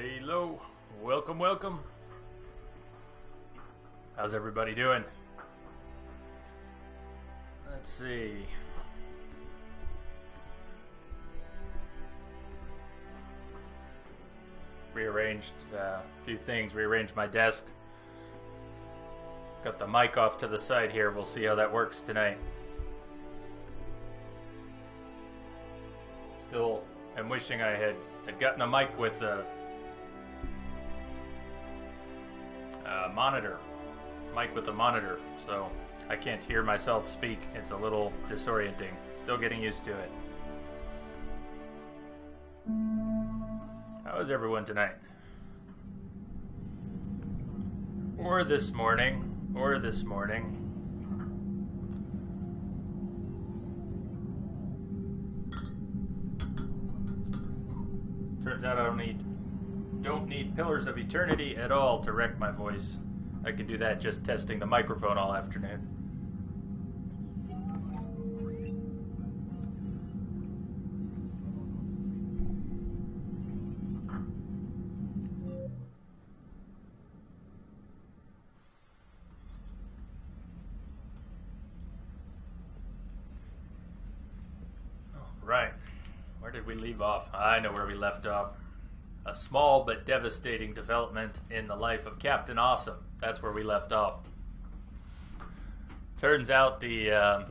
Hello, welcome. How's everybody doing? Let's see. Rearranged a few things. Rearranged my desk. Got the mic off to the side here. We'll see how that works tonight. Still am wishing I had gotten a mic with a monitor. Mic with a monitor, so I can't hear myself speak. It's a little disorienting. Still getting used to it. How is everyone tonight? Or this morning. Turns out I don't need Pillars of Eternity at all to wreck my voice. I can do that just testing the microphone all afternoon. Right. Where did we leave off? I know where we left off. A small but devastating development in the life of Captain Awesome. That's where we left off. Turns out the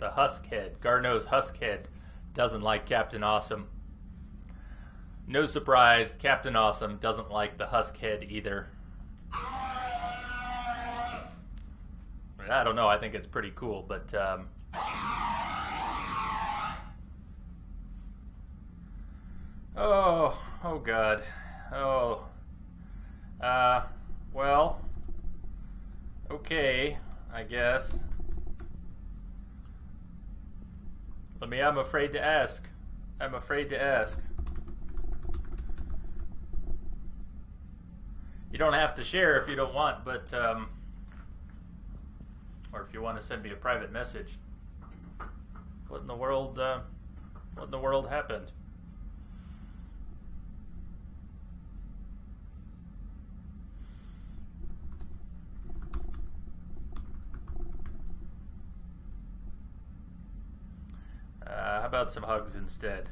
Huskhead, Garneau's Huskhead, doesn't like Captain Awesome. No surprise, Captain Awesome doesn't like the Huskhead either. I don't know, I think it's pretty cool, but Oh God. Well, okay, I guess. I'm afraid to ask. You don't have to share if you don't want, but, or if you want to send me a private message. What in the world happened? How about some hugs instead?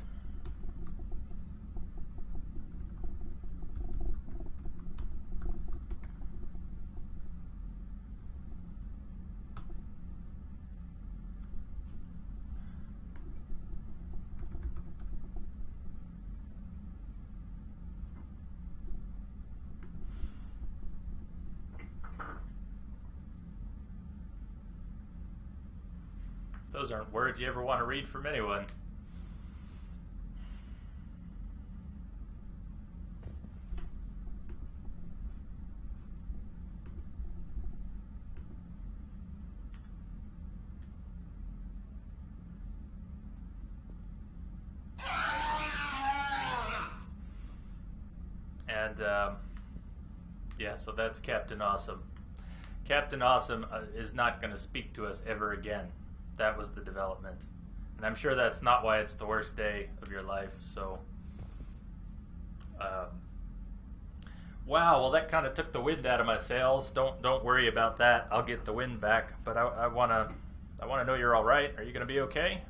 Those aren't words you ever want to read from anyone. And, yeah, so that's Captain Awesome. Captain Awesome is not going to speak to us ever again. That was the development. And I'm sure that's not why it's the worst day of your life, so... wow, well that kind of took the wind out of my sails. Don't worry about that. I'll get the wind back. But I wanna know you're all right. Are you gonna be okay?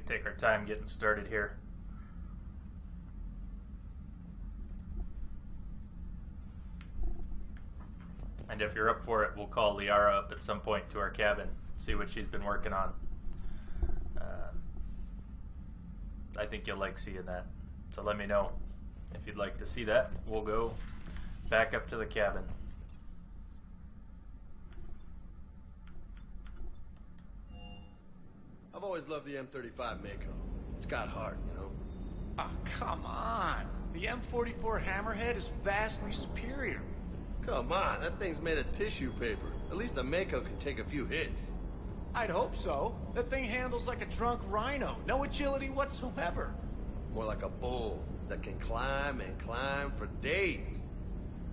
Take our time getting started here. And if you're up for it, we'll call Liara up at some point to our cabin, see what she's been working on. I think you'll like seeing that. So let me know. If you'd like to see that, we'll go back up to the cabin. I've always loved the M35 Mako. It's got heart, you know? Oh, come on. The M44 Hammerhead is vastly superior. Come on, that thing's made of tissue paper. At least the Mako can take a few hits. I'd hope so. That thing handles like a drunk rhino. No agility whatsoever. More like a bull that can climb and climb for days.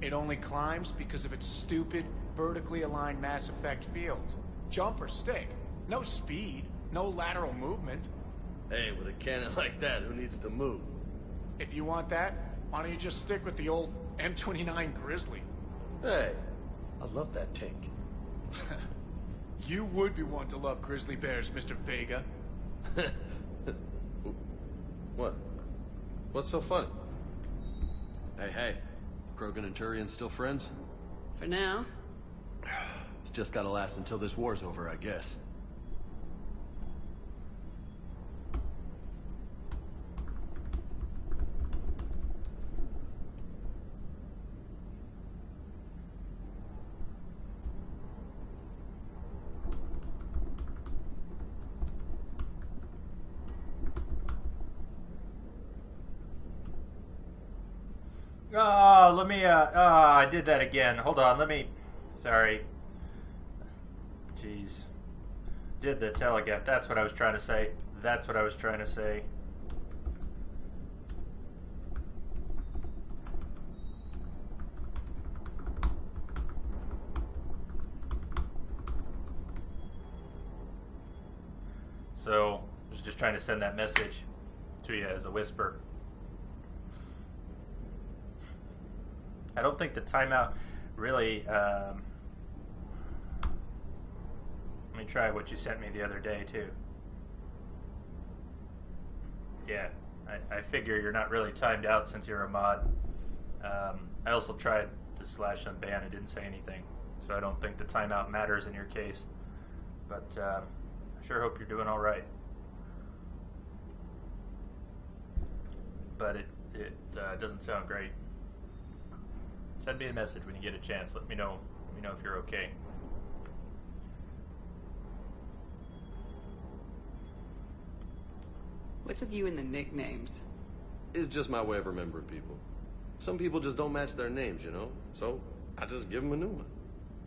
It only climbs because of its stupid, vertically aligned Mass Effect fields. Jump or stick. No speed. No lateral movement. Hey, with a cannon like that, who needs to move? If you want that, why don't you just stick with the old M29 Grizzly? Hey, I love that tank. You would be one to love grizzly bears, Mr. Vega. What? What's so funny? Hey, Krogan and Turian still friends? For now. It's just gotta last until this war's over, I guess. Oh, I did that again. Hold on, sorry. Jeez. Did the teleget. That's what I was trying to say. So, I was just trying to send that message to you as a whisper. I don't think the timeout really... let me try what you sent me the other day, too. Yeah, I figure you're not really timed out since you're a mod. I also tried to slash unban. It didn't say anything. So I don't think the timeout matters in your case. But I sure hope you're doing all right. But it doesn't sound great. Send me a message when you get a chance. Let me know if you're okay. What's with you and the nicknames? It's just my way of remembering people. Some people just don't match their names, you know? So, I just give them a new one.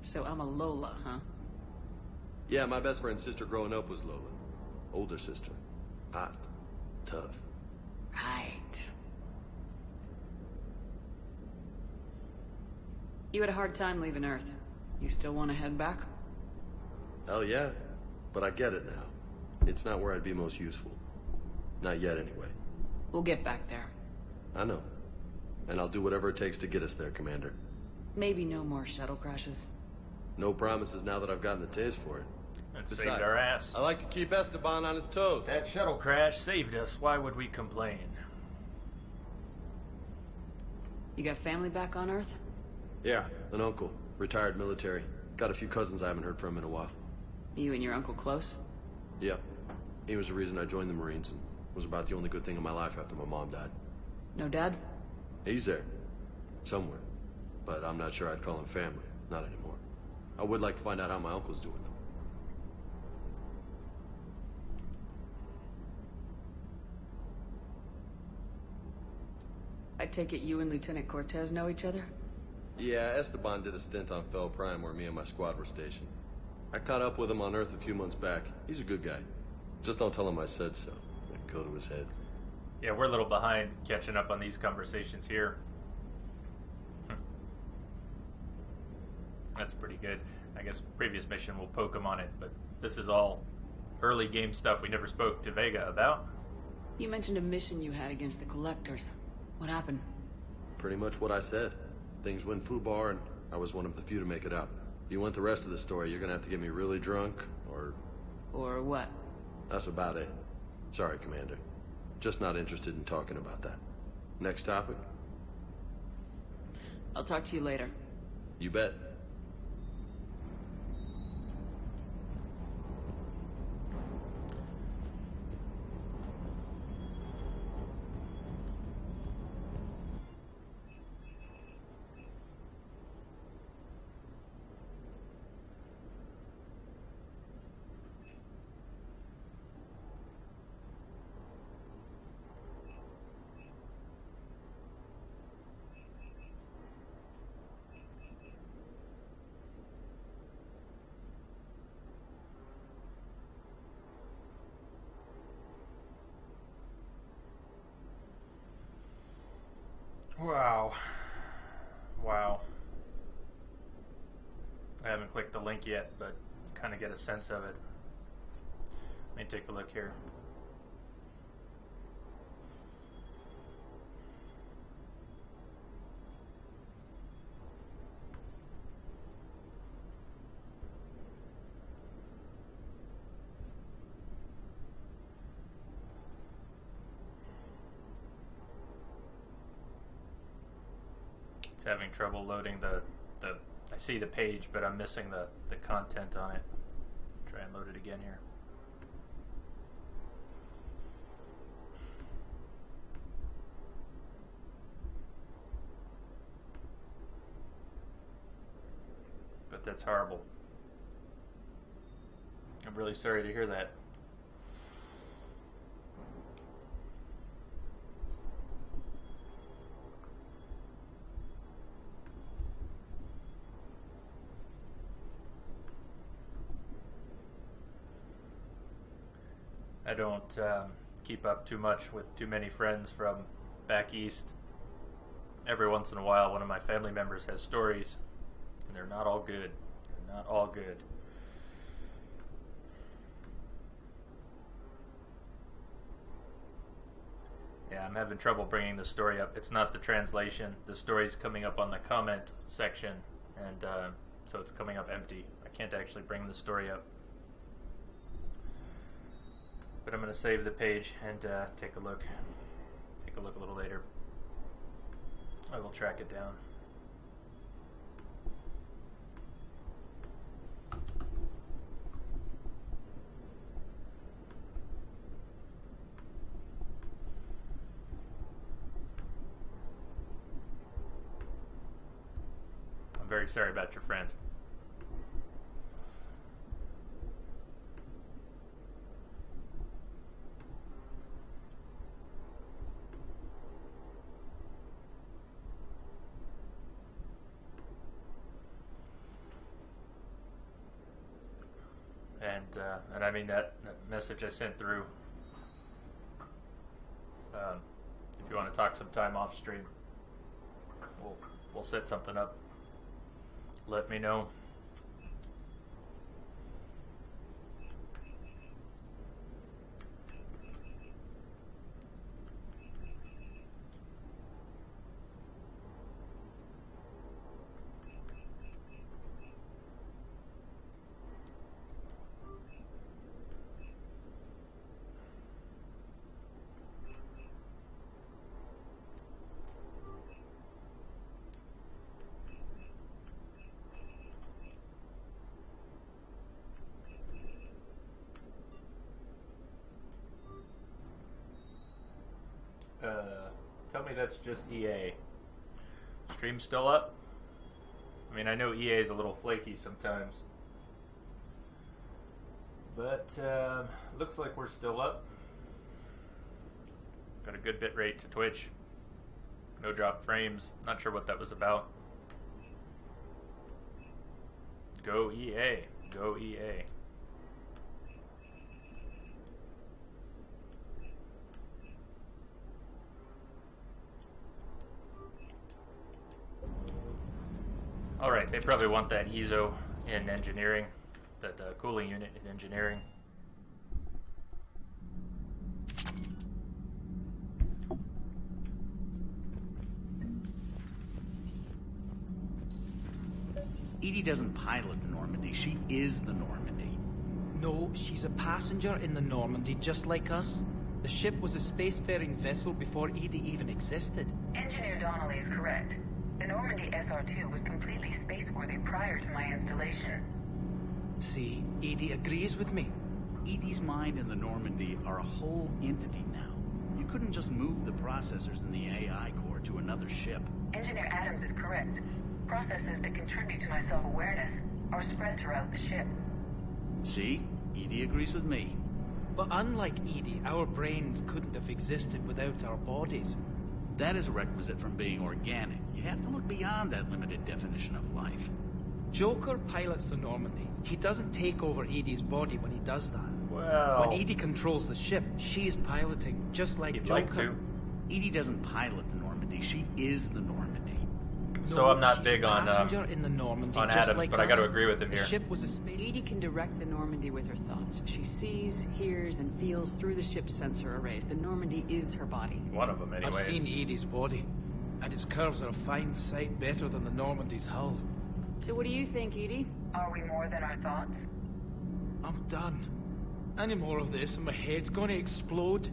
So I'm a Lola, huh? Yeah, my best friend's sister growing up was Lola. Older sister. Hot. Tough. Right. You had a hard time leaving Earth. You still want to head back? Hell yeah. But I get it now. It's not where I'd be most useful. Not yet, anyway. We'll get back there. I know. And I'll do whatever it takes to get us there, Commander. Maybe no more shuttle crashes. No promises now that I've gotten the taste for it. That saved our ass. I like to keep Esteban on his toes. That shuttle crash saved us. Why would we complain? You got family back on Earth? Yeah, an uncle. Retired military. Got a few cousins I haven't heard from in a while. You and your uncle close? Yeah. He was the reason I joined the Marines and was about the only good thing in my life after my mom died. No dad? He's there. Somewhere. But I'm not sure I'd call him family. Not anymore. I would like to find out how my uncle's doing, though. I take it you and Lieutenant Cortez know each other? Yeah, Esteban did a stint on Fel Prime where me and my squad were stationed. I caught up with him on Earth a few months back. He's a good guy. Just don't tell him I said so. It'd go to his head. Yeah, we're a little behind catching up on these conversations here. That's pretty good. I guess previous mission will poke him on it, but this is all early game stuff we never spoke to Vega about. You mentioned a mission you had against the Collectors. What happened? Pretty much what I said. Things went foobar, and I was one of the few to make it out. If you want the rest of the story, you're gonna have to get me really drunk, or... Or what? That's about it. Sorry, Commander. Just not interested in talking about that. Next topic? I'll talk to you later. You bet. Wow. Wow. I haven't clicked the link yet, but kind of get a sense of it. Let me take a look here. It's having trouble loading the I see the page, but I'm missing the content on it. Try and load it again here. But that's horrible. I'm really sorry to hear that. I don't keep up too much with too many friends from back east. Every once in a while, one of my family members has stories, and they're not all good. They're not all good. Yeah, I'm having trouble bringing the story up. It's not the translation. The story's coming up on the comment section, and so it's coming up empty. I can't actually bring the story up. But I'm going to save the page and take a look. Take a look a little later. I will track it down. I'm very sorry about your friend. And I mean that message I sent through. If you want to talk sometime off stream, we'll set something up. Let me know. Tell me that's just EA. Stream's still up? I mean, I know EA is a little flaky sometimes. But looks like we're still up. Got a good bit rate to Twitch. No drop frames. Not sure what that was about. Go EA. Go EA. Alright, they probably want that ESO in engineering, that cooling unit in engineering. Edie doesn't pilot the Normandy, she is the Normandy. No, she's a passenger in the Normandy, just like us. The ship was a spacefaring vessel before Edie even existed. Engineer Donnelly is correct. The Normandy SR-2 was completely spaceworthy prior to my installation. See, Edie agrees with me. Edie's mind and the Normandy are a whole entity now. You couldn't just move the processors in the AI core to another ship. Engineer Adams is correct. Processes that contribute to my self-awareness are spread throughout the ship. See? Edie agrees with me. But unlike Edie, our brains couldn't have existed without our bodies. That is a requisite from being organic. You have to look beyond that limited definition of life. Joker pilots the Normandy. He doesn't take over Edie's body when he does that. Well, when Edie controls the ship, she's piloting, just like you'd Joker. like to. Edie doesn't pilot the Normandy. She is the Normandy. So I'm not she's big a on passenger in the Normandy, on just Adams, like but I got to us. agree with him The here. ship was a space. Edie can direct the Normandy with her thoughts. She sees, hears, and feels through the ship's sensor arrays. The Normandy is her body. One of them, anyways. I've seen Edie's body, and its curves are a fine sight better than the Normandy's hull. So what do you think, Edie? Are we more than our thoughts? I'm done. Any more of this, and my head's gonna explode.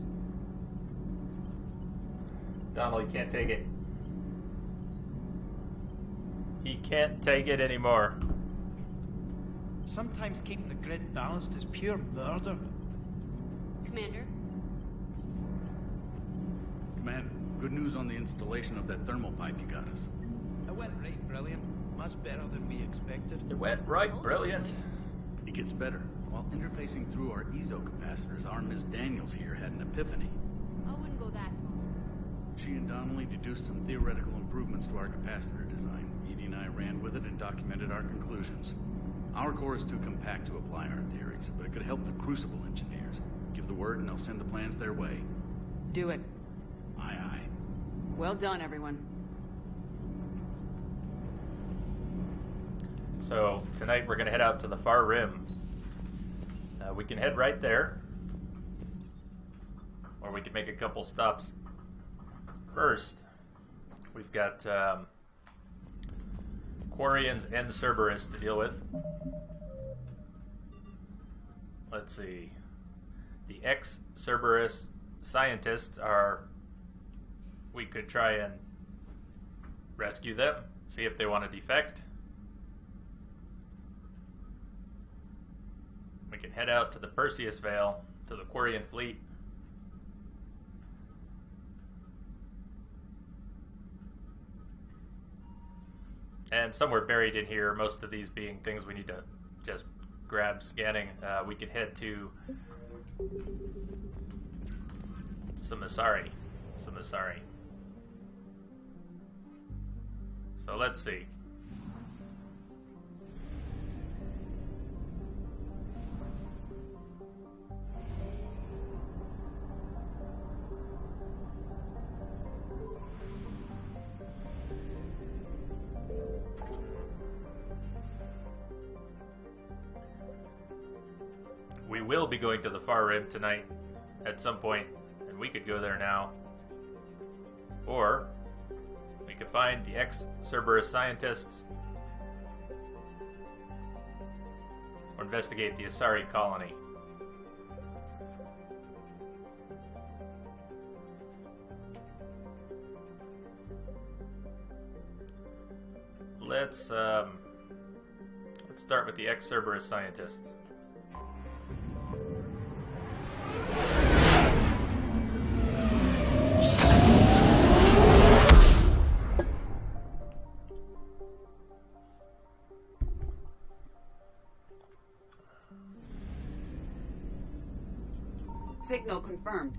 Donnelly can't take it. He can't take it anymore. Sometimes keeping the grid balanced is pure murder. Commander? Commander, good news on the installation of that thermal pipe you got us. It went right brilliant. Much better than we expected. It went right brilliant. It gets better. While interfacing through our ezo capacitors, our Miss Daniels here had an epiphany. I wouldn't go that far. She and Donnelly deduced some theoretical improvements to our capacitor design. Edie and I ran with it and documented our conclusions. Our core is too compact to apply our theories, but it could help the Crucible engineers. Give the word and I'll send the plans their way. Do it. Aye, aye. Well done, everyone. So tonight we're going to head out to the far rim. We can head right there, or we can make a couple stops. First, we've got Quarians and Cerberus to deal with. Let's see. The ex-Cerberus scientists are... We could try and rescue them, see if they want to defect. We can head out to the Perseus Vale, to the Quarian fleet. And somewhere buried in here, most of these being things we need to just grab scanning, we can head to Samasari. So let's see. We will be going to the far rim tonight at some point, and we could go there now. Or we could find the ex-Cerberus scientists or investigate the Asari colony. Let's start with the ex-Cerberus scientists. Signal confirmed.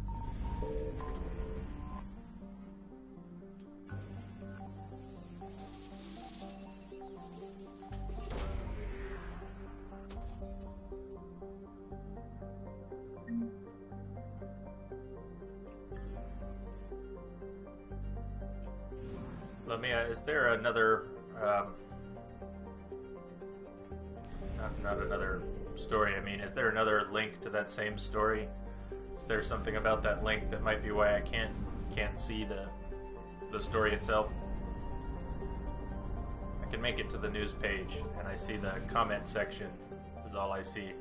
Lamia, is there another, not another story, I mean, is there another link to that same story? Is there something about that link that might be why I can't see the story itself? I can make it to the news page, and I see the comment section is all I see.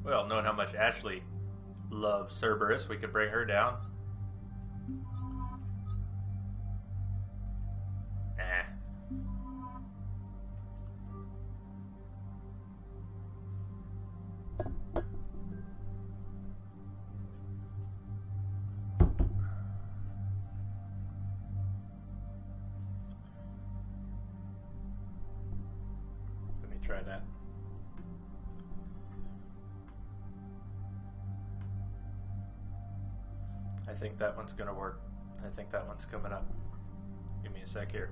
Well, knowing how much Ashley loves Cerberus, we could bring her down. try that. I think that one's gonna work. I think that one's coming up. Give me a sec here.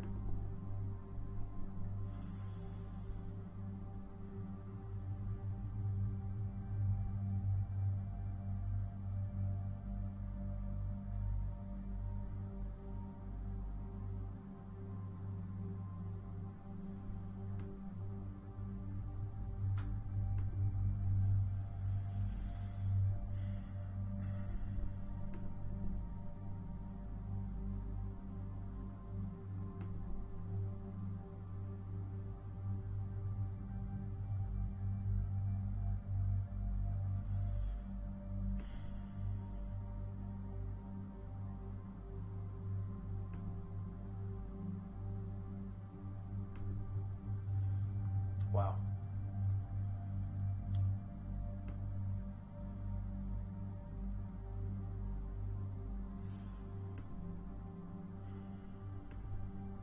Wow.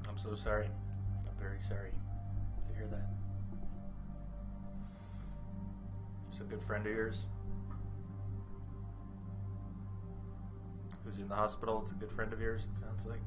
I'm so sorry. I'm very sorry to hear that. It's a good friend of yours who's in the hospital. It's a good friend of yours, it sounds like.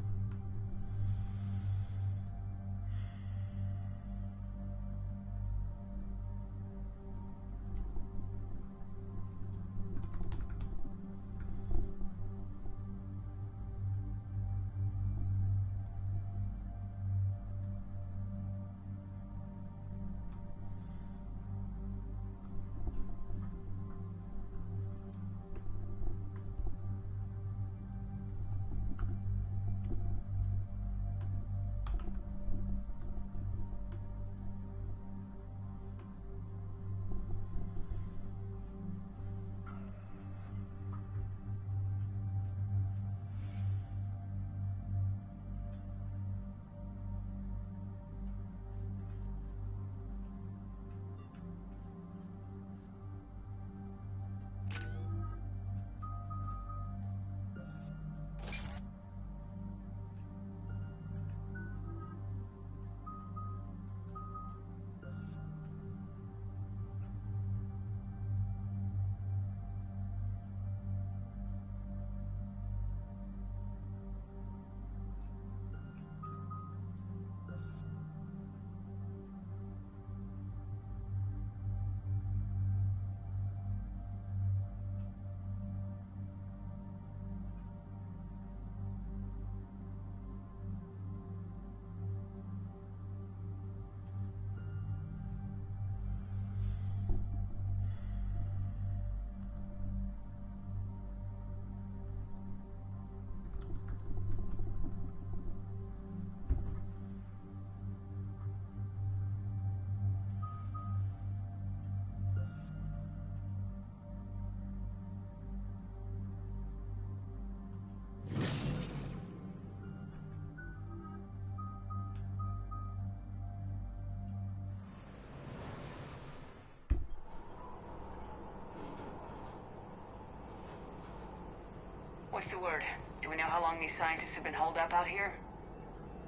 What's the word? Do we know how long these scientists have been holed up out here?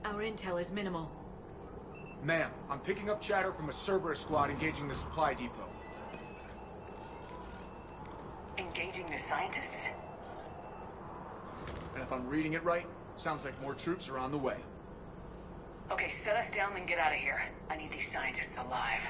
Our intel is minimal. Ma'am, I'm picking up chatter from a Cerberus squad engaging the supply depot. Engaging the scientists? And if I'm reading it right, sounds like more troops are on the way. Okay, set us down and get out of here. I need these scientists alive.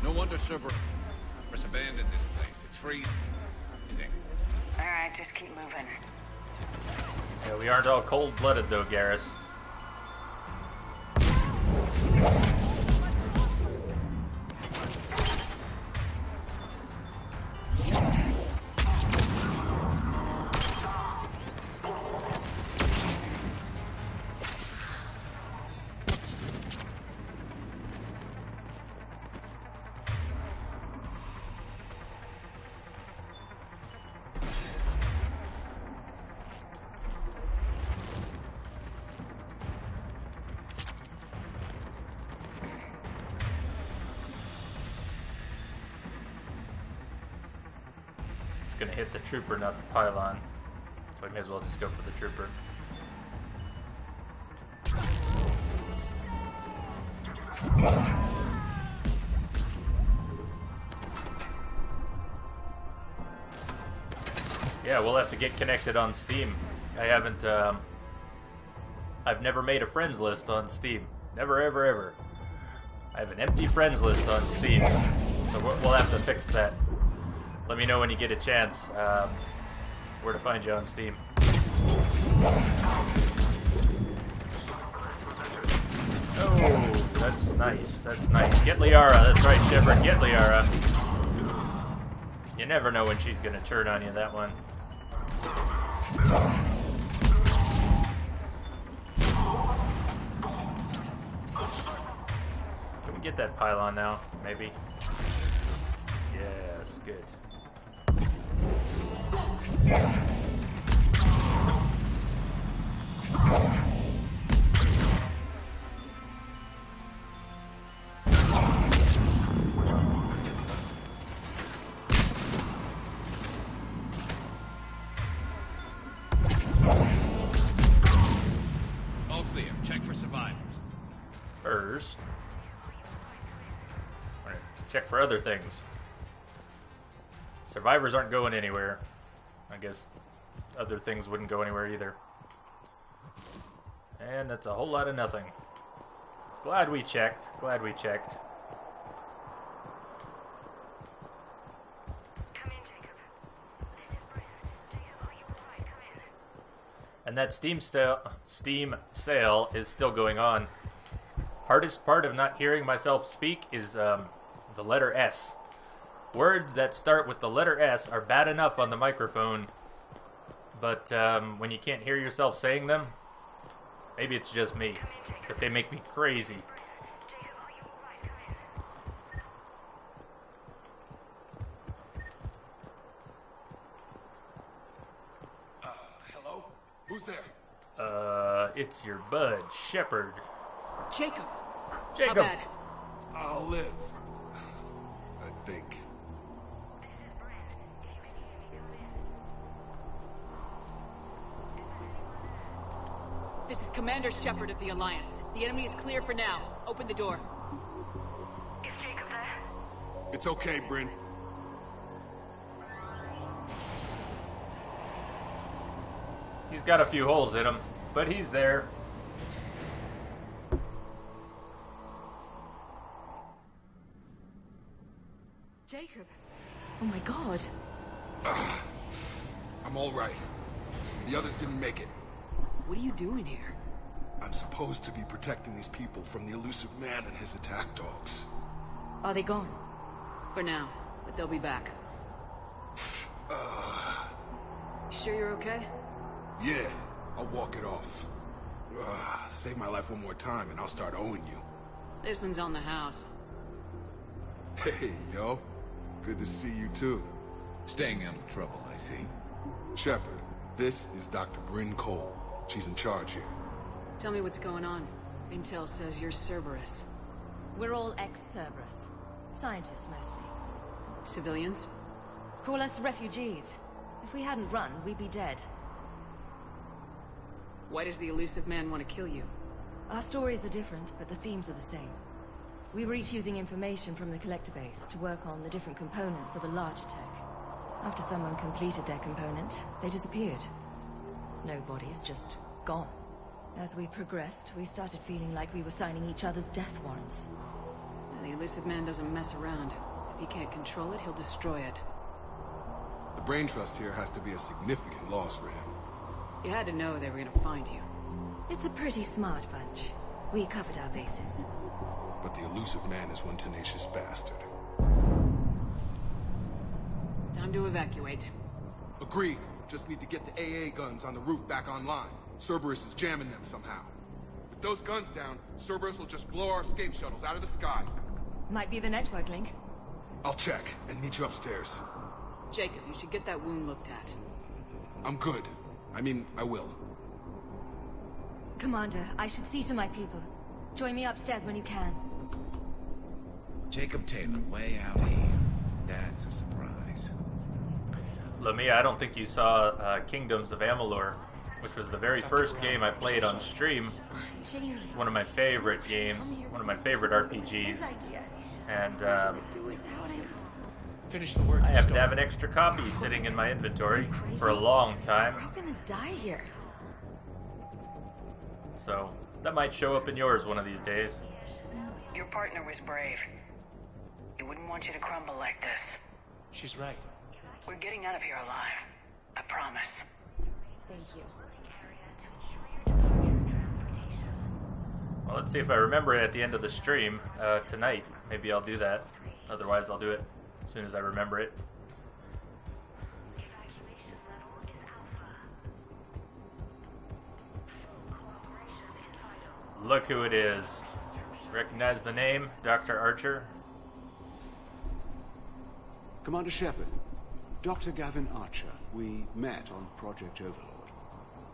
No wonder Cerberus abandoned this place. It's freezing. Alright, just keep moving. Yeah, we aren't all cold-blooded though, Garrus. Gonna hit the trooper, not the pylon. So I may as well just go for the trooper. Yeah, we'll have to get connected on Steam. I haven't, I've never made a friends list on Steam. Never, ever, ever. I have an empty friends list on Steam. So we'll have to fix that. Let me know when you get a chance where to find you on Steam. Oh, that's nice. That's nice. Get Liara. That's right, Shepard. Get Liara. You never know when she's going to turn on you, that one. Can we get that pylon now? Maybe? Yes, good. All clear. Check for survivors. First, check for other things. Survivors aren't going anywhere. I guess other things wouldn't go anywhere either. And that's a whole lot of nothing. Glad we checked. Glad we checked. Come in, Jacob. This is Bryn. Jacob, are you alright? Come in. And that Steam sale is still going on. Hardest part of not hearing myself speak is the letter S. Words that start with the letter S are bad enough on the microphone, but when you can't hear yourself saying them, maybe it's just me, but they make me crazy. Jacob, are you alright? Come in. Hello? Who's there? It's your bud, Shepard. Jacob! Jacob! How bad? I'll live. I think. This is Bryn. If you can hear me, come in. This is Commander Shepard of the Alliance. The enemy is clear for now. Open the door. Is Jacob there? It's okay, Bryn. He's got a few holes in him, but he's there. Jacob! Oh my god. I'm all right. The others didn't make it. What are you doing here? I'm supposed to be protecting these people from the elusive man and his attack dogs. Are they gone? For now, but they'll be back. Sure you're okay? Yeah, I'll walk it off. Save my life one more time and I'll start owing you. This one's on the house. Hey, yo. Good to see you too. Staying out of trouble, I see. Shepard, this is Dr. Bryn Cole. She's in charge here. Tell me what's going on. Intel says you're Cerberus. We're all ex-Cerberus. Scientists, mostly. Civilians? Call us refugees. If we hadn't run, we'd be dead. Why does the elusive man want to kill you? Our stories are different, but the themes are the same. We were each using information from the collector base to work on the different components of a larger tech. After someone completed their component, they disappeared. No bodies, just gone. As we progressed, we started feeling like we were signing each other's death warrants. The The elusive man doesn't mess around. If he can't control it, he'll destroy it. The brain trust here has to be a significant loss for him. You had to know they were gonna find you. It's a pretty smart bunch. We covered our bases. But the elusive man is one tenacious bastard. Time to evacuate. Agreed. Just need to get the AA guns on the roof back online. Cerberus is jamming them somehow. With those guns down, Cerberus will just blow our escape shuttles out of the sky. Might be the network link. I'll check and meet you upstairs. Jacob, you should get that wound looked at. I'm good. I mean, I will. Commander, I should see to my people. Join me upstairs when you can. Jacob Taylor, way out here. That's a surprise. Lamia, I don't think you saw Kingdoms of Amalur, which was the very first game I played on stream. It's one of my favorite games, one of my favorite RPGs. And Finish the work. I happen to have an extra copy sitting in my inventory for a long time. We're all gonna die here. So that might show up in yours one of these days. Your partner was brave. He wouldn't want you to crumble like this. She's right. We're getting out of here alive. I promise. Thank you. Well, let's see if I remember it at the end of the stream tonight. Maybe I'll do that. Otherwise, I'll do it as soon as I remember it. Look who it is. Recognize the name? Dr. Archer? Commander Shepard, Dr. Gavin Archer. We met on Project Overlord.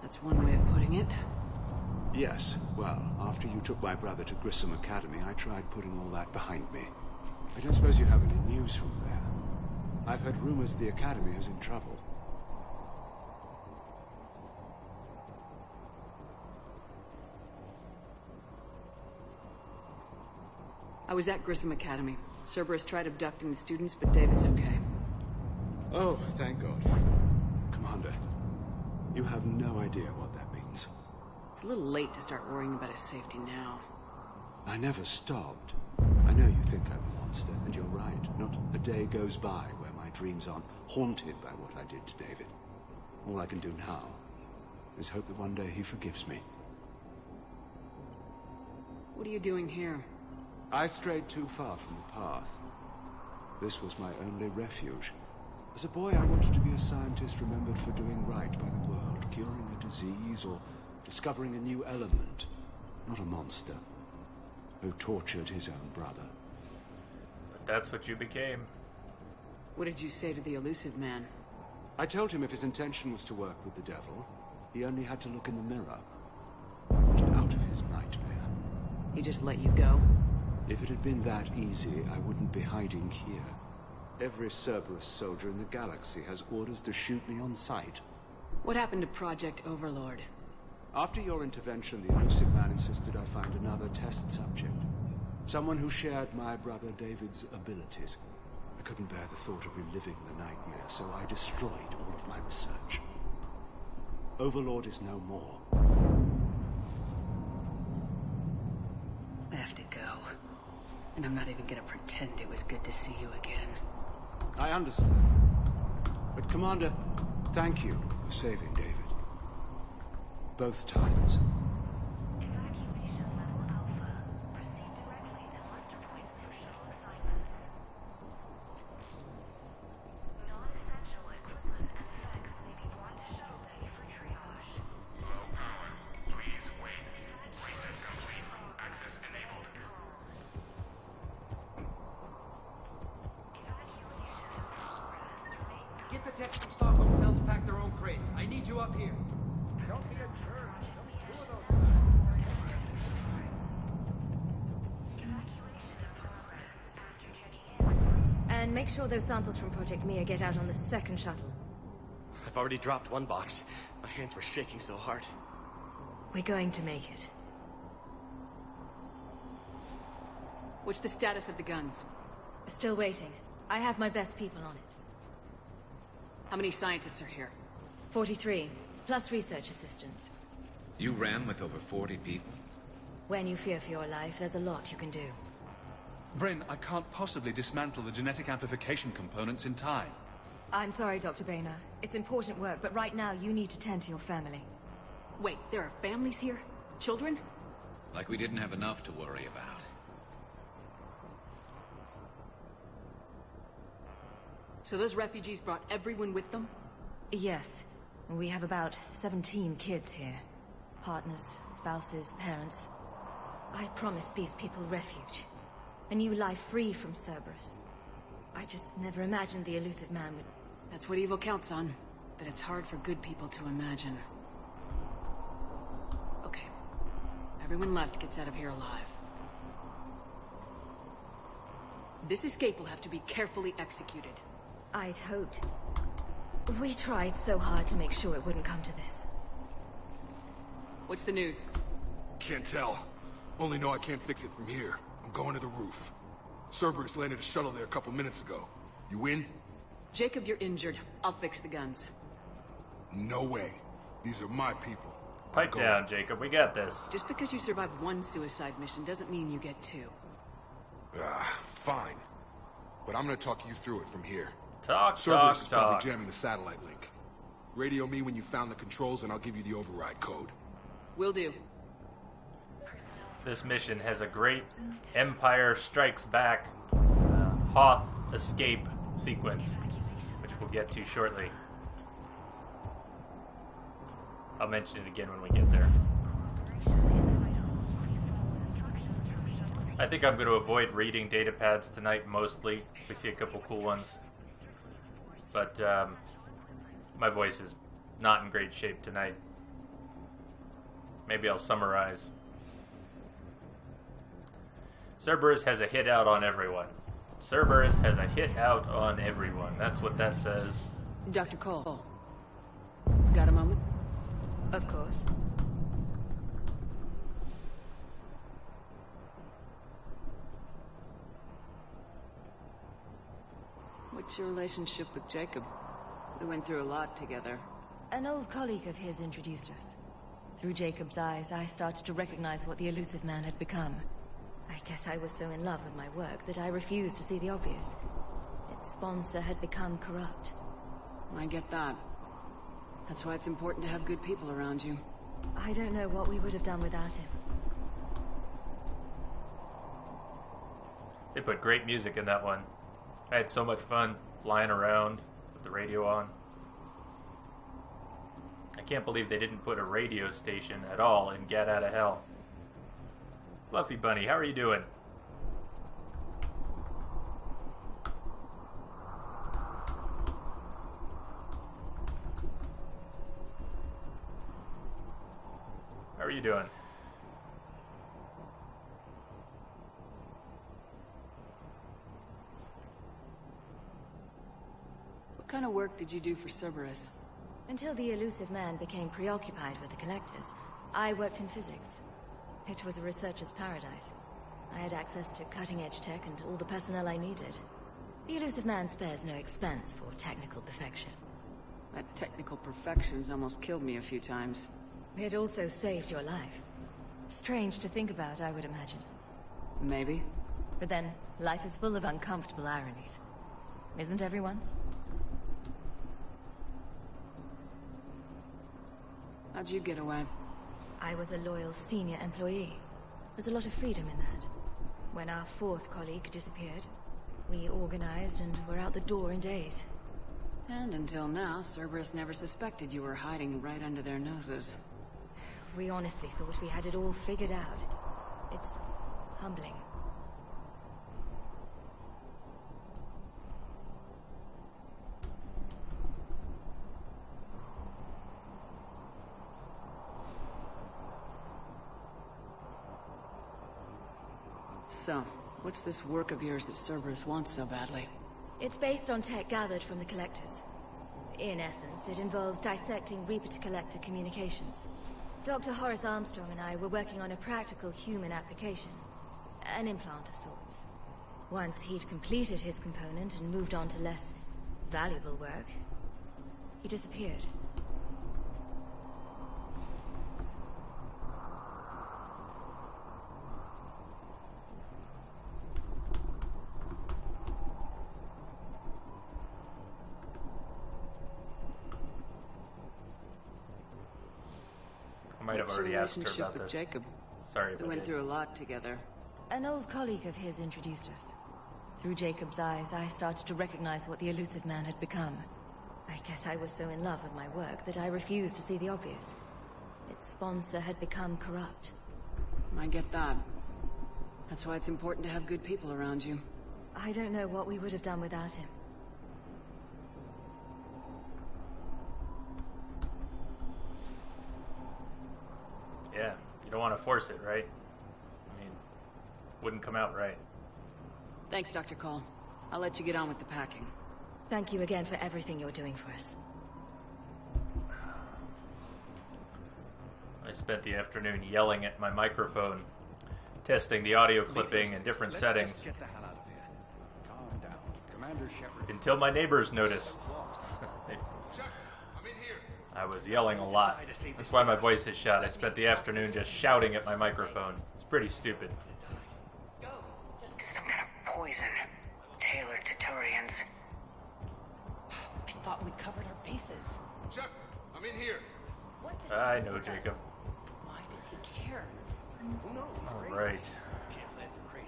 That's one way of putting it. Yes, well, after you took my brother to Grissom Academy, I tried putting all that behind me. I don't suppose you have any news from there. I've heard rumors the Academy is in trouble. I was at Grissom Academy. Cerberus tried abducting the students, but David's okay. Oh, thank God. Commander, you have no idea what that means. It's a little late to start worrying about his safety now. I never stopped. I know you think I'm a monster, and you're right. Not a day goes by where my dreams aren't haunted by what I did to David. All I can do now is hope that one day he forgives me. What are you doing here? I strayed too far from the path. This was my only refuge. As a boy, I wanted to be a scientist remembered for doing right by the world, curing a disease or discovering a new element. Not a monster who tortured his own brother. But that's what you became. What did you say to the elusive man? I told him if his intention was to work with the devil, he only had to look in the mirror. Get out of his nightmare. He just let you go? If it had been that easy, I wouldn't be hiding here. Every Cerberus soldier in the galaxy has orders to shoot me on sight. What happened to Project Overlord? After your intervention, the elusive man insisted I find another test subject. Someone who shared my brother David's abilities. I couldn't bear the thought of reliving the nightmare, so I destroyed all of my research. Overlord is no more. I have to go. And I'm not even gonna pretend it was good to see you again. I understand. But Commander, thank you for saving David. Both times. Get the techs from Stockholm Cell to pack their own crates. I need you up here. Don't be a jerk. And make sure those samples from Project Mia get out on the second shuttle. I've already dropped one box. My hands were shaking so hard. We're going to make it. What's the status of the guns? Still waiting. I have my best people on it. How many scientists are here? 43, plus research assistants. You ran with over 40 people? When you fear for your life, there's a lot you can do. Bryn, I can't possibly dismantle the genetic amplification components in time. I'm sorry, Dr. Boehner. It's important work, but right now you need to tend to your family. Wait, there are families here? Children? Like we didn't have enough to worry about. So those refugees brought everyone with them? Yes. We have about 17 kids here. Partners, spouses, parents. I promised these people refuge. A new life free from Cerberus. I just never imagined the elusive man would... That's what evil counts on. But it's hard for good people to imagine. Okay. Everyone left gets out of here alive. This escape will have to be carefully executed. I'd hoped. We tried so hard to make sure it wouldn't come to this. What's the news? Can't tell. Only know I can't fix it from here. I'm going to the roof. Cerberus landed a shuttle there a couple minutes ago. You in? Jacob, you're injured. I'll fix the guns. No way. These are my people. Pipe down, Jacob. We got this. Just because you survived one suicide mission doesn't mean you get two. Fine. But I'm gonna talk you through it from here. Cerberus is probably jamming the satellite link. Radio me when you found the controls and I'll give you the override code. Will do. This mission has a great Empire Strikes Back Hoth escape sequence, which we'll get to shortly. I'll mention it again when we get there. I think I'm going to avoid reading data pads tonight mostly. We see a couple cool ones. But my voice is not in great shape tonight. Maybe I'll summarize. Cerberus has a hit out on everyone. Cerberus has a hit out on everyone. That's what that says. Dr. Cole. Got a moment? Of course. What's your relationship with Jacob? We went through a lot together. An old colleague of his introduced us. Through Jacob's eyes, I started to recognize what the elusive man had become. I guess I was so in love with my work that I refused to see the obvious. Its sponsor had become corrupt. I get that. That's why it's important to have good people around you. I don't know what we would have done without him. They put great music in that one. I had so much fun flying around with the radio on. I can't believe they didn't put a radio station at all in Get Out of Hell. Fluffy Bunny, how are you doing? How are you doing? What kind of work did you do for Cerberus? Until the elusive man became preoccupied with the Collectors, I worked in physics. It was a researcher's paradise. I had access to cutting-edge tech and all the personnel I needed. The elusive man spares no expense for technical perfection. That technical perfection's almost killed me a few times. It also saved your life. Strange to think about, I would imagine. Maybe. But then, life is full of uncomfortable ironies. Isn't everyone's? How'd you get away? I was a loyal senior employee. There's a lot of freedom in that. When our fourth colleague disappeared, we organized and were out the door in days. And until now, Cerberus never suspected you were hiding right under their noses. We honestly thought we had it all figured out. It's humbling. So, what's this work of yours that Cerberus wants so badly? It's based on tech gathered from the Collectors. In essence, it involves dissecting Reaper-to-Collector communications. Dr. Horace Armstrong and I were working on a practical human application. An implant of sorts. Once he'd completed his component and moved on to less valuable work, he disappeared. might have What's your already asked her relationship about with this. Jacob? Sorry if We I went did. through a lot together. An old colleague of his introduced us. Through Jacob's eyes, I started to recognize what the elusive man had become. I guess I was so in love with my work that I refused to see the obvious. Its sponsor had become corrupt. I get that. That's why it's important to have good people around you. I don't know what we would have done without him. Yeah, you don't want to force it, right? I mean, wouldn't come out right. Thanks, Dr. Cole. I'll let you get on with the packing. Thank you again for everything you're doing for us. I spent the afternoon yelling at my microphone, testing the audio clipping in different settings, Just get the hell out of here. Calm down. Commander Shepard. until my neighbors noticed. I was yelling a lot. That's why my voice is shot. I spent the afternoon just shouting at my microphone. It's pretty stupid. Some kind of poison tailored to Turians. I thought we covered our bases. Chuck, I'm in here. I know, Jacob. Why does he care? Who knows? He's All crazy. right. Can't let him crazy.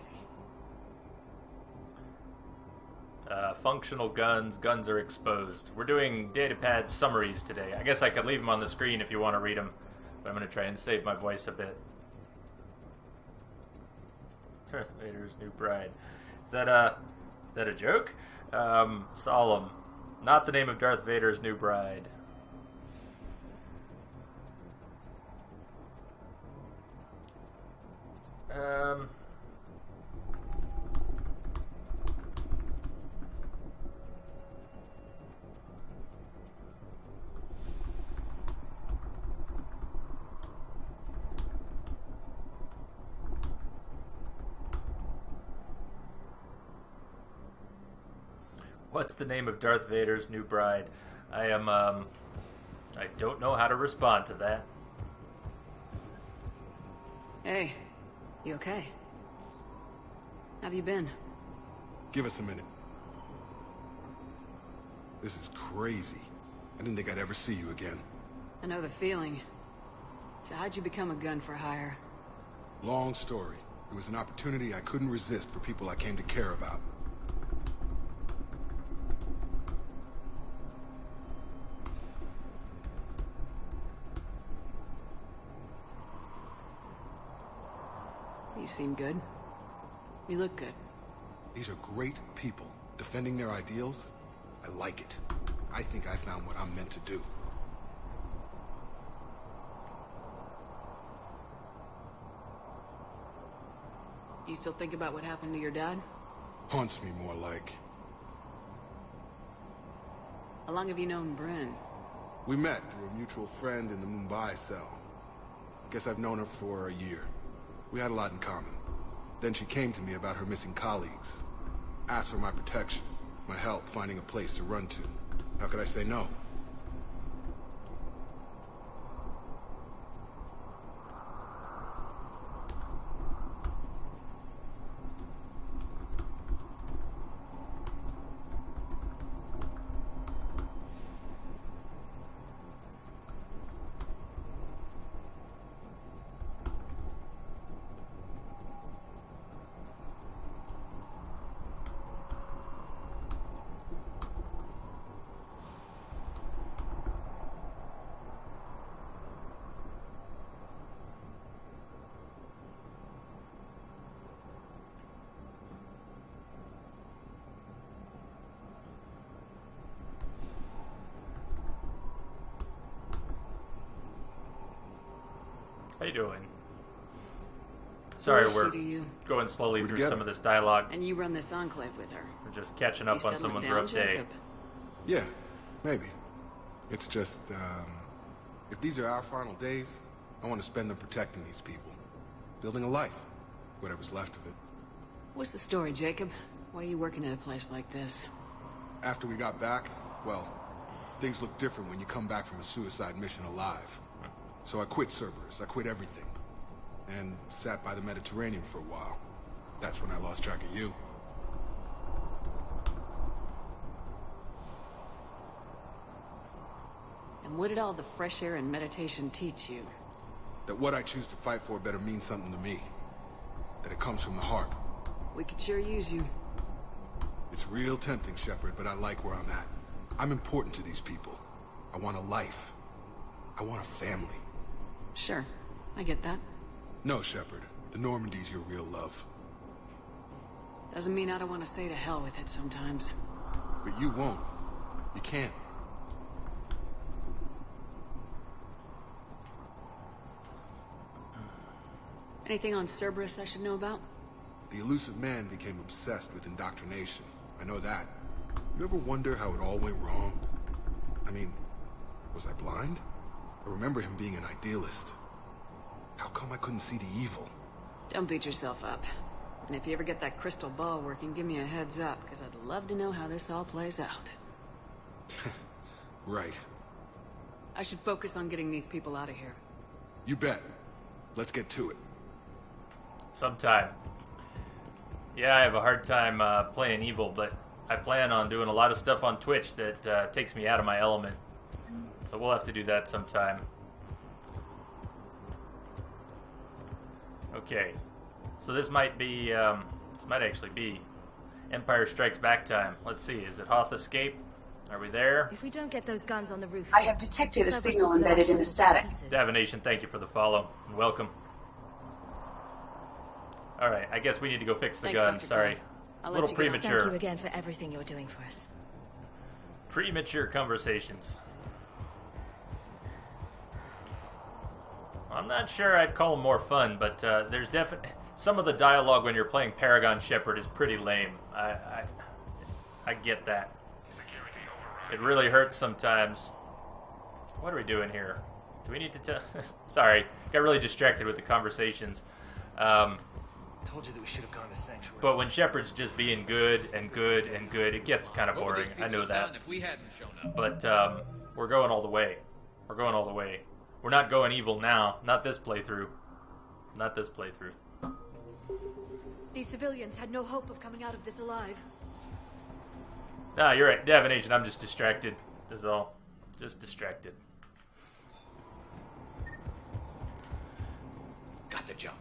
Functional guns. Guns are exposed. We're doing datapad summaries today. I guess I could leave them on the screen if you want to read them, but I'm going to try and save my voice a bit. Vader's new bride. Is that a joke? Solemn. Not the name of Darth Vader's new bride. What's the name of Darth Vader's new bride? I don't know how to respond to that. Hey, you okay? Have you been? Give us a minute. This is crazy. I didn't think I'd ever see you again. I know the feeling. So how'd you become a gun for hire? Long story. It was an opportunity I couldn't resist for people I came to care about. You seem good. You look good. These are great people. Defending their ideals, I like it. I think I found what I'm meant to do. You still think about what happened to your dad? Haunts me more like. How long have you known Bryn? We met through a mutual friend in the Mumbai cell. Guess I've known her for a year. We had a lot in common. Then she came to me about her missing colleagues. Asked for my protection, my help finding a place to run to. How could I say no? How you doing? Sorry, Who is she we're to you? going slowly through together. some of this dialogue. And you run this enclave with her. We're just catching up You on settling someone's down, rough day. Jacob? Yeah, maybe. It's just, if these are our final days, I want to spend them protecting these people. Building a life. Whatever's left of it. What's the story, Jacob? Why are you working at a place like this? After we got back, well, things look different when you come back from a suicide mission alive. So I quit Cerberus, I quit everything. And sat by the Mediterranean for a while. That's when I lost track of you. And what did all the fresh air and meditation teach you? That what I choose to fight for better mean something to me. That it comes from the heart. We could sure use you. It's real tempting, Shepard, but I like where I'm at. I'm important to these people. I want a life. I want a family. Sure, I get that. No, Shepard. The Normandy's your real love. Doesn't mean I don't want to say to hell with it sometimes. But you won't. You can't. Anything on Cerberus I should know about? The elusive man became obsessed with indoctrination. I know that. You ever wonder how it all went wrong? I mean, was I blind? I remember him being an idealist. How come I couldn't see the evil? Don't beat yourself up. And if you ever get that crystal ball working, give me a heads up, because I'd love to know how this all plays out. Right. I should focus on getting these people out of here. You bet. Let's get to it. Sometime. Yeah, I have a hard time playing evil, but I plan on doing a lot of stuff on Twitch that takes me out of my element. So we'll have to do that sometime. Okay. So this might be, this might actually be Empire Strikes Back time. Let's see, is it Hoth Escape? Are we there? If we don't get those guns on the roof... I have detected a signal embedded in the static. Davenation, thank you for the follow. And welcome. Alright, I guess we need to go fix the Thanks, gun. Dr. Sorry. Glenn. It's a little premature. Thank you again for everything you're doing for us. Premature conversations. I'm not sure I'd call them more fun, but there's definitely... Some of the dialogue when you're playing Paragon Shepard is pretty lame. I get that. It really hurts sometimes. What are we doing here? Do we need to tell... Sorry, got really distracted with the conversations. Told you that we should have gone to Sanctuary. But when Shepard's just being good and good and good, it gets kind of boring. I know that. If we hadn't shown up. But we're going all the way. We're going all the way. We're not going evil now. Not this playthrough. Not this playthrough. These civilians had no hope of coming out of this alive. Nah, you're right. Davenation, I'm just distracted. Is all. Just distracted. Got the jump.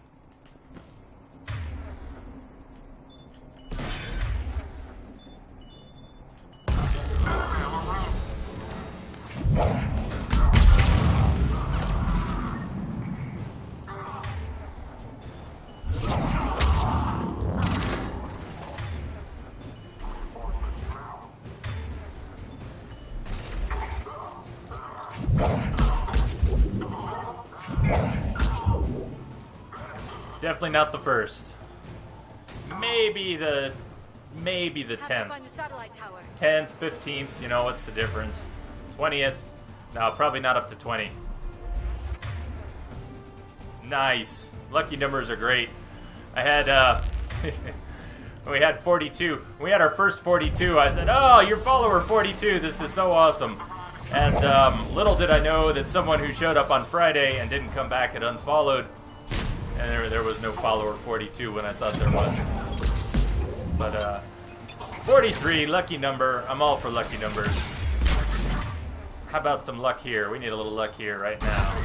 Definitely not the first. Maybe the 10th. 10th, 15th, you know, what's the difference? 20th? No, probably not up to 20. Nice. Lucky numbers are great. I had, we had 42. We had our first 42. I said, oh, your follower 42. This is so awesome. And little did I know that someone who showed up on Friday and didn't come back had unfollowed. And there was no follower 42 when I thought there was. But 43, lucky number. I'm all for lucky numbers. How about some luck here? We need a little luck here right now.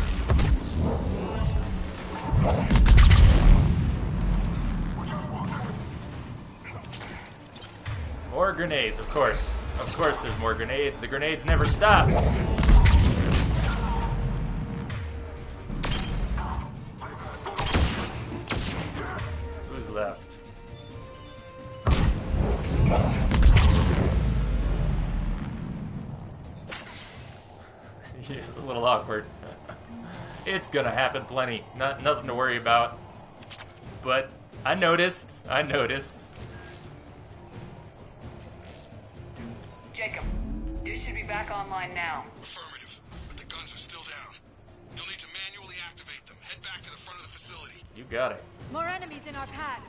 More grenades, of course. Of course there's more grenades. The grenades never stop. Who's left? It's a little awkward. It's gonna happen plenty. Nothing to worry about. But I noticed. Jacob, dish should be back online now. Affirmative, but the guns are still down. You'll need to manually activate them. Head back to the front of the facility. You got it. More enemies in our path.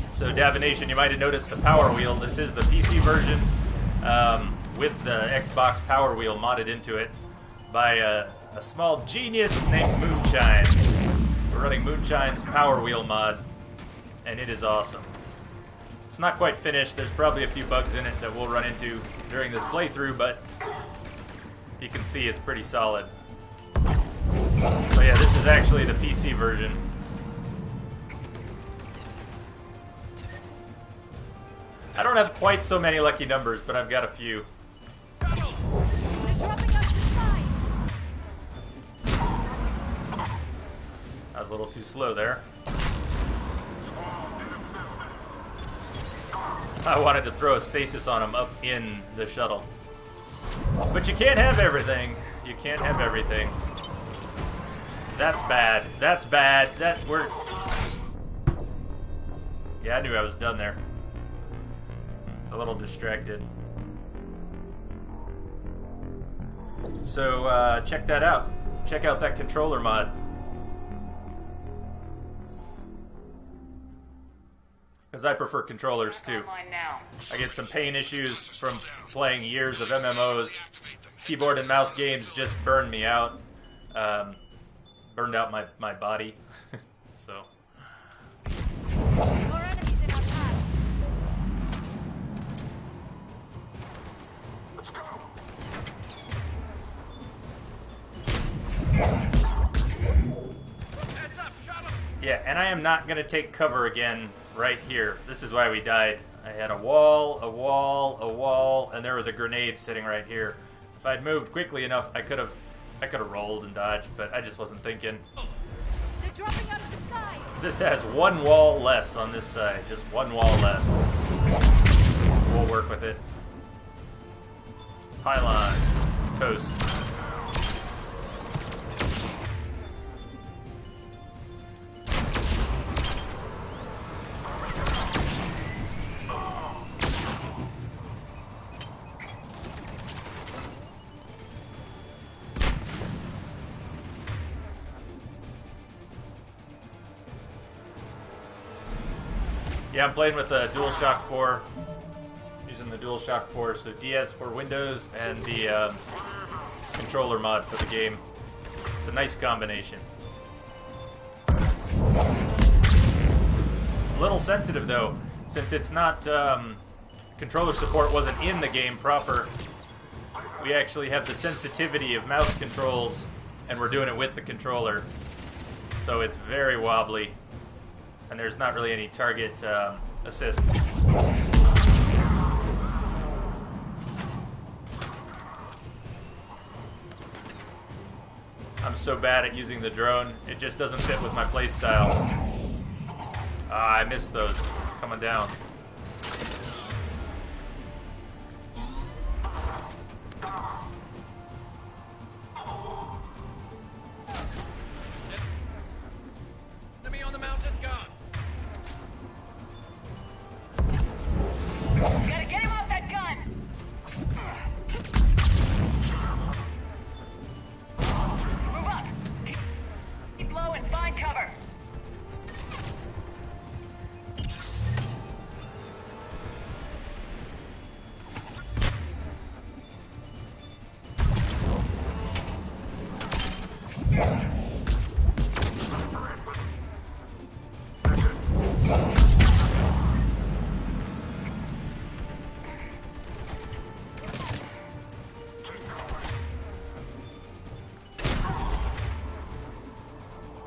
So Davenation, you might have noticed the power wheel. This is the PC version with the Xbox power wheel modded into it by a small genius named Moonshine. We're running Moonshine's power wheel mod, and it is awesome. It's not quite finished. There's probably a few bugs in it that we'll run into during this playthrough, but You can see it's pretty solid. So yeah, this is actually the PC version. I don't have quite so many lucky numbers, but I've got a few. I was a little too slow there. I wanted to throw a stasis on him up in the shuttle. But you can't have everything. You can't have everything. That's bad. That's bad. Yeah, I knew I was done there. It's a little distracted. So, check that out. Check out that controller mod. Because I prefer controllers too. I get some pain issues from playing years of MMOs. Keyboard and mouse games just burn me out. Burned out my body. So. Yeah, and I am not going to take cover again right here. This is why we died. I had a wall, and there was a grenade sitting right here. If I'd moved quickly enough, I could have rolled and dodged, but I just wasn't thinking. They're dropping out of the sky. This has one wall less on this side. Just one wall less. We'll work with it. Pylon. Toast. Yeah, I'm playing with the DualShock 4, using the DualShock 4, so DS for Windows and the controller mod for the game. It's a nice combination. A little sensitive though, since it's not, controller support wasn't in the game proper. We actually have the sensitivity of mouse controls, and we're doing it with the controller. So it's very wobbly. And there's not really any target assist. I'm so bad at using the drone, it just doesn't fit with my playstyle. Ah, I missed those coming down. Enemy on the mountain, gone. Gotta get him off that gun! Move up! Keep low and find cover!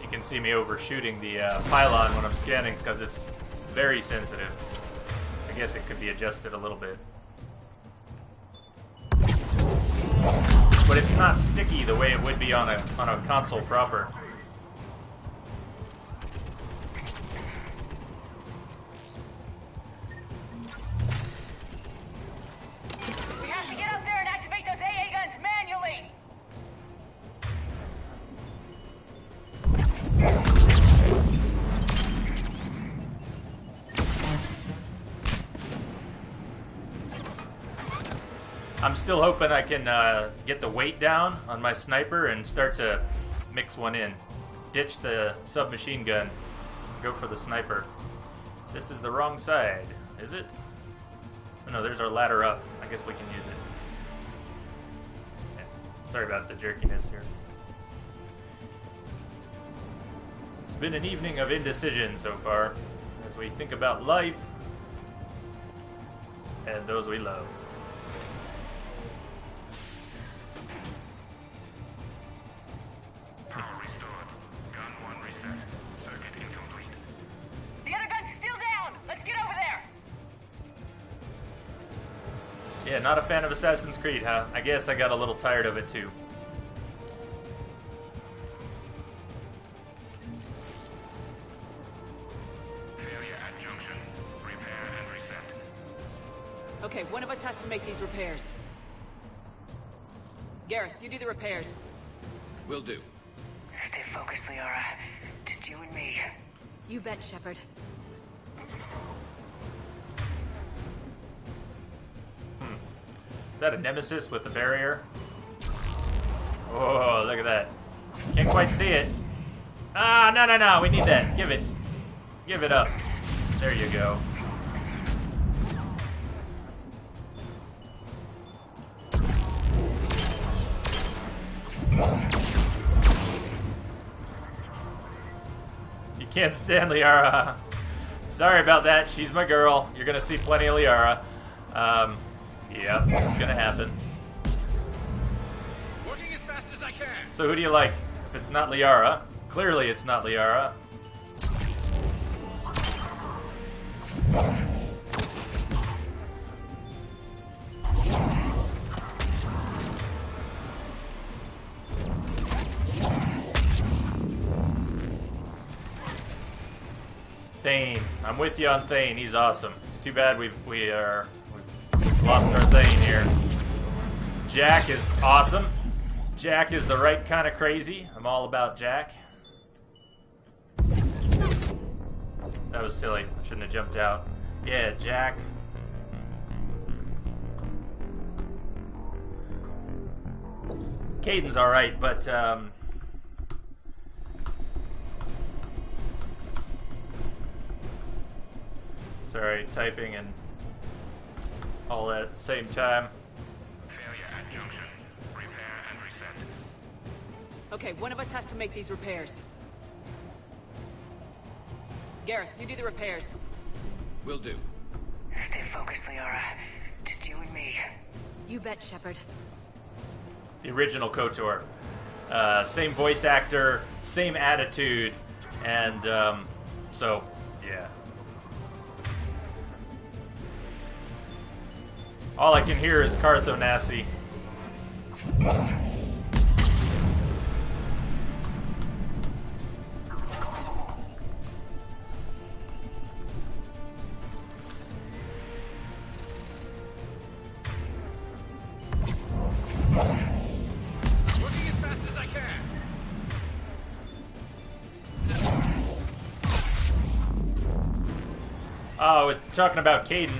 You can see me overshooting the pylon when I'm scanning because it's very sensitive. I guess it could be adjusted a little bit. But it's not sticky the way it would be on a console proper. We have to get out there and activate those AA guns manually! I'm still hoping I can get the weight down on my sniper and start to mix one in. Ditch the submachine gun. Go for the sniper. This is the wrong side, is it? Oh, no, there's our ladder up. I guess we can use it. Yeah. Sorry about the jerkiness here. It's been an evening of indecision so far, as we think about life and those we love. Yeah, not a fan of Assassin's Creed, huh? I guess I got a little tired of it too. Okay, one of us has to make these repairs. Garrus, you do the repairs. Will do. Stay focused, Liara. Just you and me. You bet, Shepard. Is that a nemesis with the barrier? Oh, look at that. Can't quite see it. Ah, no, no, no. We need that. Give it. Give it up. There you go. You can't stand Liara. Sorry about that. She's my girl. You're gonna see plenty of Liara. Yep, it's gonna happen. Working as fast as I can. So who do you like? If it's not Liara, clearly it's not Liara. Thane. I'm with you on Thane. He's awesome. It's too bad we've lost our Thane here. Jack is awesome. Jack is the right kind of crazy. I'm all about Jack. That was silly. I shouldn't have jumped out. Yeah, Jack. Kaiden's alright, but sorry, typing and all that at the same time. Failure at junction. Repair and reset. Okay, one of us has to make these repairs. Garrus, you do the repairs. Will do. Stay focused, Liara. Just you and me. You bet, Shepard. The original KOTOR. Same voice actor, same attitude, and so, yeah. All I can hear is Carthonasi. Working as fast as I can. Oh, it's talking about Caden.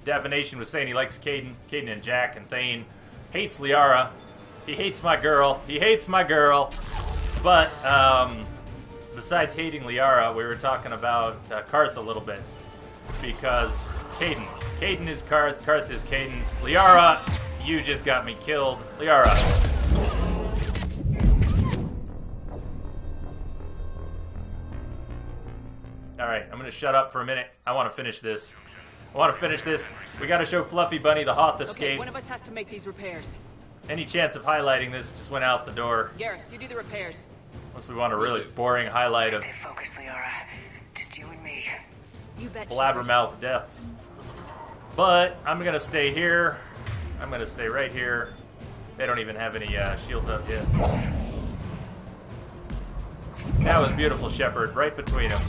Divination was saying he likes Caden and Jack and Thane. Hates Liara. He hates my girl. He hates my girl. But, besides hating Liara, we were talking about Karth a little bit. Because Caden. Caden is Karth. Karth is Caden. Liara, you just got me killed. Liara. Alright, I'm gonna shut up for a minute. I want to finish this. We gotta show Fluffy Bunny the Hoth escape. Okay, one of us has to make these repairs. Any chance of highlighting this just went out the door. Garrus, you do the repairs. Unless we want a really boring highlight of Stay focused, Liara. Just you and me. You bet. blabbermouth deaths. But I'm gonna stay here. I'm gonna stay right here. They don't even have any shields up yet. That was beautiful, Shepard, right between them.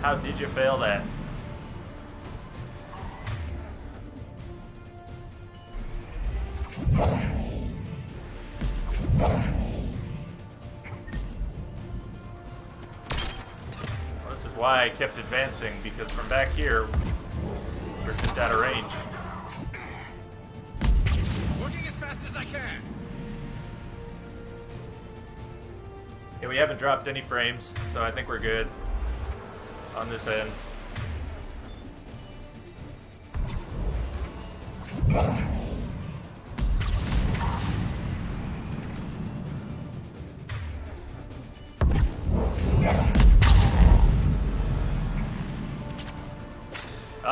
How did you fail that? Well, this is why I kept advancing, because from back here, we're just out of range. Working as fast as I can. Yeah, we haven't dropped any frames, so I think we're good on this end.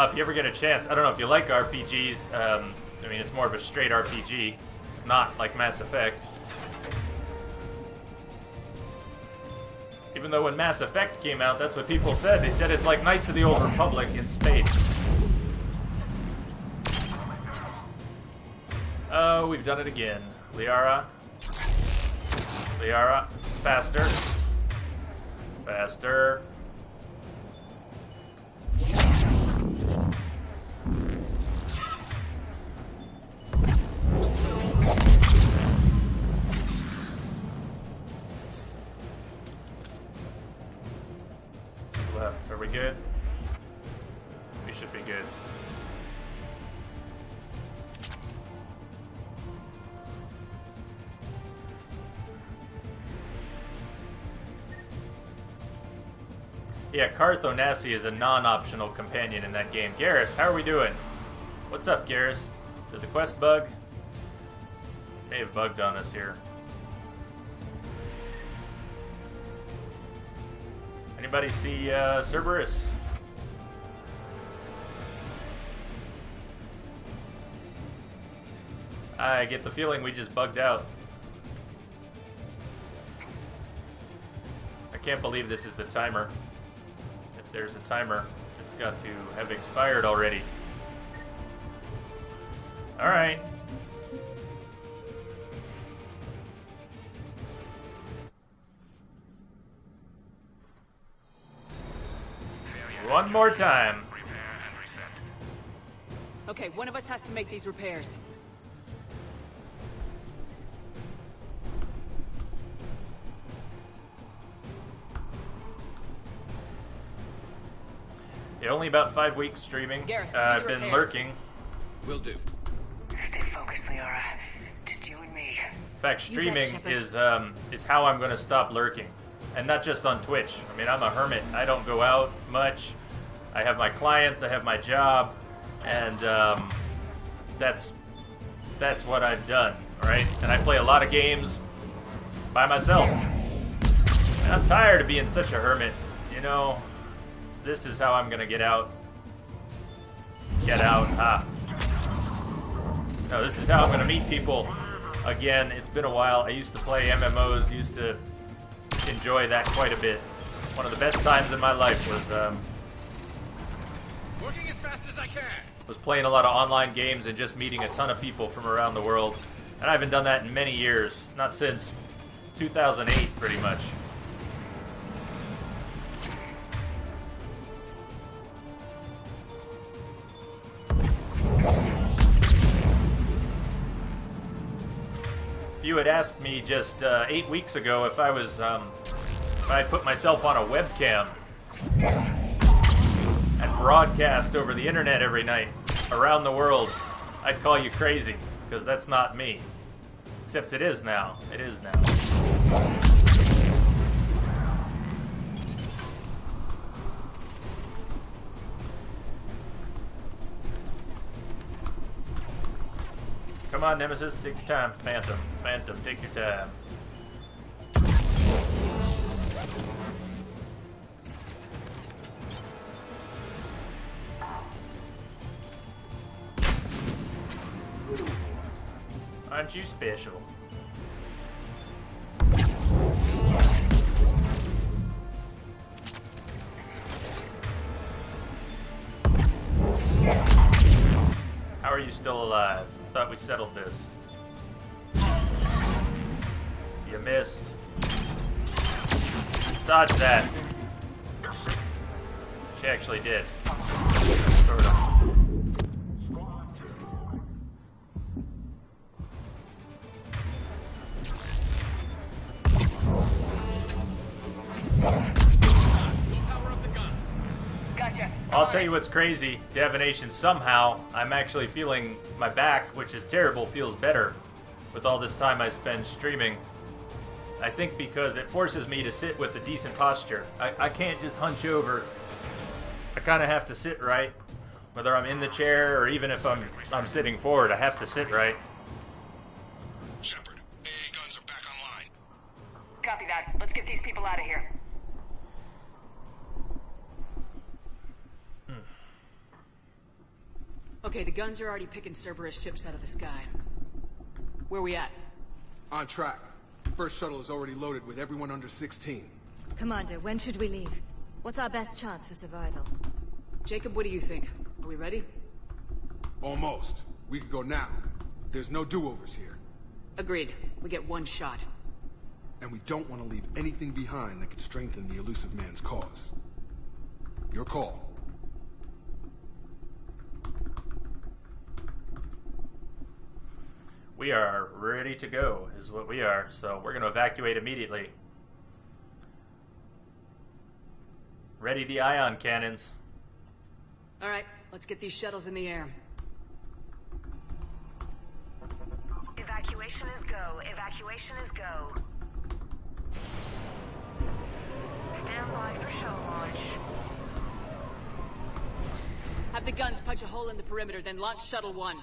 If you ever get a chance, I don't know if you like RPGs, I mean, it's more of a straight RPG. It's not like Mass Effect. Even though when Mass Effect came out, that's what people said. They said it's like Knights of the Old Republic in space. Oh, we've done it again. Liara. Liara. Faster. Faster. Left. Are we good? We should be good. Yeah, Carthonasi is a non-optional companion in that game. Garrus, how are we doing? What's up, Garrus? Did the quest bug? May have bugged on us here. Anybody see Cerberus? I get the feeling we just bugged out. I can't believe this is the timer. If there's a timer, it's got to have expired already. Alright. One more time. Okay, one of us has to make these repairs. Yeah, only about 5 weeks streaming. Garrus, I've been repairs. lurking. Will do. Stay focused, Liara. Just you and me. In fact, You bet, streaming Shepard. is how I'm going to stop lurking, and not just on Twitch. I mean, I'm a hermit. I don't go out much. I have my clients. I have my job, and that's what I've done, right? And I play a lot of games by myself. And I'm tired of being such a hermit. You know, this is how I'm going to get out. Get out. Ah. No, this is how I'm going to meet people. Again, it's been a while. I used to play MMOs, used to enjoy that quite a bit. One of the best times in my life was Working as fast as I can. playing a lot of online games and just meeting a ton of people from around the world. And I haven't done that in many years. Not since 2008, pretty much. If you had asked me just 8 weeks ago if I was, if I put myself on a webcam and broadcast over the internet every night around the world, I'd call you crazy, because that's not me. Except it is now. It is now. Come on, Nemesis, take your time. Phantom, Phantom, take your time. Aren't you special? How are you still alive? Thought we settled this. You missed. Dodge that. She actually did. Sort of. Gotcha. I'll tell you what's crazy, Divination, somehow I'm actually feeling my back, which is terrible, feels better with all this time I spend streaming. I think because it forces me to sit with a decent posture. I can't just hunch over. I kind of have to sit right, whether I'm in the chair or even if I'm sitting forward. I have to sit right. Shepard, AA guns are back online. Copy that. Let's get these people out of here. Okay, the guns are already picking Cerberus ships out of the sky. Where we at? On track. First shuttle is already loaded with everyone under 16. Commander, when should we leave? What's our best chance for survival? Jacob, what do you think? Are we ready? Almost. We could go now. There's no do-overs here. Agreed. We get one shot. And we don't want to leave anything behind that could strengthen the elusive man's cause. Your call. We are ready to go, is what we are. So we're going to evacuate immediately. Ready the ion cannons. All right, let's get these shuttles in the air. Evacuation is go. Evacuation is go. Stand by for shuttle launch. Have the guns punch a hole in the perimeter, then launch Shuttle 1.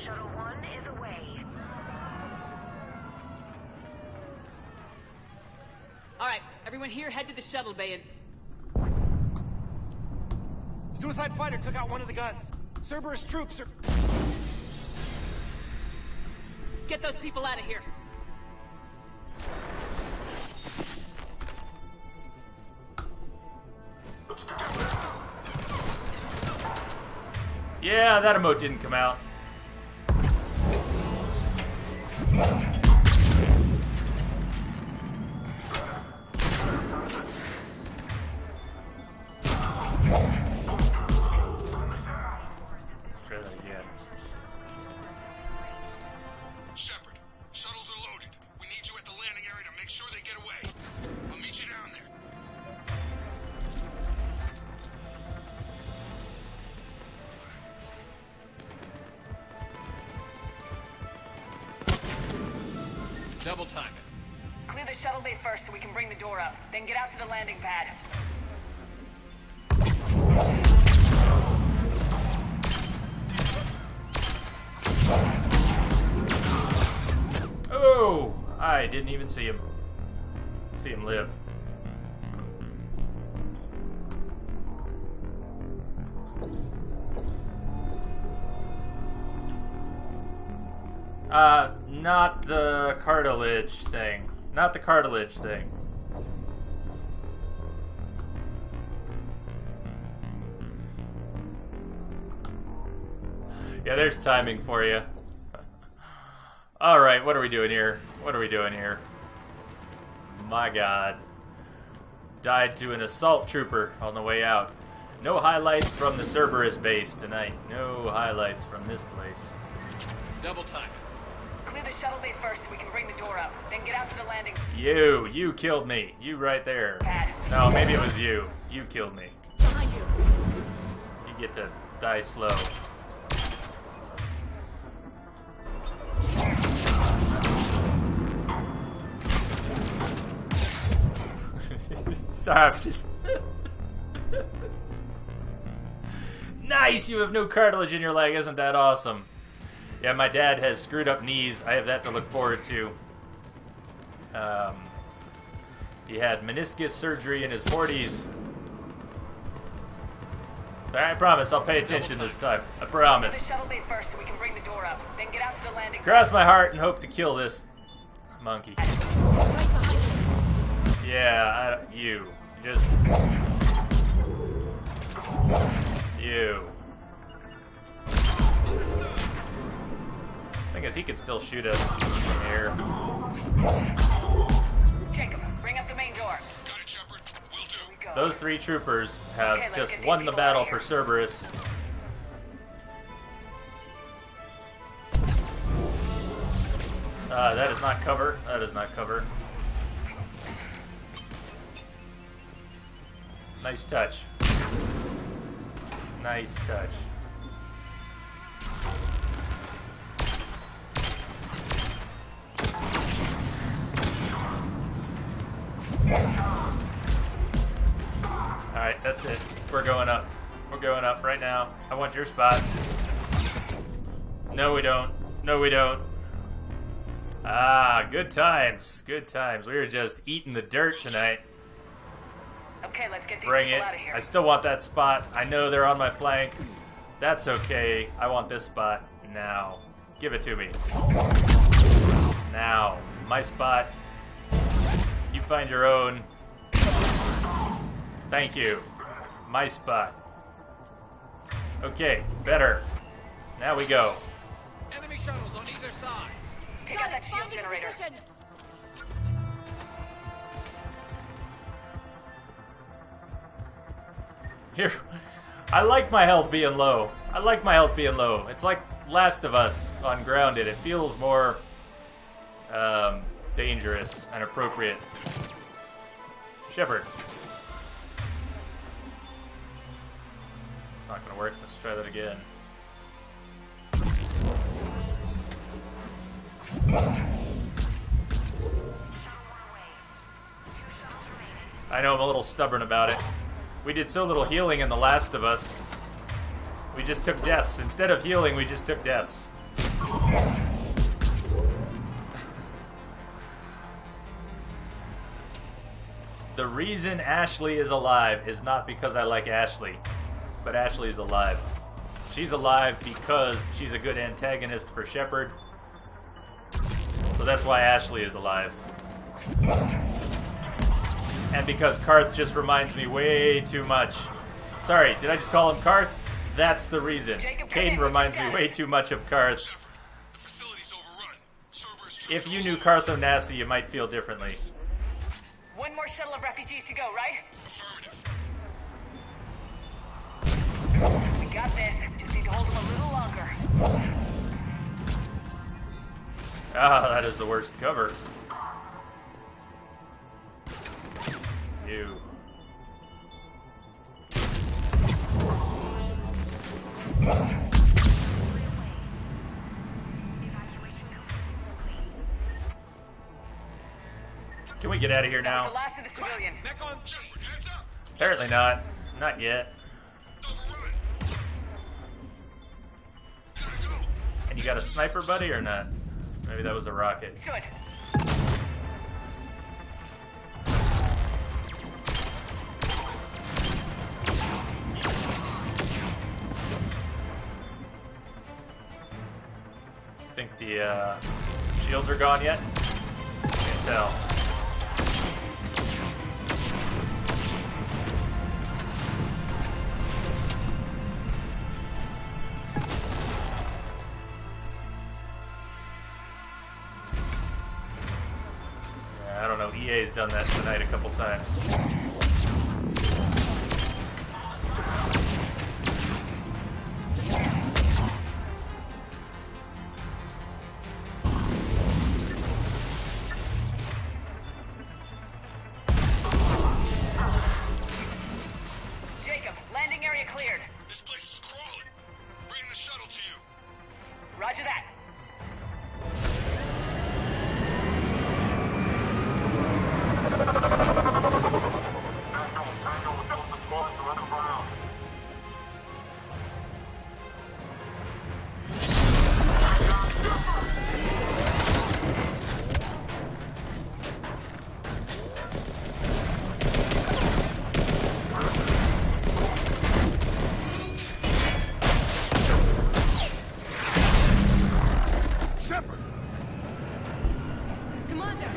Shuttle 1 is away. All right, everyone here, head to the shuttle bay and... Suicide fighter took out one of the guns. Cerberus troops are... Get those people out of here. Yeah, that emote didn't come out. Let's try that again. Shepard, shuttles are loaded. We need you at the landing area to make sure they get away. I'll meet you down there. Double time it. Clear the shuttle bay first so we can bring the door up. Then get out to the landing pad. Oh, I didn't even see him live. Not the cartilage thing. Not the cartilage thing. Yeah, there's timing for you. Alright, what are we doing here? What are we doing here? My god. Died to an assault trooper on the way out. No highlights from the Cerberus base tonight. No highlights from this place. Double time it. Clear the shuttle bay first so we can bring the door up. Then get out to the landing. You killed me. You right there. No, maybe it was you. You killed me. Behind you. You get to die slow. Sorry, I'm just... Nice! You have no cartilage in your leg. Isn't that awesome? Yeah, my dad has screwed up knees. I have that to look forward to. He had meniscus surgery in his 40s. I promise I'll pay attention this time. I promise. Clear the shuttle bay first so we can bring the door up. Then get out to the landing. Cross my heart and hope to kill this monkey. Yeah, you. Just... You. Thing is, he could still shoot us from here. Jacob, bring up the main door. Got it, Shepard. Will do. Those three troopers have just won the battle for Cerberus. That is not cover. That is not cover. Nice touch. Nice touch. Alright, that's it. We're going up. We're going up right now. I want your spot. No, we don't. No, we don't. Ah, good times. Good times. We were just eating the dirt tonight. Okay, let's get these Bring people it. out of here. I still want that spot. I know they're on my flank. That's okay. I want this spot now. Give it to me. Now. My spot. You find your own. Thank you. My spot. Okay, better. Now we go. Enemy shuttles on either side. Take out that shield generator. Here, I like my health being low. It's like Last of Us on Grounded. It feels more dangerous and appropriate. Shepard. It's not gonna work. Let's try that again. I know I'm a little stubborn about it. We did so little healing in The Last of Us. We just took deaths. Instead of healing, we just took deaths. The reason Ashley is alive is not because I like Ashley, but Ashley is alive. She's alive because she's a good antagonist for Shepard. So that's why Ashley is alive. And because Karth just reminds me way too much. Sorry, did I just call him Karth? That's the reason. Caden reminds me way too much of Karth. If you knew Karth Onasi, you might feel differently. One more shuttle of refugees to go, right? We got this. Just need to hold them a little longer. Ah, that is the worst cover. You. Can we get out of here now? The last of the civilians. Apparently not. Not yet. And you got a sniper buddy or not? Maybe that was a rocket. Good. Think the shields are gone yet? Can't tell. Yeah, I don't know. EA's done that tonight a couple times. Jacob, landing area cleared. This place is crawling. Bring the shuttle to you. Roger that. Shepard! Commander!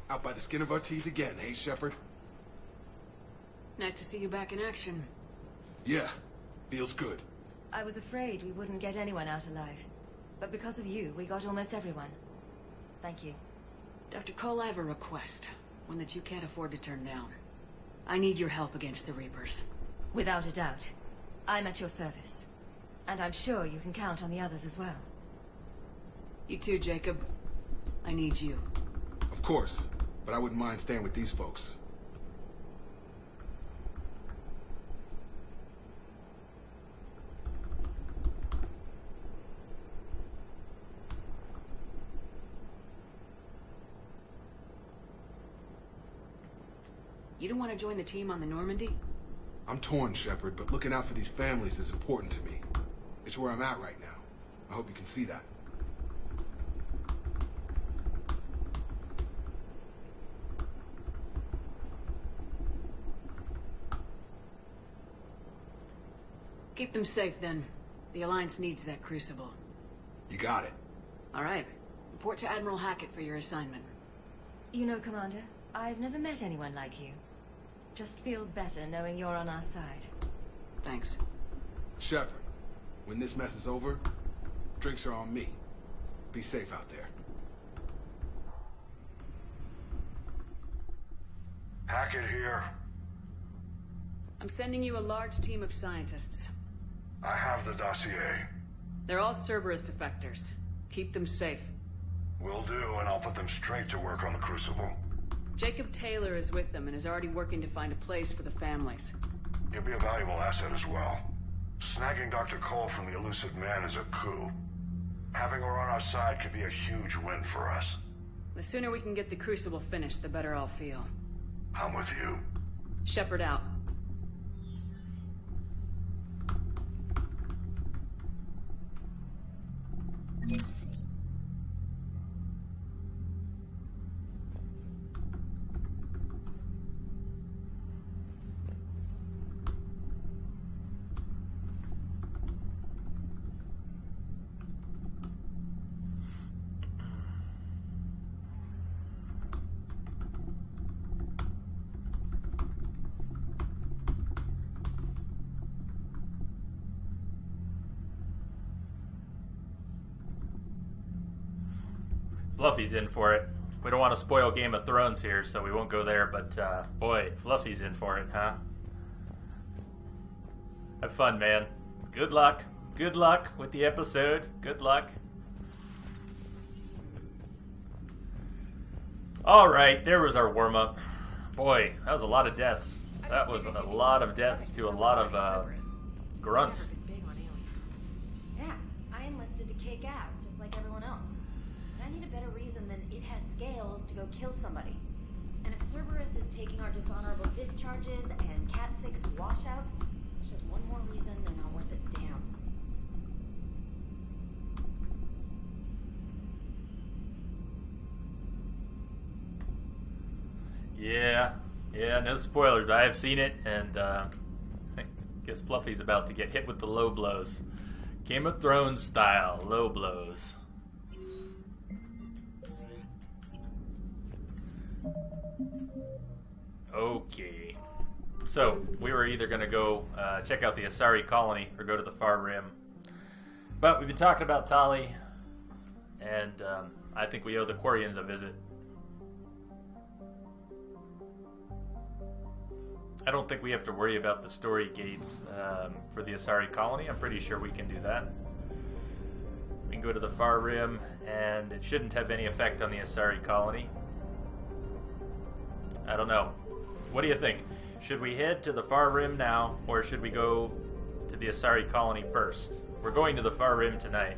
Out by the skin of our teeth again, hey, Shepard? Nice to see you back in action. Yeah, feels good. I was afraid we wouldn't get anyone out alive. But because of you, we got almost everyone. Thank you. Dr. Cole, I have a request. One that you can't afford to turn down. I need your help against the Reapers. Without a doubt. I'm at your service. And I'm sure you can count on the others as well. You too, Jacob. I need you. Of course, but I wouldn't mind staying with these folks. You don't want to join the team on the Normandy? I'm torn, Shepard, but looking out for these families is important to me. It's where I'm at right now. I hope you can see that. Keep them safe, then. The Alliance needs that crucible. You got it. All right. Report to Admiral Hackett for your assignment. You know, Commander, I've never met anyone like you. Just feel better knowing you're on our side. Thanks. Shepard, when this mess is over, drinks are on me. Be safe out there. Hackett here. I'm sending you a large team of scientists. I have the dossier. They're all Cerberus defectors. Keep them safe. Will do, and I'll put them straight to work on the Crucible. Jacob Taylor is with them and is already working to find a place for the families. He'll be a valuable asset as well. Snagging Dr. Cole from the elusive man is a coup. Having her on our side could be a huge win for us. The sooner we can get the Crucible finished, the better I'll feel. I'm with you. Shepard out. Fluffy's in for it. We don't want to spoil Game of Thrones here, so we won't go there, but boy, Fluffy's in for it, huh? Have fun, man. Good luck. Good luck with the episode. Good luck. Alright, there was our warm-up. Boy, that was a lot of deaths. That was a lot of deaths to a lot of grunts. Yeah, I enlisted to kick ass, just like everyone else. But I need a better reason than it has scales to go kill somebody. And if Cerberus is taking our dishonorable discharges and Cat 6 washouts, it's just one more reason they're not worth a damn. Yeah, no spoilers, but I have seen it, and I guess Fluffy's about to get hit with the low blows. Game of Thrones style, low blows. Okay. So, we were either going to go check out the Asari colony or go to the Far Rim. But we've been talking about Tali, and I think we owe the Quarians a visit. I don't think we have to worry about the story gates for the Asari colony. I'm pretty sure we can do that. We can go to the Far Rim, and it shouldn't have any effect on the Asari colony. I don't know. What do you think? Should we head to the Far Rim now, or should we go to the Asari colony first? We're going to the Far Rim tonight,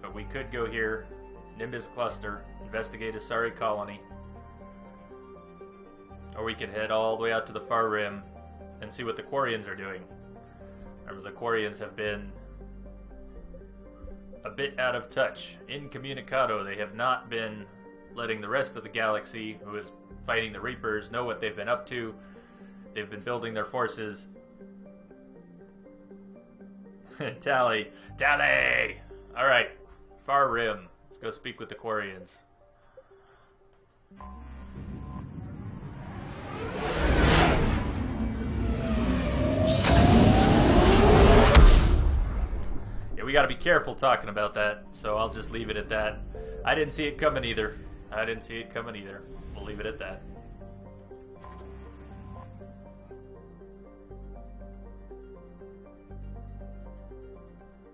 but we could go here, Nimbus Cluster, investigate Asari colony, or we could head all the way out to the Far Rim and see what the Quarians are doing. Remember, the Quarians have been a bit out of touch. Incommunicado. They have not been letting the rest of the galaxy, who is fighting the Reapers, know what they've been up to. They've been building their forces. Tally! Alright, Far Rim. Let's go speak with the Quarians. Yeah, we gotta be careful talking about that, so I'll just leave it at that. I didn't see it coming either. We'll leave it at that.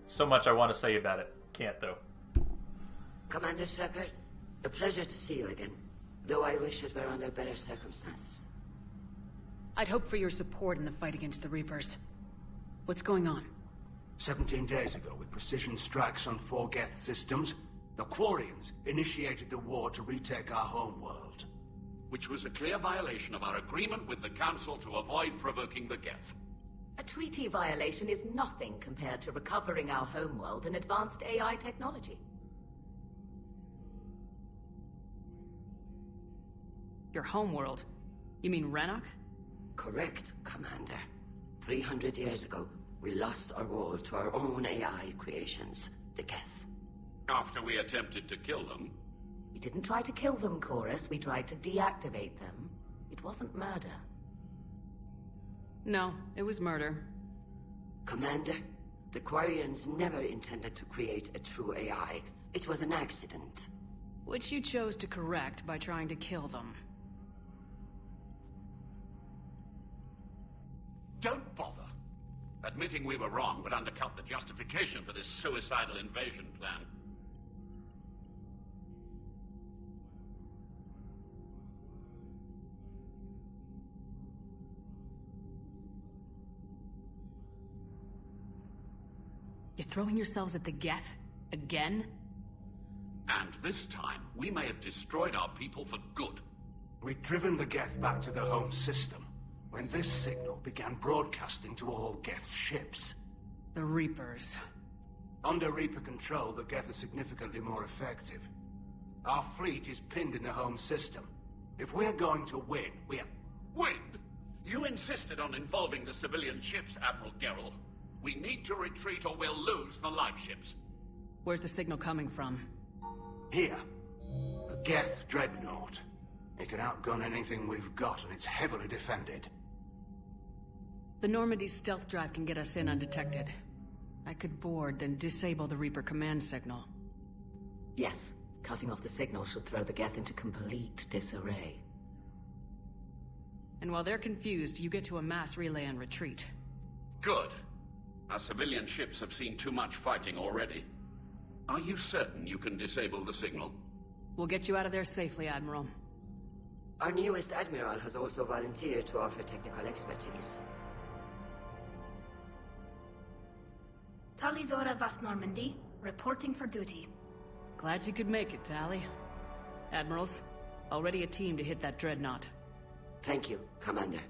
So much I want to say about it. Can't, though. Commander Shepard, a pleasure to see you again, though I wish it were under better circumstances. I'd hope for your support in the fight against the Reapers. What's going on? 17 days ago, with precision strikes on 4 Geth systems, the Quarians initiated the war to retake our homeworld. Which was a clear violation of our agreement with the Council to avoid provoking the Geth. A treaty violation is nothing compared to recovering our homeworld and advanced AI technology. Your homeworld? You mean Rannoch? Correct, Commander. 300 years ago, we lost our world to our own AI creations, the Geth. After we attempted to kill them? We didn't try to kill them, Chorus. We tried to deactivate them. It wasn't murder. No, it was murder. Commander, the Quarians never intended to create a true AI. It was an accident. Which you chose to correct by trying to kill them. Don't bother. Admitting we were wrong would undercut the justification for this suicidal invasion plan. You're throwing yourselves at the Geth? Again? And this time, we may have destroyed our people for good. We'd driven the Geth back to the home system when this signal began broadcasting to all Geth ships. The Reapers. Under Reaper control, the Geth are significantly more effective. Our fleet is pinned in the home system. If we're going to win, we're... Win? You insisted on involving the civilian ships, Admiral Gerrel. We need to retreat or we'll lose the live ships. Where's the signal coming from? Here. A Geth dreadnought. It can outgun anything we've got, and it's heavily defended. The Normandy's stealth drive can get us in undetected. I could board, then disable the Reaper command signal. Yes, cutting off the signal should throw the Geth into complete disarray. And while they're confused, you get to a mass relay and retreat. Good. Our civilian ships have seen too much fighting already. Are you certain you can disable the signal? We'll get you out of there safely, Admiral. Our newest Admiral has also volunteered to offer technical expertise. Talizora Vas Normandy, reporting for duty. Glad you could make it, Tally. Admirals, already a team to hit that dreadnought. Thank you, Commander.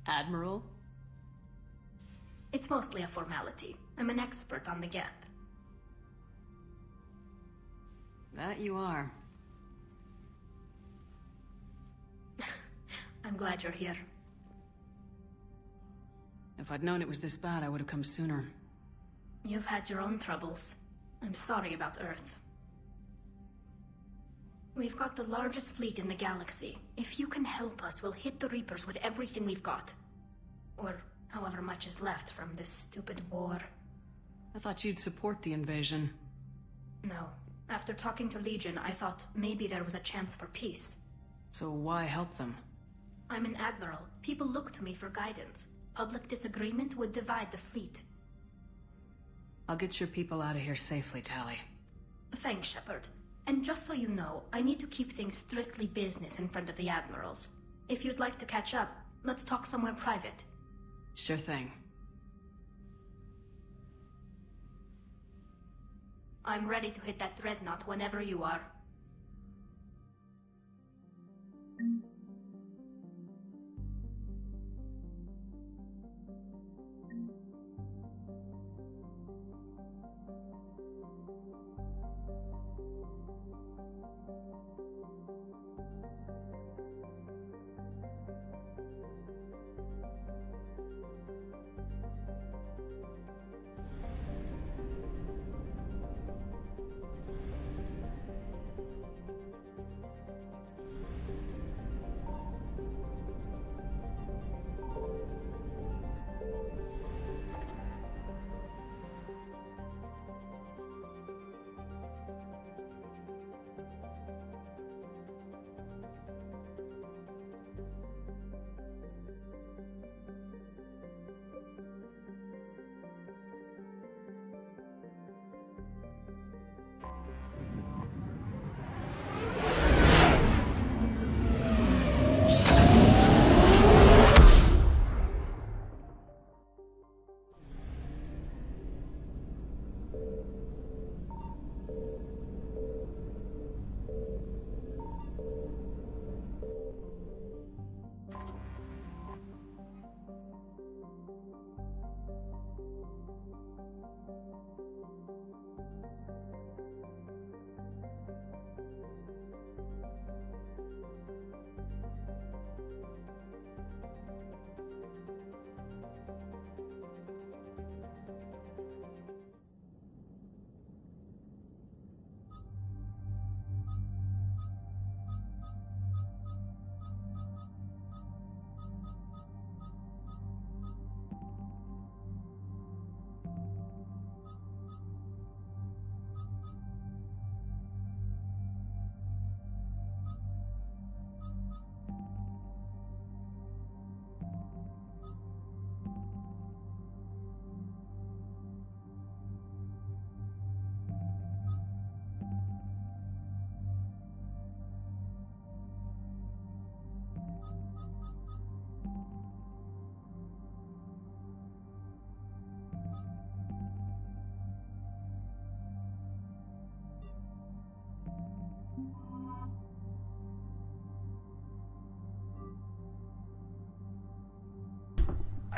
Admiral? It's mostly a formality. I'm an expert on the Geth. That you are. I'm glad you're here. If I'd known it was this bad, I would have come sooner. You've had your own troubles. I'm sorry about Earth. We've got the largest fleet in the galaxy. If you can help us, we'll hit the Reapers with everything we've got. Or however much is left from this stupid war. I thought you'd support the invasion. No. After talking to Legion, I thought maybe there was a chance for peace. So why help them? I'm an admiral. People look to me for guidance. Public disagreement would divide the fleet. I'll get your people out of here safely, Tally. Thanks, Shepard. And just so you know, I need to keep things strictly business in front of the admirals. If you'd like to catch up, let's talk somewhere private. Sure thing. I'm ready to hit that dreadnought whenever you are.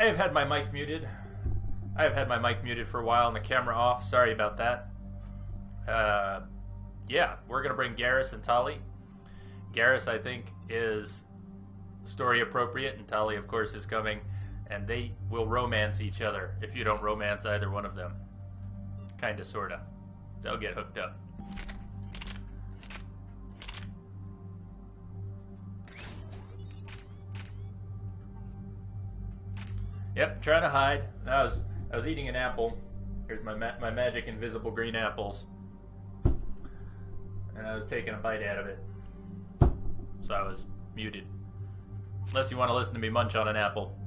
I have had my mic muted. I have had my mic muted for a while and the camera off. Sorry about that. Yeah, we're going to bring Garrus and Tali. Garrus, I think, is story appropriate, and Tali, of course, is coming, and they will romance each other if you don't romance either one of them. Kinda, sorta. They'll get hooked up. Yep, trying to hide. I was eating an apple. Here's my magic invisible green apples. And I was taking a bite out of it. So I was muted. Unless you want to listen to me munch on an apple.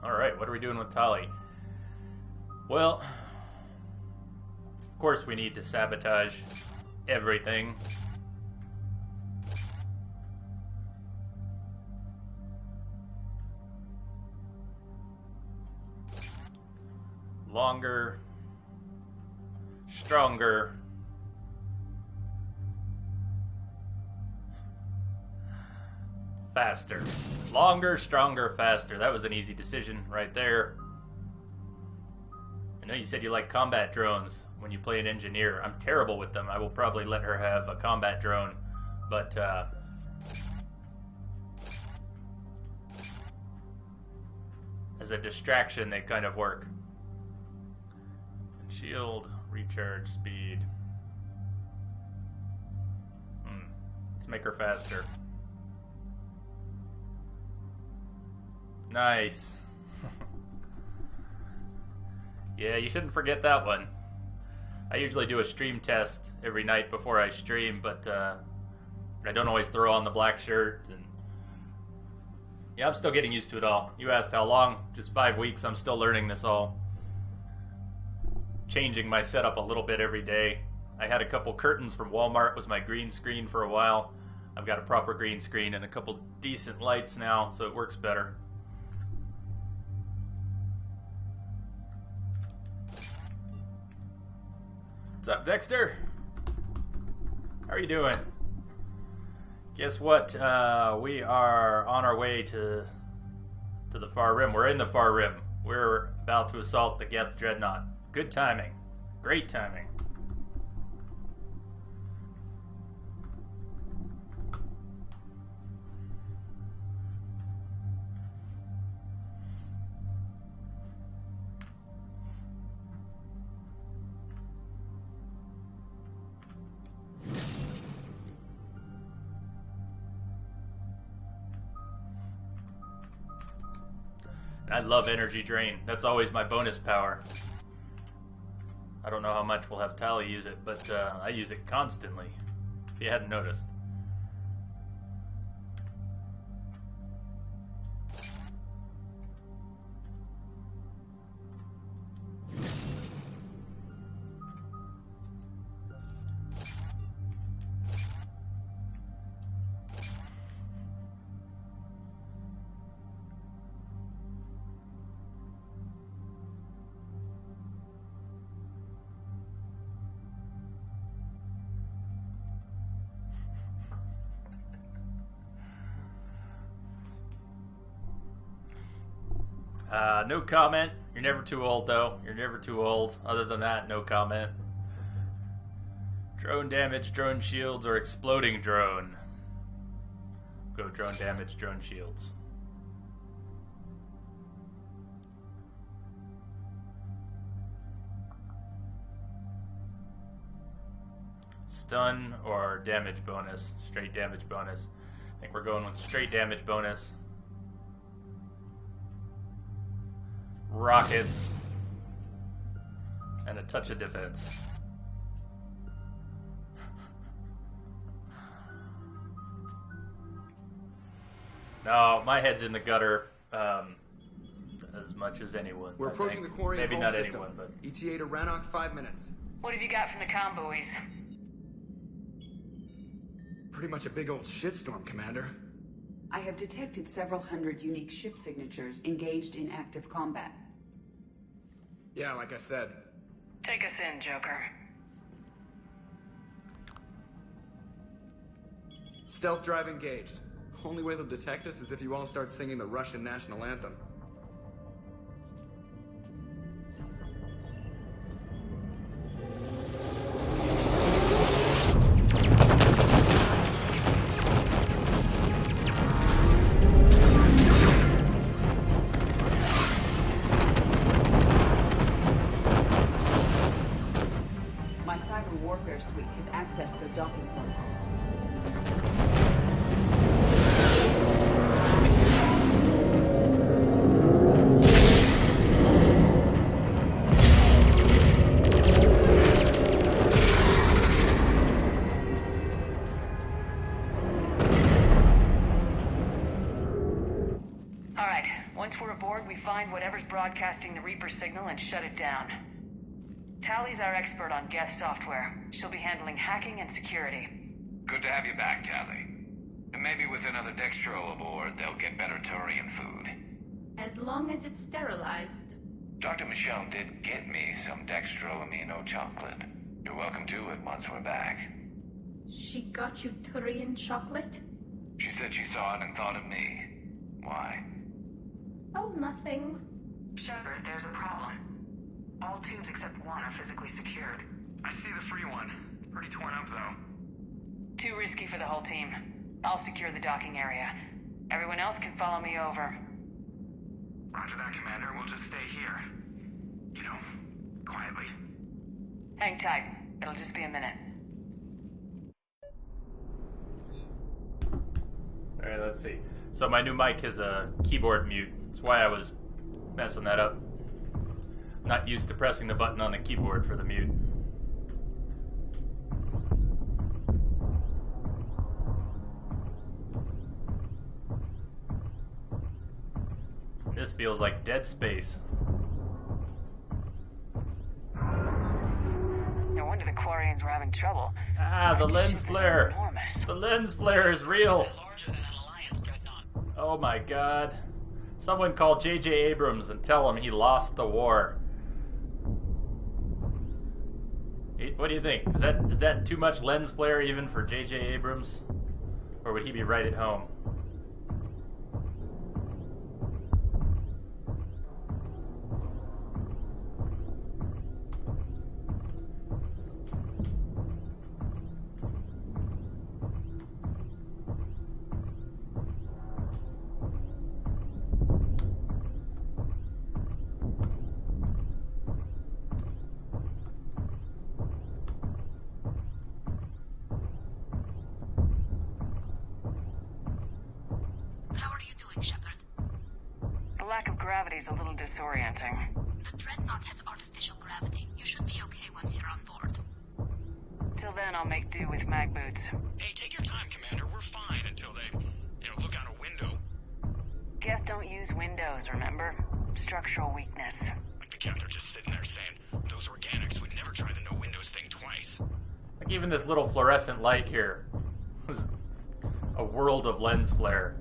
Alright, what are we doing with Tali? Well, of course we need to sabotage everything. Longer, stronger, faster. Longer, stronger, faster. That was an easy decision right there. I know you said you like combat drones when you play an engineer. I'm terrible with them. I will probably let her have a combat drone, but as a distraction, they kind of work. Shield, recharge speed. Let's make her faster. Nice. Yeah, you shouldn't forget that one. I usually do a stream test every night before I stream, but I don't always throw on the black shirt. And yeah, I'm still getting used to it all. You asked how long? Just 5 weeks. I'm still learning this all. Changing my setup a little bit every day. I had a couple curtains from Walmart, was my green screen for a while. I've got a proper green screen and a couple decent lights now, so it works better. What's up, Dexter? How are you doing? Guess what? We are on our way to the Far Rim. We're in the Far Rim. We're about to assault the Geth Dreadnought. Good timing. Great timing. I love energy drain. That's always my bonus power. I don't know how much we'll have Tali use it, but I use it constantly, if you hadn't noticed. No comment. You're never too old, though. You're never too old. Other than that, no comment. Drone damage, drone shields, or exploding drone. Go drone damage, drone shields. Stun or damage bonus. Straight damage bonus. I think we're going with straight damage bonus. Rockets, and a touch of defense. No, my head's in the gutter as much as anyone. We're approaching the quarry. Maybe home not system. anyone, but ETA to Rannoch, 5 minutes. What have you got from the comm buoys? Pretty much a big old shitstorm, Commander. I have detected several hundred unique ship signatures engaged in active combat. Yeah, like I said. Take us in, Joker. Stealth drive engaged. Only way they'll detect us is if you all start singing the Russian national anthem. My cyber warfare suite has accessed their docking protocols. Alright, once we're aboard, we find whatever's broadcasting the Reaper signal and shut it down. Tally's our expert on Geth software. She'll be handling hacking and security. Good to have you back, Tally. And maybe with another Dextro aboard, they'll get better Turian food. As long as it's sterilized. Dr. Michelle did get me some Dextro Amino chocolate. You're welcome to it once we're back. She got you Turian chocolate? She said she saw it and thought of me. Why? Oh, nothing. Shepard, there's a problem. All tubes except one are physically secured. I see the free one. Pretty torn up, though. Too risky for the whole team. I'll secure the docking area. Everyone else can follow me over. Roger that, Commander. We'll just stay here. You know, quietly. Hang tight. It'll just be a minute. Alright, let's see. So my new mic is a keyboard mute. That's why I was messing that up. I'm not used to pressing the button on the keyboard for the mute. This feels like Dead Space. No wonder the Quarians were having trouble. Ah, the lens flare. The lens flare is real. Oh my god. Someone call J.J. Abrams and tell him he lost the war. What do you think? Is that too much lens flare even for J.J. Abrams? Or would he be right at home? The lack of gravity is a little disorienting. The Dreadnought has artificial gravity. You should be okay once you're on board. Till then, I'll make do with mag boots. Hey, take your time, Commander. We're fine until they, look out a window. Geth don't use windows, remember? Structural weakness. Like the Geth are just sitting there saying, those organics would never try the no windows thing twice. Like even this little fluorescent light here was a world of lens flare.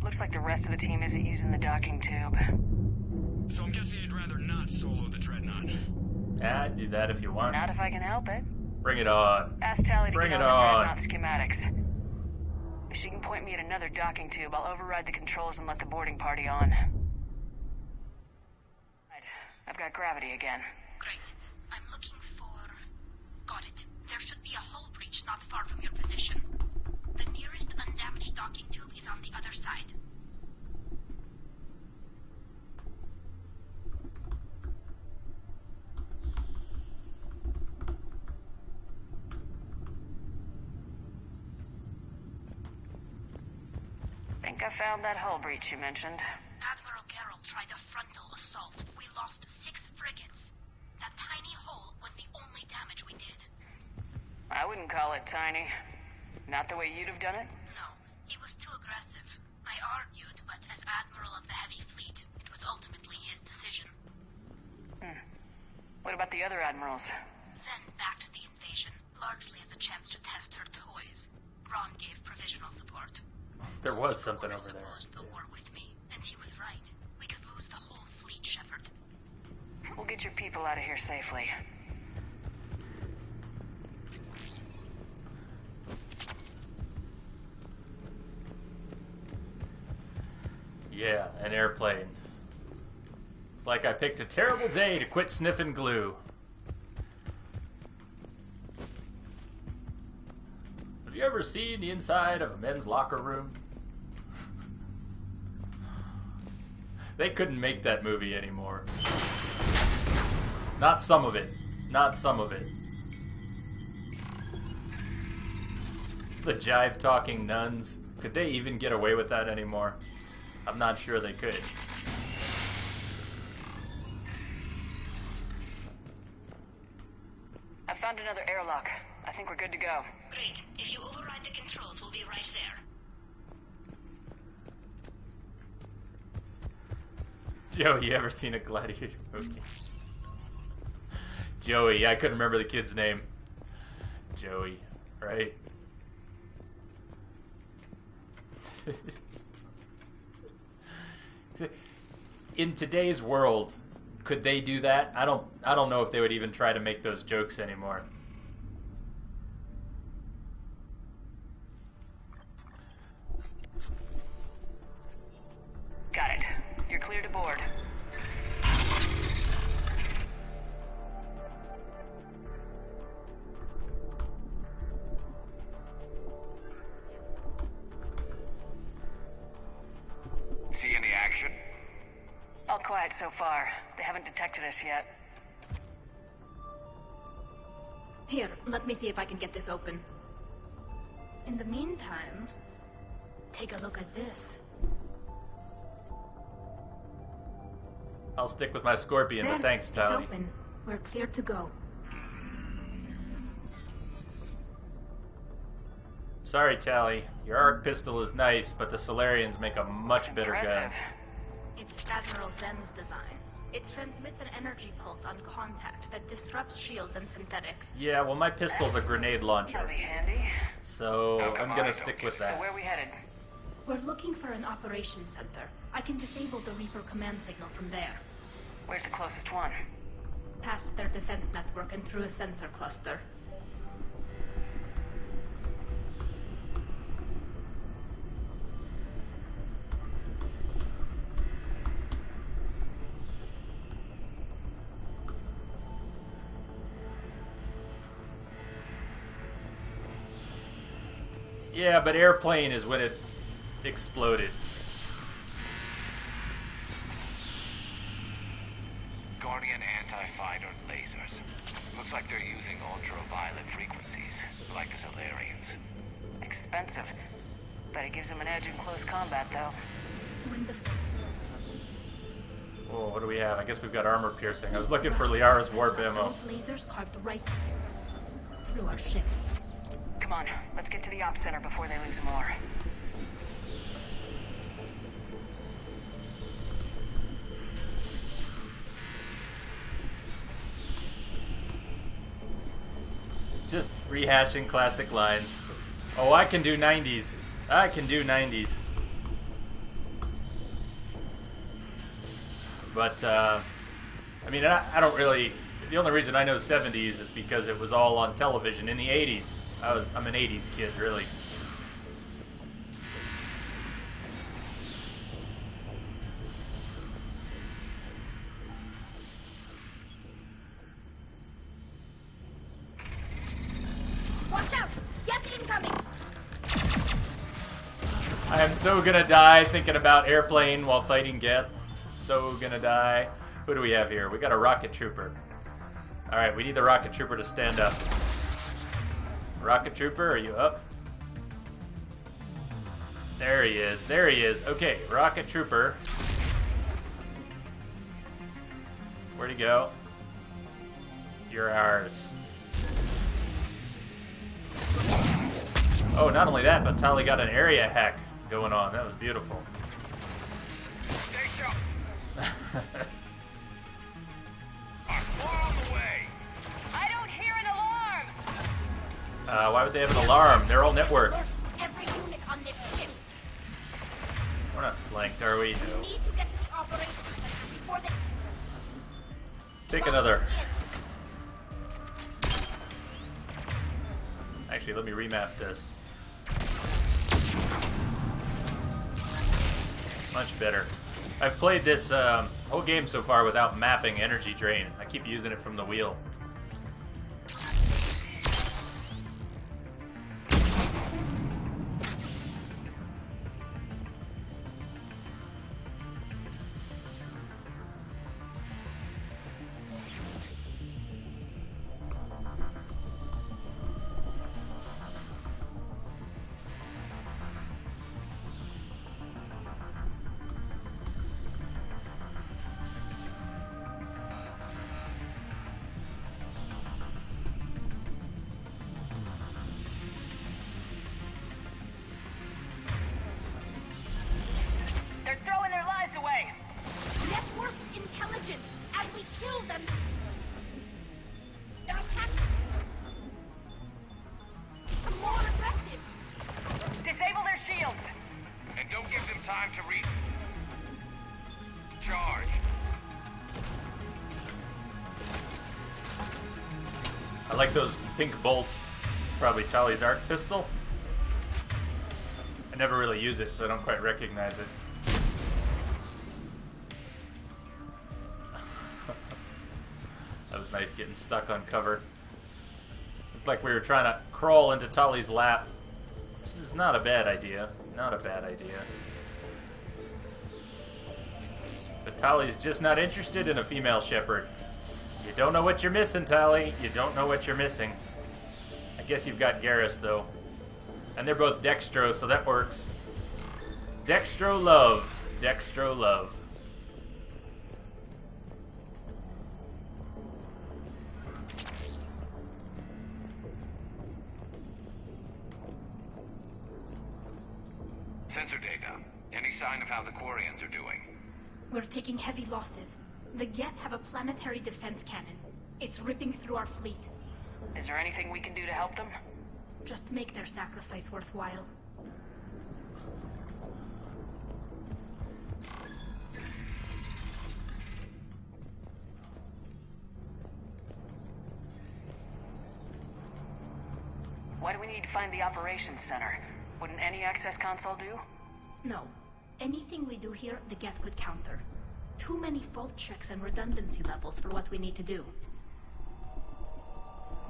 Looks like the rest of the team isn't using the docking tube. So I'm guessing you'd rather not solo the Dreadnought. Yeah, do that if you want. Not if I can help it. Bring it on. Ask Tally to Bring get it all the on. Dreadnought schematics. If she can point me at another docking tube, I'll override the controls and let the boarding party on. Right. I've got gravity again. Great. I'm looking for... Got it. There should be a hull breach not far from your position. The nearest undamaged docking tube is on the other side. Think I found that hull breach you mentioned. Admiral Geralt tried a frontal assault. We lost 6 frigates. That tiny hole was the only damage we did. wouldn't call it tiny. Not the way you'd have done it? No, he was too aggressive. I argued, but as Admiral of the Heavy Fleet, it was ultimately his decision. What about the other admirals? Zen backed the invasion, largely as a chance to test her toys. Ron gave provisional support. There was something over there. Opposed the war with me, and he was right. We could lose the whole fleet, Shepard. We'll get your people out of here safely. Yeah, an airplane. It's like I picked a terrible day to quit sniffing glue. Have you ever seen the inside of a men's locker room? They couldn't make that movie anymore. Not some of it. Not some of it. The jive-talking nuns. Could they even get away with that anymore? I'm not sure they could. I found another airlock. I think we're good to go. Great. If you override the controls, we'll be right there. Joey, you ever seen a Gladiator movie? Joey, I couldn't remember the kid's name. Joey, right? In today's world, could they do that? I don't know if they would even try to make those jokes anymore. Got it. You're clear to board. See any action? All quiet so far. They haven't detected us yet. Here, let me see if I can get this open. In the meantime, take a look at this. I'll stick with my Scorpion, but thanks, Tally. It's open. We're clear to go. Sorry, Tally. Your arc pistol is nice, but the Solarians make a much better gun. It's Admiral Zen's design. It transmits an energy pulse on contact that disrupts shields and synthetics. Yeah, well, my pistol's a grenade launcher. That'll be handy. So I'm gonna stick with that. So where are we headed? We're looking for an operations center. I can disable the Reaper command signal from there. Where's the closest one? Past their defense network and through a sensor cluster. Yeah, but airplane is when it exploded. Guardian anti-fighter lasers. Looks like they're using ultraviolet frequencies, like the Solarians. Expensive. Bet it gives them an edge in close combat, though. Oh, what do we have? I guess we've got armor piercing. I was looking for Liara's warp ammo. Those lasers carved right through our ships. Come on, let's get to the op center before they lose more. Just rehashing classic lines. Oh, I can do 90s. I can do 90s. But, I mean, I don't really... The only reason I know 70s is because it was all on television in the 80s. I'm an 80s kid, really. Watch out! Get incoming! I am so gonna die thinking about airplane while fighting Geth. So gonna die. Who do we have here? We got a rocket trooper. Alright, we need the rocket trooper to stand up. Rocket trooper, are you up? There he is. There he is. Okay, rocket trooper. Where'd he go? You're ours. Oh, not only that, but Tali got an area hack going on. That was beautiful. Stay sharp. More on the way. I don't hear an alarm! Why would they have an alarm? They're all networked. Every unit on this ship. We're not flanked, are we? We need to get to the operations center before they... Take another. Actually, let me remap this. Much better. I've played this whole game so far without mapping energy drain. I keep using it from the wheel. They're throwing their lives away! Network intelligence as we kill them. Their attacks are more aggressive. Disable their shields! And don't give them time to charge. I like those pink bolts. It's probably Tali's arc pistol. I never really use it, so I don't quite recognize it. That was nice getting stuck on cover. Looked like we were trying to crawl into Tali's lap. This is not a bad idea. Not a bad idea. But Tali's just not interested in a female shepherd. You don't know what you're missing, Tali. You don't know what you're missing. I guess you've got Garrus, though. And they're both Dextro, so that works. Dextro love. Dextro love. Sensor data. Any sign of how the Quarians are doing? We're taking heavy losses. The Geth have a planetary defense cannon. It's ripping through our fleet. Is there anything we can do to help them? Just make their sacrifice worthwhile. Why do we need to find the operations center? Wouldn't any access console do? No. Anything we do here, the Geth could counter. Too many fault checks and redundancy levels for what we need to do.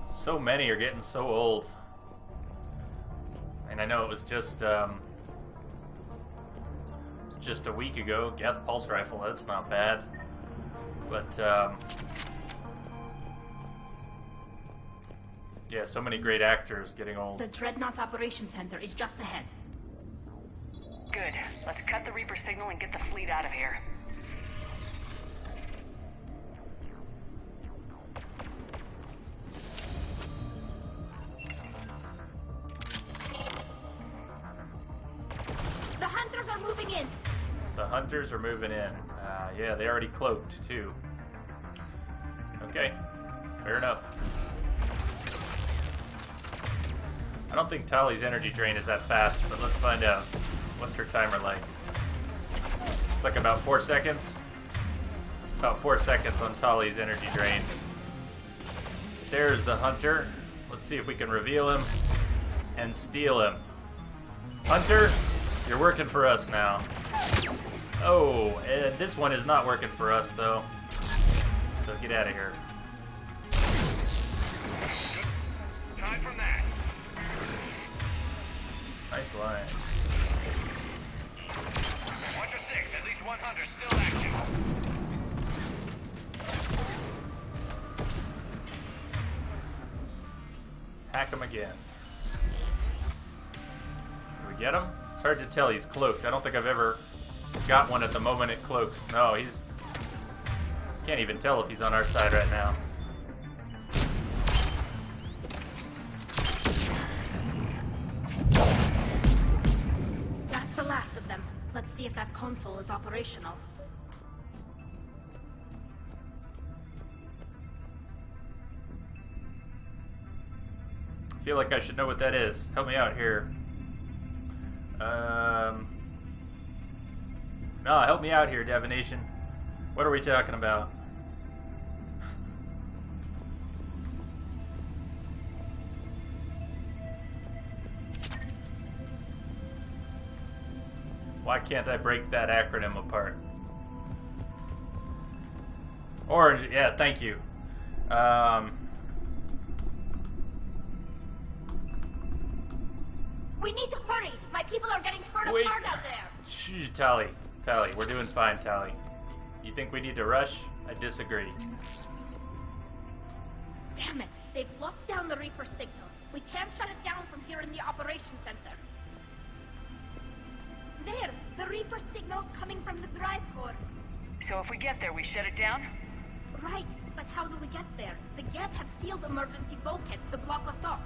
So many are getting so old. And I know it was just a week ago. Geth pulse rifle, that's not bad. But yeah, so many great actors getting old. The Dreadnought's operation center is just ahead. Good. Let's cut the Reaper signal and get the fleet out of here. The hunters are moving in. The hunters are moving in. Yeah, they already cloaked, too. Okay, fair enough. I don't think Tali's energy drain is that fast, but let's find out. What's her timer like? It's like about 4 seconds. About 4 seconds on Tali's energy drain. There's the hunter. Let's see if we can reveal him and steal him. Hunter, you're working for us now. Oh, and this one is not working for us, though. So get out of here. Time from that. Nice line. 1 to 6, at least 100 still active. Hack him again. Did we get him? It's hard to tell. He's cloaked. I don't think I've ever got one at the moment it cloaks. No, he's... Can't even tell if he's on our side right now. see if that console is operational. I feel like I should know what that is. Help me out here. No, help me out here, Divination. What are we talking about? Why can't I break that acronym apart? Orange, yeah, thank you. We need to hurry! My people are getting torn apart out there! Shh, Tally. Tally, we're doing fine, Tally. You think we need to rush? I disagree. Damn it! They've locked down the Reaper signal. We can't shut it down from here in the operations center. There! The Reaper signal's coming from the drive core. So if we get there, we shut it down? Right, but how do we get there? The Geth have sealed emergency bulkheads to block us off.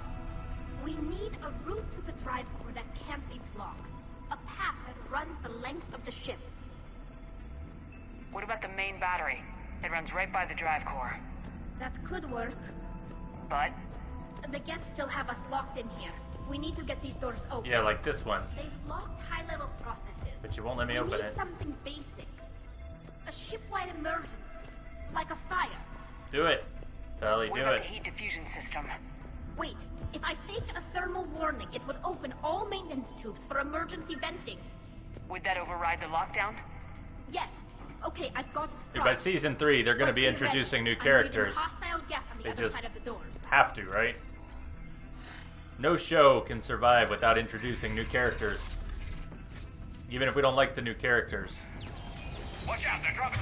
We need a route to the drive core that can't be blocked. A path that runs the length of the ship. What about the main battery? It runs right by the drive core. That could work. But? The Geth still have us locked in here. We need to get these doors open. Yeah, like this one. They've locked high-level processes. But you won't let me open it. We need something basic. A ship-wide emergency. Like a fire. Do it. Tally, do what about it. the heat diffusion system? Wait, if I faked a thermal warning, it would open all maintenance tubes for emergency venting. Would that override the lockdown? Yes. Okay, I've got it. By season 3, they're going to be introducing new characters. They just have to, right? No show can survive without introducing new characters. Even if we don't like the new characters. Watch out, they're dropping.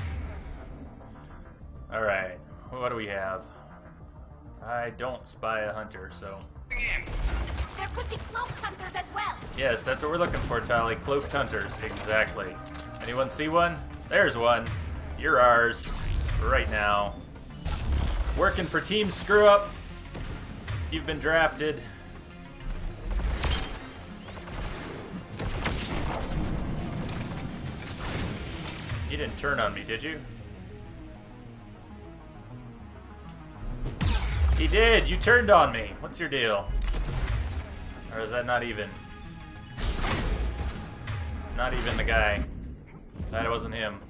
Alright, what do we have? I don't spy a hunter, so... There could be cloaked hunters as well. Yes, that's what we're looking for, Tally. Cloaked hunters, exactly. Anyone see one? There's one. You're ours. Right now. Working for Team Screw Up. You've been drafted. You didn't turn on me, did you? He did! You turned on me! What's your deal? Or is that not even? Not even the guy. That wasn't him.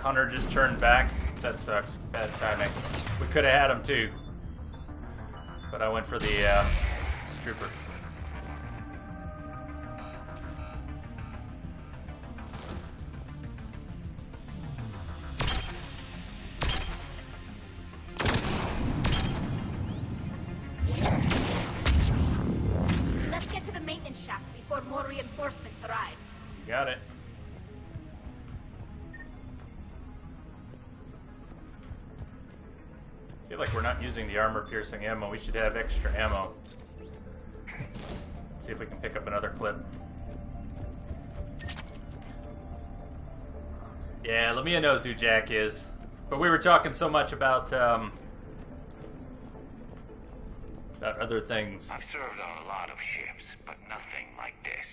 Hunter just turned back. That sucks. Bad timing. We could have had him too. But I went for the trooper. Let's get to the maintenance shaft before more reinforcements arrive. You got it. I feel like we're not using the armor-piercing ammo. We should have extra ammo. Let's see if we can pick up another clip. Yeah, Lamia knows who Jack is. But we were talking so much about other things. I've served on a lot of ships, but nothing like this.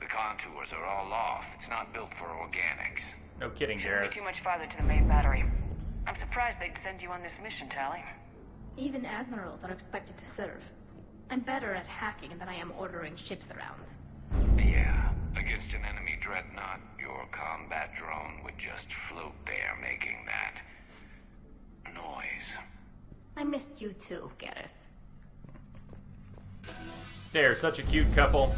The contours are all off. It's not built for organics. No kidding, Shouldn't Garrus. be too much farther to the main battery. I'm surprised they'd send you on this mission, Tally. Even admirals are expected to serve. I'm better at hacking than I am ordering ships around. Yeah, against an enemy dreadnought, your combat drone would just float there making that noise. I missed you too, Garrus. They're such a cute couple.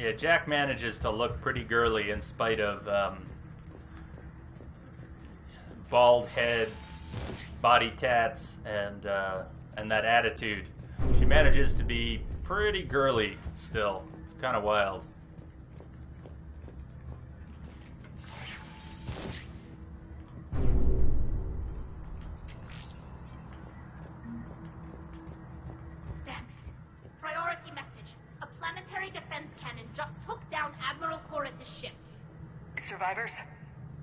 Yeah, Jack manages to look pretty girly in spite of bald head, body tats, and that attitude. She manages to be pretty girly still. It's kind of wild. Damn it. Priority message. A planetary defense cannon just took down Admiral Chorus's ship. Survivors?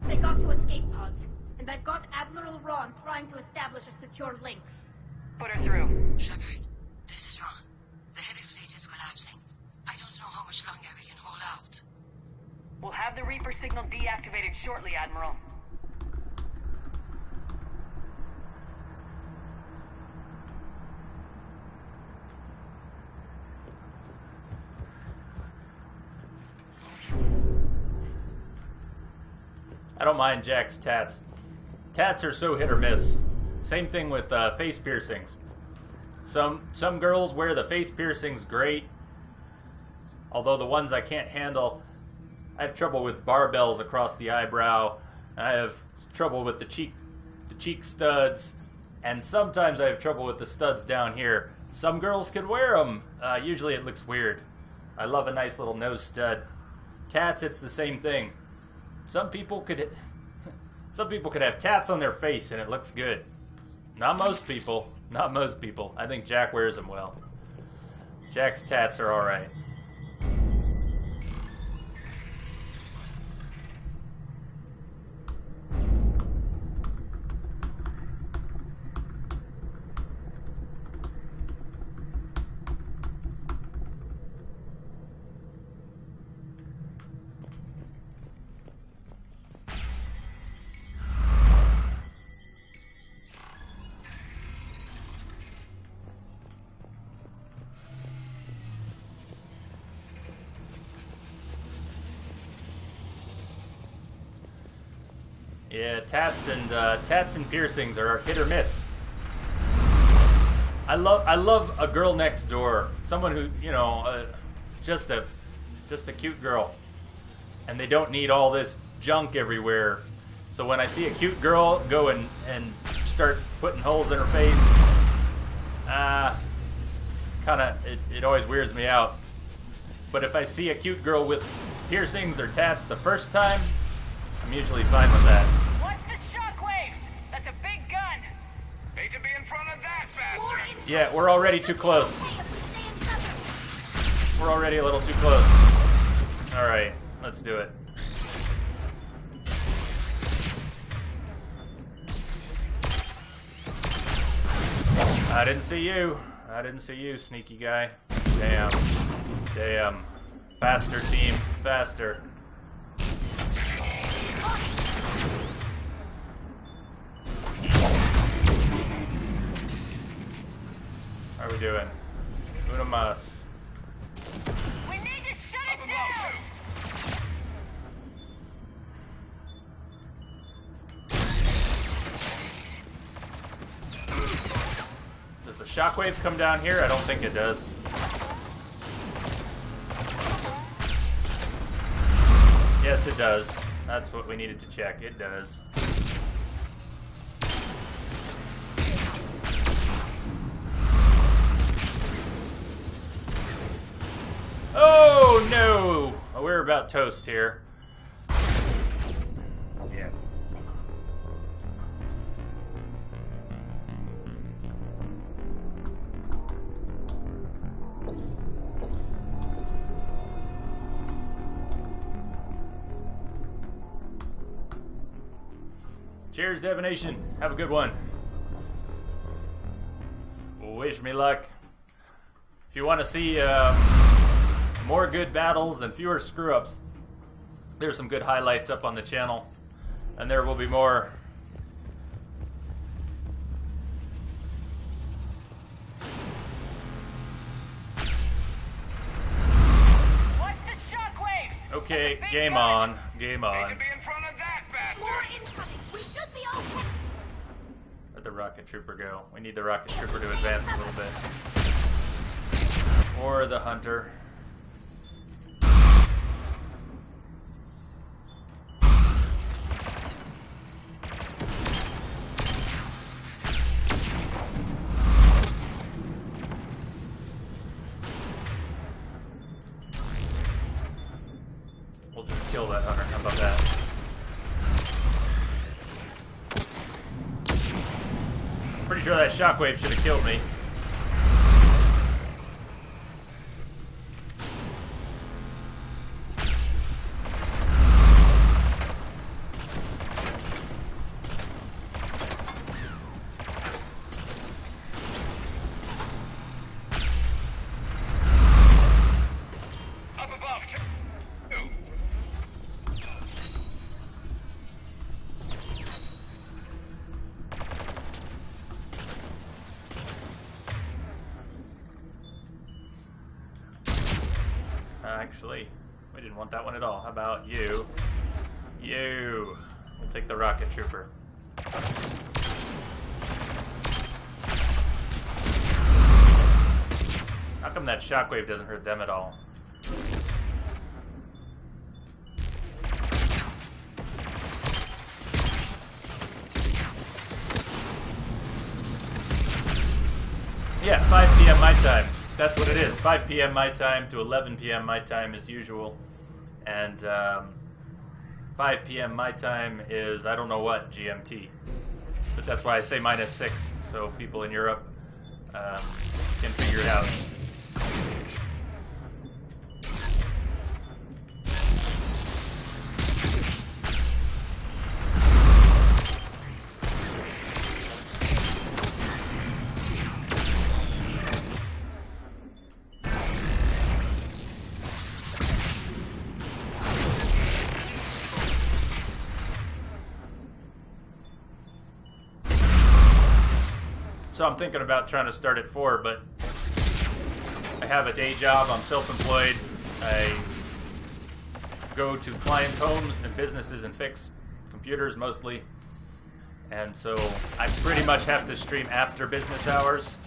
They got to escape pods, and I've got Admiral Ron trying to establish a secure link. Put her through. Shepard, this is Ron. The heavy fleet is collapsing. I don't know how much longer we can hold out. We'll have the Reaper signal deactivated shortly, Admiral. I don't mind Jack's tats. Tats are so hit or miss. Same thing with face piercings. Some girls wear the face piercings great, although the ones I can't handle, I have trouble with barbells across the eyebrow. I have trouble with the cheek studs, and sometimes I have trouble with the studs down here. Some girls can wear them. Usually it looks weird. I love a nice little nose stud. Tats, it's the same thing. Some people could have tats on their face and it looks good. Not most people. Not most people. I think Jack wears them well. Jack's tats are alright. Yeah, tats and piercings are hit or miss. I love a girl next door, someone who, you know, just a cute girl, and they don't need all this junk everywhere. So when I see a cute girl go and start putting holes in her face, it always weirds me out. But if I see a cute girl with piercings or tats the first time, I'm usually fine with that. Watch the shockwaves! That's a big gun! Hate to be in front of that bastard! Yeah, we're already too close. We're already a little too close. Alright, let's do it. I didn't see you. I didn't see you, sneaky guy. Damn. Damn. Faster, team. Faster. How are we doing? Una mas. We need to shut it down! Does the shockwave come down here? I don't think it does. Yes, it does. That's what we needed to check. It does. Oh, no! Oh, we're about toast here. Yeah. Cheers, Divination. Have a good one. Wish me luck. If you want to see more good battles and fewer screw-ups, there's some good highlights up on the channel, and there will be more. Watch the shockwaves! Okay, game on. Game on. Hate to be in front of that bastard! More incoming! We should be okay! Where'd the rocket trooper go? We need the rocket trooper to advance a little bit. Or the hunter. Pretty sure that shockwave should have killed me. Actually, we didn't want that one at all. How about you? You. We'll take the rocket trooper. How come that shockwave doesn't hurt them at all? Yeah, 5 p.m. my time. That's what it is. 5 p.m. my time to 11 p.m. my time as usual. And 5 p.m. my time is, I don't know what, GMT. But that's why I say -6, so people in Europe can figure it out. So I'm thinking about trying to start at 4, but I have a day job, I'm self-employed, I go to clients' homes and businesses and fix computers mostly, and so I pretty much have to stream after business hours.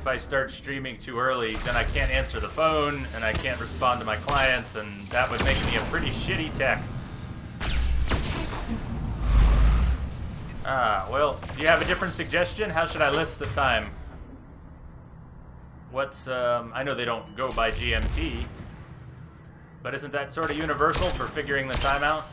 If I start streaming too early, then I can't answer the phone, and I can't respond to my clients, and that would make me a pretty shitty tech. Well, do you have a different suggestion? How should I list the time? What's, I know they don't go by GMT, but isn't that sort of universal for figuring the time out?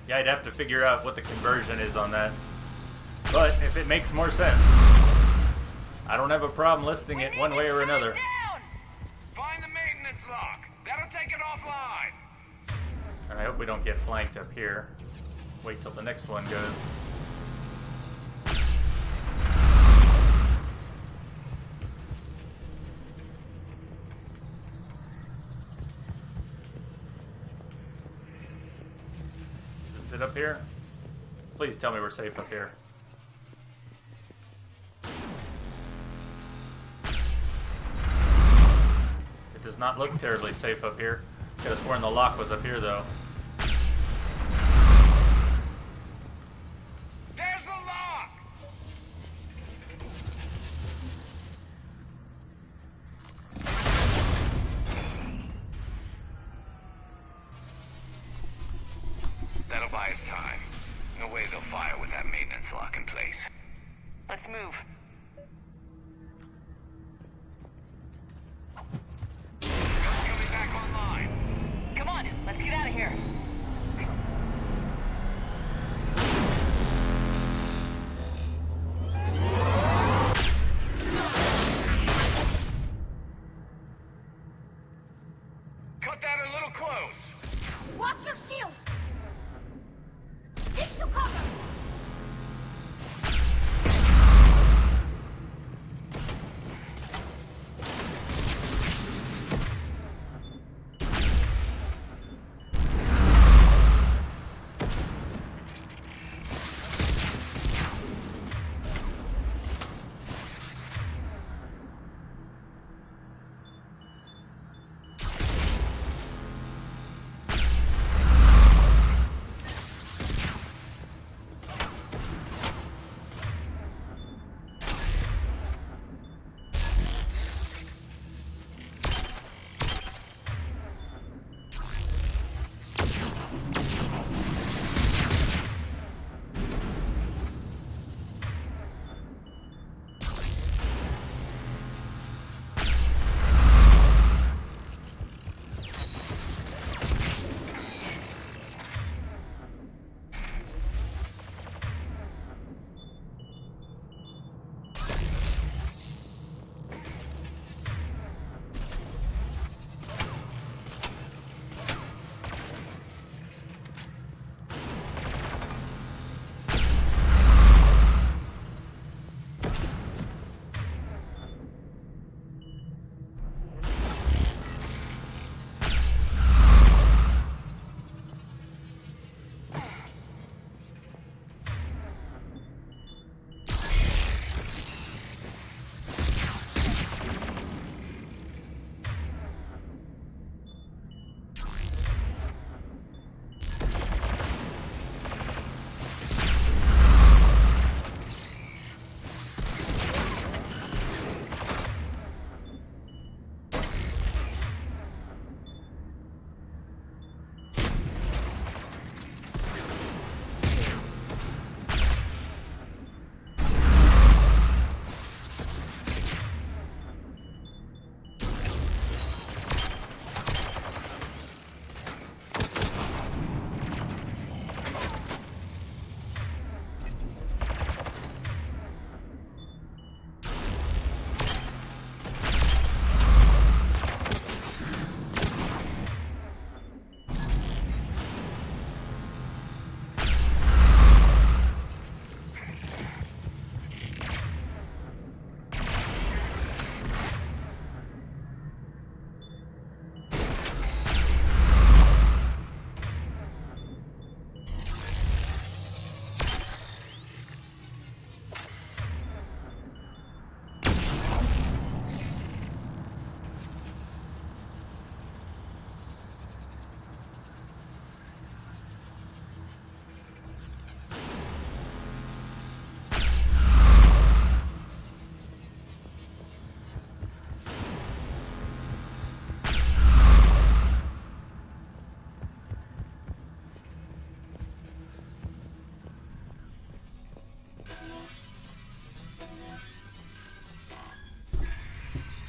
Yeah, I'd have to figure out what the conversion is on that. But if it makes more sense, I don't have a problem listing it one way or another. Find the maintenance lock. That'll take it offline. And I hope we don't get flanked up here. Wait till the next one goes. Isn't it up here? Please tell me we're safe up here. It does not look terribly safe up here. Could have sworn the lock was up here, though. There's the lock! That'll buy us time. No way they'll fire with that maintenance lock in place. Let's move. Coming back online. Come on, let's get out of here. Cut that a little close. Watch your shield! Stick to cover!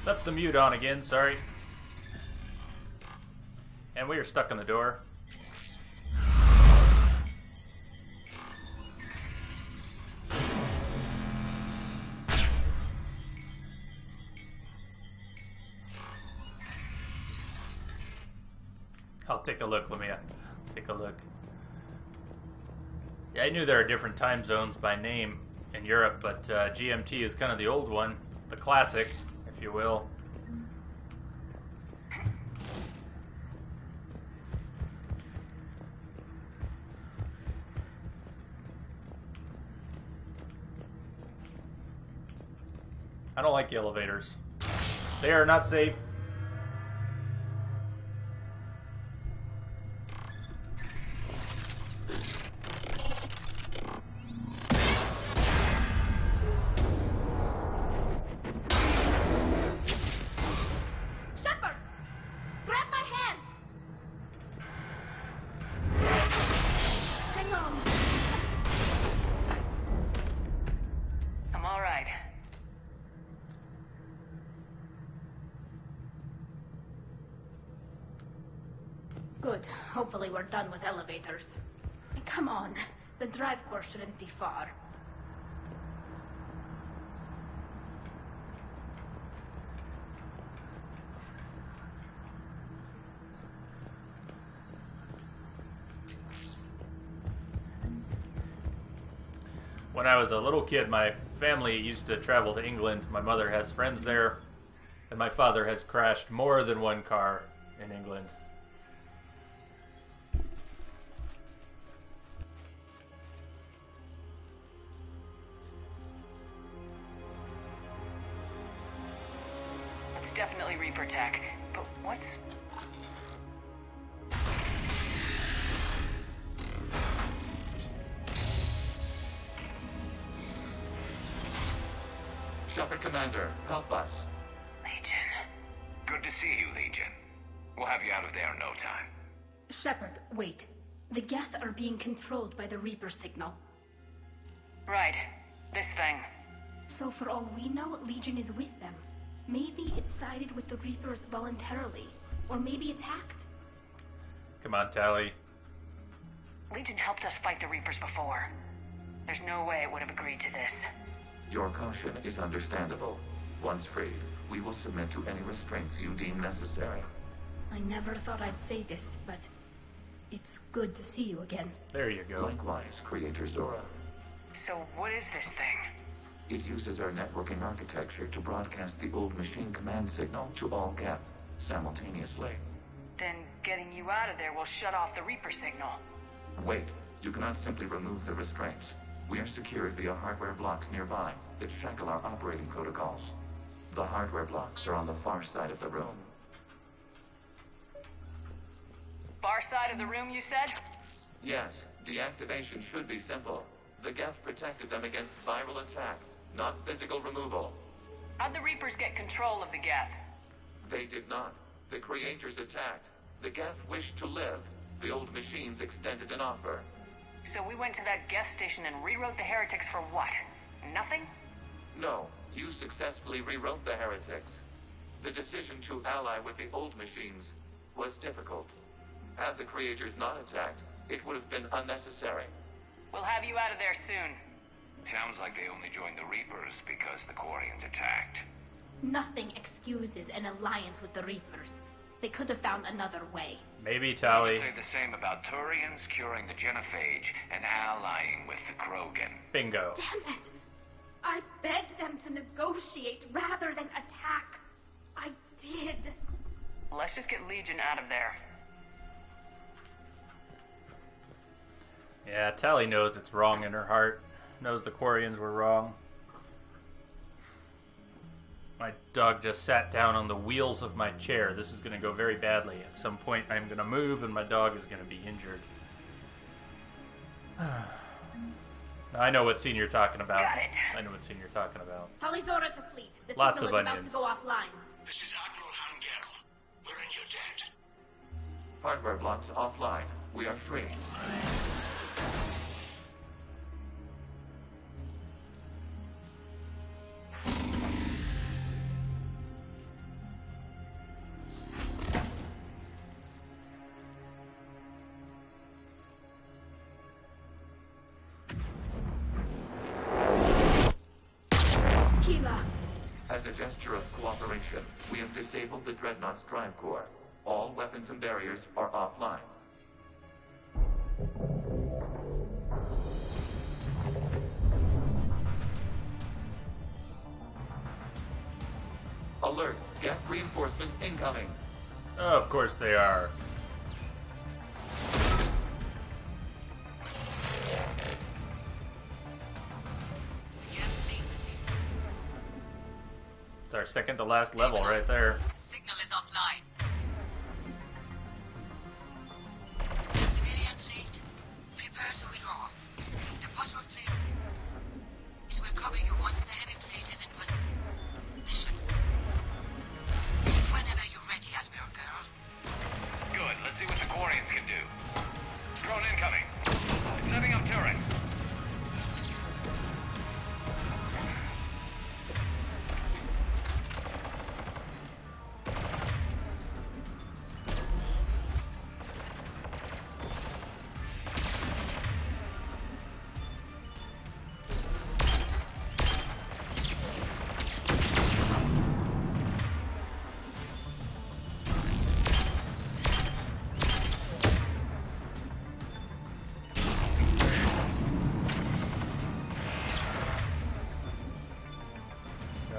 Left the mute on again, sorry. And we are stuck in the door. I'll take a look, Lamia. Take a look. Yeah, I knew there are different time zones by name in Europe, but GMT is kind of the old one, the classic, if you will. I don't like the elevators. They are not safe. Shepard! Grab my hand! Hang on. I'm all right. Good. Hopefully we're done with elevators. Come on. The drive core shouldn't be far. When I was a little kid, my family used to travel to England. My mother has friends there, and my father has crashed more than one car in England. It's definitely Reaper tech, but what's... Shepard Commander, help us. Legion. Good to see you, Legion. We'll have you out of there in no time. Shepard, wait. The Geth are being controlled by the Reaper signal. Right. This thing. So for all we know, Legion is with them. Maybe it sided with the Reapers voluntarily. Or maybe it's hacked. Come on, Tally. Legion helped us fight the Reapers before. There's no way it would have agreed to this. Your caution is understandable. Once freed, we will submit to any restraints you deem necessary. I never thought I'd say this, but it's good to see you again. There you go. Likewise, Creator Zora. So what is this thing? It uses our networking architecture to broadcast the old machine command signal to all Geth simultaneously. Then getting you out of there will shut off the Reaper signal. Wait, you cannot simply remove the restraints. We are secured via hardware blocks nearby that shackle our operating protocols. The hardware blocks are on the far side of the room. Far side of the room, you said? Yes, deactivation should be simple. The Geth protected them against viral attack, not physical removal. How'd the Reapers get control of the Geth? They did not. The Creators attacked. The Geth wished to live. The old machines extended an offer. So we went to that Geth station and rewrote the heretics for what? Nothing? No, you successfully rewrote the heretics. The decision to ally with the old machines was difficult. Had the Creators not attacked, it would have been unnecessary. We'll have you out of there soon. Sounds like they only joined the Reapers because the Quarians attacked. Nothing excuses an alliance with the Reapers. They could have found another way. Maybe, Some Tally. would say the same about Turians curing the Genophage and allying with the Krogan. Bingo. Damn it! I begged them to negotiate rather than attack. I did. Let's just get Legion out of there. Yeah, Tally knows it's wrong in her heart. Knows the Quarians were wrong. My dog just sat down on the wheels of my chair. This is going to go very badly. At some point, I'm going to move and my dog is going to be injured. I know what scene you're talking about. Got it. I know what scene you're talking about. Tell Zora to fleet. The Lots signal of is about onions. to go offline. This is Admiral Hangel. We're in your tent. Hardware blocks offline. We are free. a gesture of cooperation, we have disabled the Dreadnought's drive core. All weapons and barriers are offline. Alert! Geth reinforcements incoming! Oh, of course they are. It's our second to last level right there. Signal is offline. Civilian fleet, prepare to withdraw. The patrol fleet, it will cover you once the heavy fleet is in position. Whenever you're ready, Admiral Girl. Good. Let's see what the Quarians can do. Drone incoming. Setting up turrets.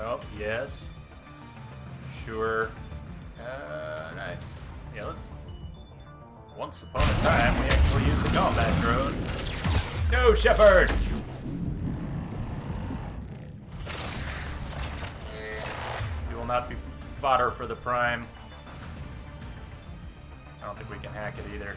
Oh, yes. Sure. Nice. Yeah, let's... Once upon a time, we actually used a combat drone. No, Shepard! You will not be fodder for the Prime. I don't think we can hack it either.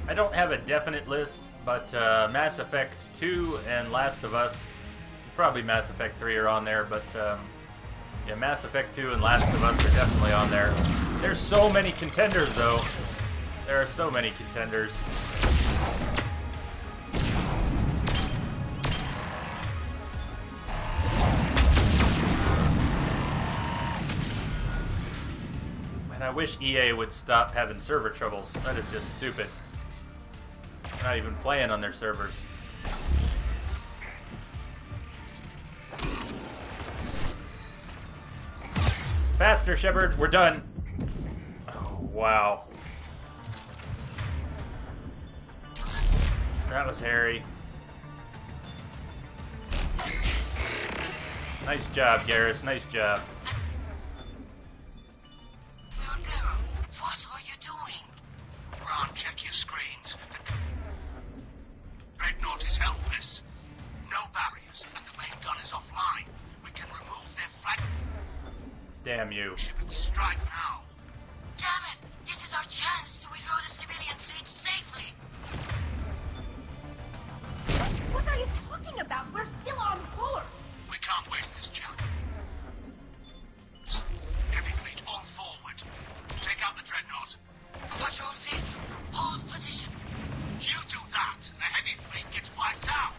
I don't have a definite list, but Mass Effect 2 and Last of Us, probably Mass Effect 3 are on there, but yeah, Mass Effect 2 and Last of Us are definitely on there. There's so many contenders, though. There are so many contenders. And I wish EA would stop having server troubles. That is just stupid. Not even playing on their servers. Faster, Shepard. We're done. Oh, wow. That was hairy. Nice job, Garrus. Nice job. What are you doing? Ron, check your screens. Dreadnought is helpless. No barriers, and the main gun is offline. We can remove their flag. Damn you. We strike now. Damn it! This is our chance to withdraw the civilian fleet safely. What are you talking about? We're still on board. We can't waste this chance. Heavy fleet all forward. Take out the Dreadnought. Patrol fleet, hold position. You do that, and the heavy fleet gets wiped out.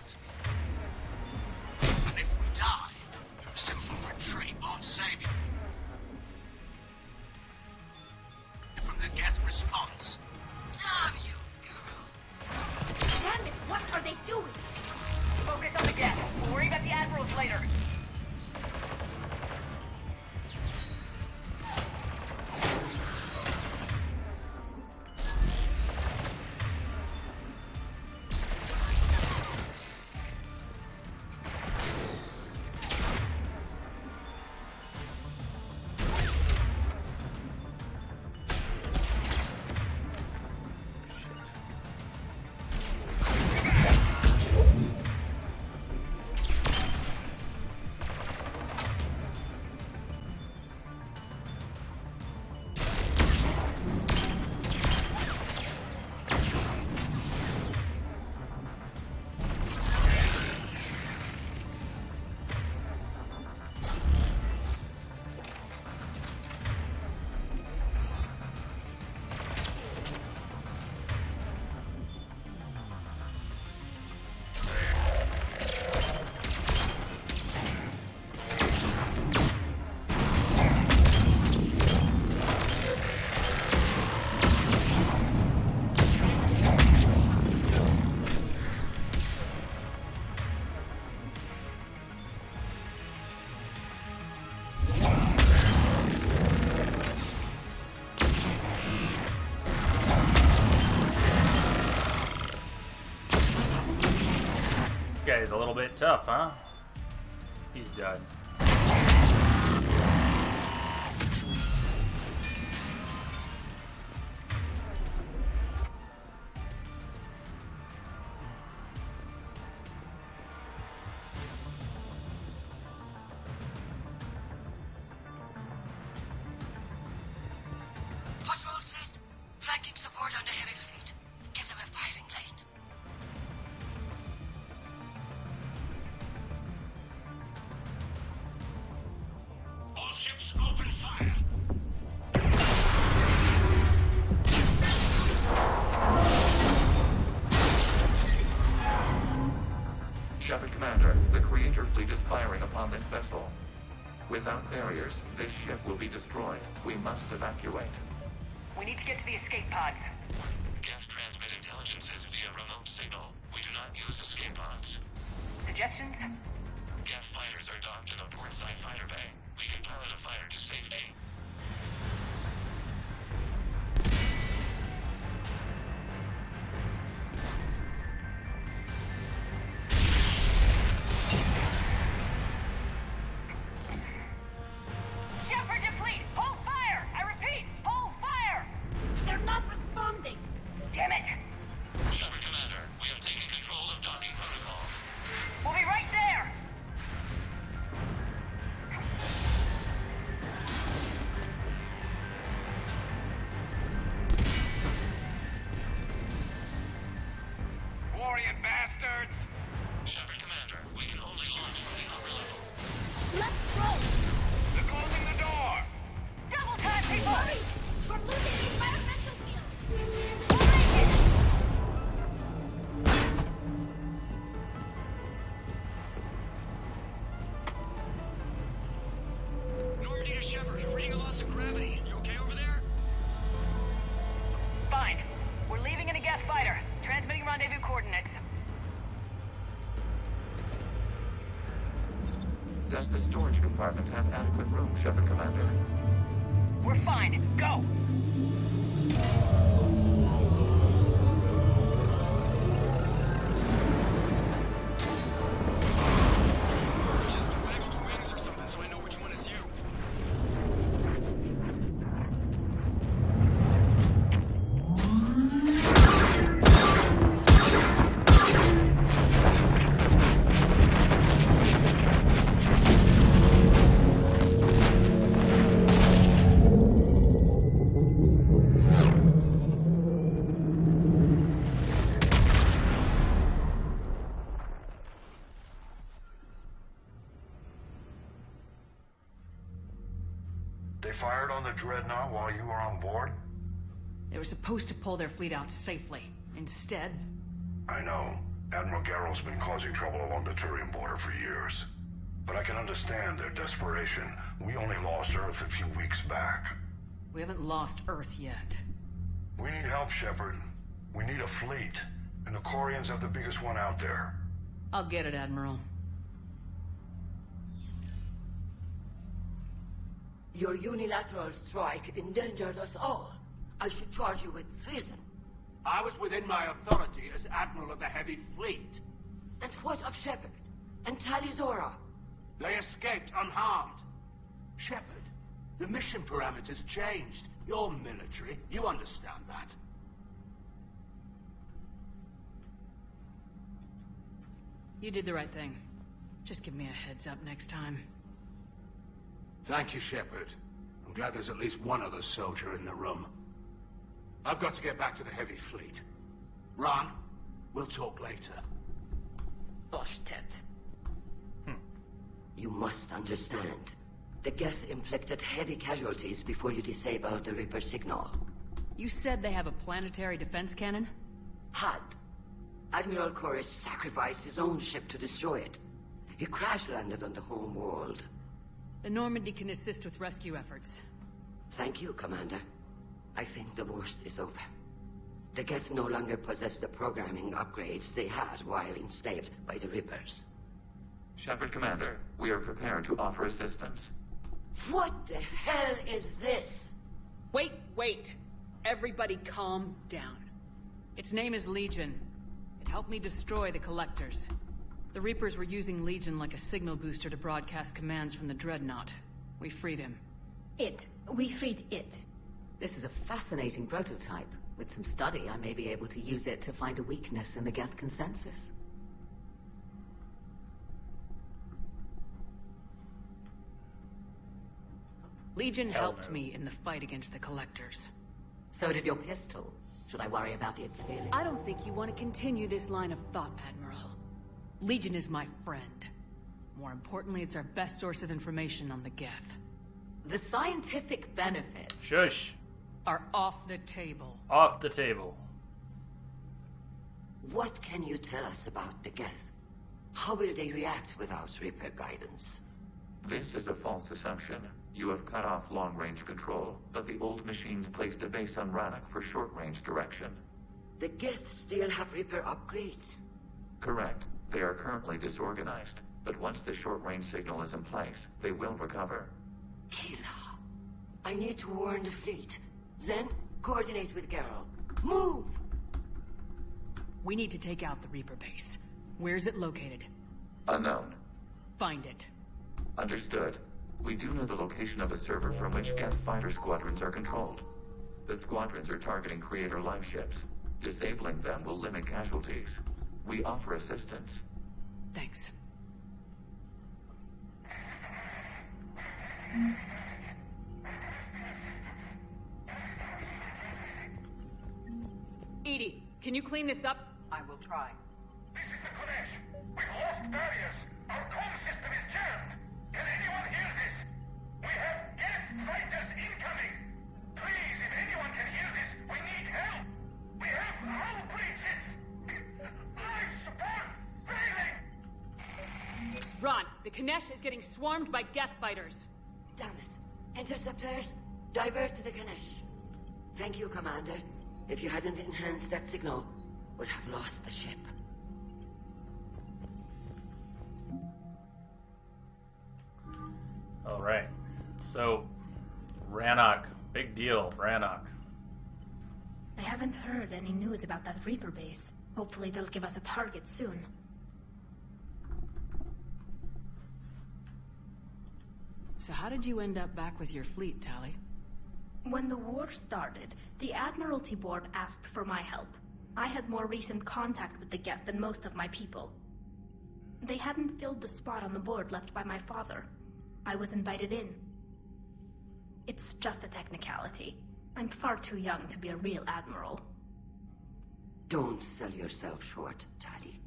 And if we die, simple retreat won't save you. guy's a little bit tough, huh? He's done. Patrol fleet, flanking support on the heavy fleet. Give them a firing lane. All ships open fire. Shepard Commander, the Creator fleet is firing upon this vessel. Without barriers, this ship will be destroyed. We must evacuate. We need to get to the escape pods. Geth transmit intelligences via remote signal. We do not use escape pods. Suggestions? Geth fighters are docked in a portside fighter bay. We can pilot a fighter to safety. Shepard deplete! Hold fire! I repeat, hold fire! They're not responding. Damn it! Shepard Commander, we have taken control of docking protocols. We'll be right there! Warrior bastards! Shepard Commander, we can only launch from the upper level. Let's go. They're closing the door! Double time, people! Hurry! We're losing the environmental field. We'll make it! Normandy to Shepard, reading a loss of gravity. You okay over there? Fine. We're leaving in a Geth fighter. Transmitting rendezvous coordinates. Does the storage compartment have adequate room, Shepard Commander? We're fine. Go! Just waggle the wings or something so I know which one is you. They fired on the Dreadnought while you were on board? They were supposed to pull their fleet out safely. Instead, I know. Admiral Garrow's been causing trouble along the Turian border for years. But I can understand their desperation. We only lost Earth a few weeks back. we haven't lost Earth yet. We need help, Shepard. We need a fleet. And the Corians have the biggest one out there. I'll get it, Admiral. Your unilateral strike endangered us all. I should charge you with treason. I was within my authority as Admiral of the Heavy Fleet. And what of Shepard? And Talizora? They escaped unharmed. Shepard, the mission parameters changed. You're military. You understand that. You did the right thing. Just give me a heads up next time. Thank you, Shepard. I'm glad there's at least one other soldier in the room. I've got to get back to the Heavy Fleet. Ron, we'll talk later. Boshtet. You must understand. The Geth inflicted heavy casualties before you disabled the Reaper signal. You said they have a planetary defense cannon? Had. Admiral Chorus sacrificed his own ship to destroy it. He crash-landed on the home world. The Normandy can assist with rescue efforts. Thank you, Commander. I think the worst is over. The Geth no longer possess the programming upgrades they had while enslaved by the Reapers. Shepard Commander, we are prepared to offer assistance. What the hell is this? Wait! Everybody calm down. Its name is Legion. It helped me destroy the Collectors. The Reapers were using Legion like a signal booster to broadcast commands from the Dreadnought. We freed him. We freed it. This is a fascinating prototype. With some study, I may be able to use it to find a weakness in the Geth consensus. Legion helped me in the fight against the Collectors. So did your pistol. Should I worry about its feelings? I don't think you want to continue this line of thought, Admiral. Legion is my friend. More importantly, it's our best source of information on the Geth. The scientific benefits... Shush! ...are off the table. Off the table. What can you tell us about the Geth? How will they react without Reaper guidance? This is a false assumption. You have cut off long-range control, but the old machines placed a base on Rannoch for short-range direction. The Geth still have Reaper upgrades? Correct. They are currently disorganized, but once the short-range signal is in place, they will recover. Kila, I need to warn the fleet. Then, coordinate with Geralt. Move! We need to take out the Reaper base. Where's it located? Unknown. Find it. Understood. We do know the location of a server from which Geth fighter squadrons are controlled. The squadrons are targeting Creator live ships. Disabling them will limit casualties. We offer assistance. Thanks. Edie, can you clean this up? I will try. This is the Kodesh. We've lost barriers. Our comm system is jammed. Can anyone hear this? We have Geth fighters incoming. Please, if anyone can hear this, we need help. We have hull breaches. Life support failing. Ron, the Kanesh is getting swarmed by Geth fighters. Damn it. Interceptors, divert to the Ganesh. Thank you, Commander. If you hadn't enhanced that signal, would have lost the ship. All right. So, Rannoch. Big deal, Rannoch. I haven't heard any news about that Reaper base. Hopefully they'll give us a target soon. So how did you end up back with your fleet, Tali? When the war started, the Admiralty Board asked for my help. I had more recent contact with the Geth than most of my people. They hadn't filled the spot on the board left by my father. I was invited in. It's just a technicality. I'm far too young to be a real admiral. Don't sell yourself short, Tali.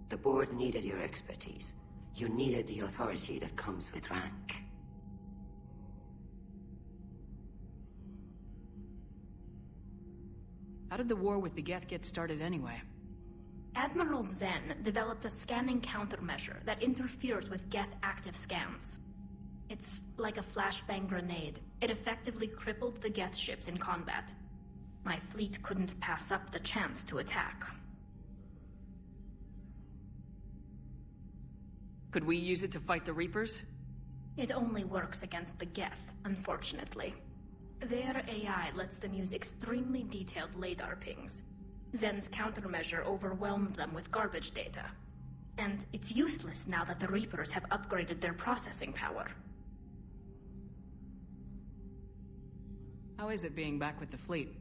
The board needed your expertise. You needed the authority that comes with rank. How did the war with the Geth get started anyway? Admiral Zen developed a scanning countermeasure that interferes with Geth active scans. It's like a flashbang grenade. It effectively crippled the Geth ships in combat. My fleet couldn't pass up the chance to attack. Could we use it to fight the Reapers? It only works against the Geth, unfortunately. Their AI lets them use extremely detailed LADAR pings. Zen's countermeasure overwhelmed them with garbage data. And it's useless now that the Reapers have upgraded their processing power. How is it being back with the fleet?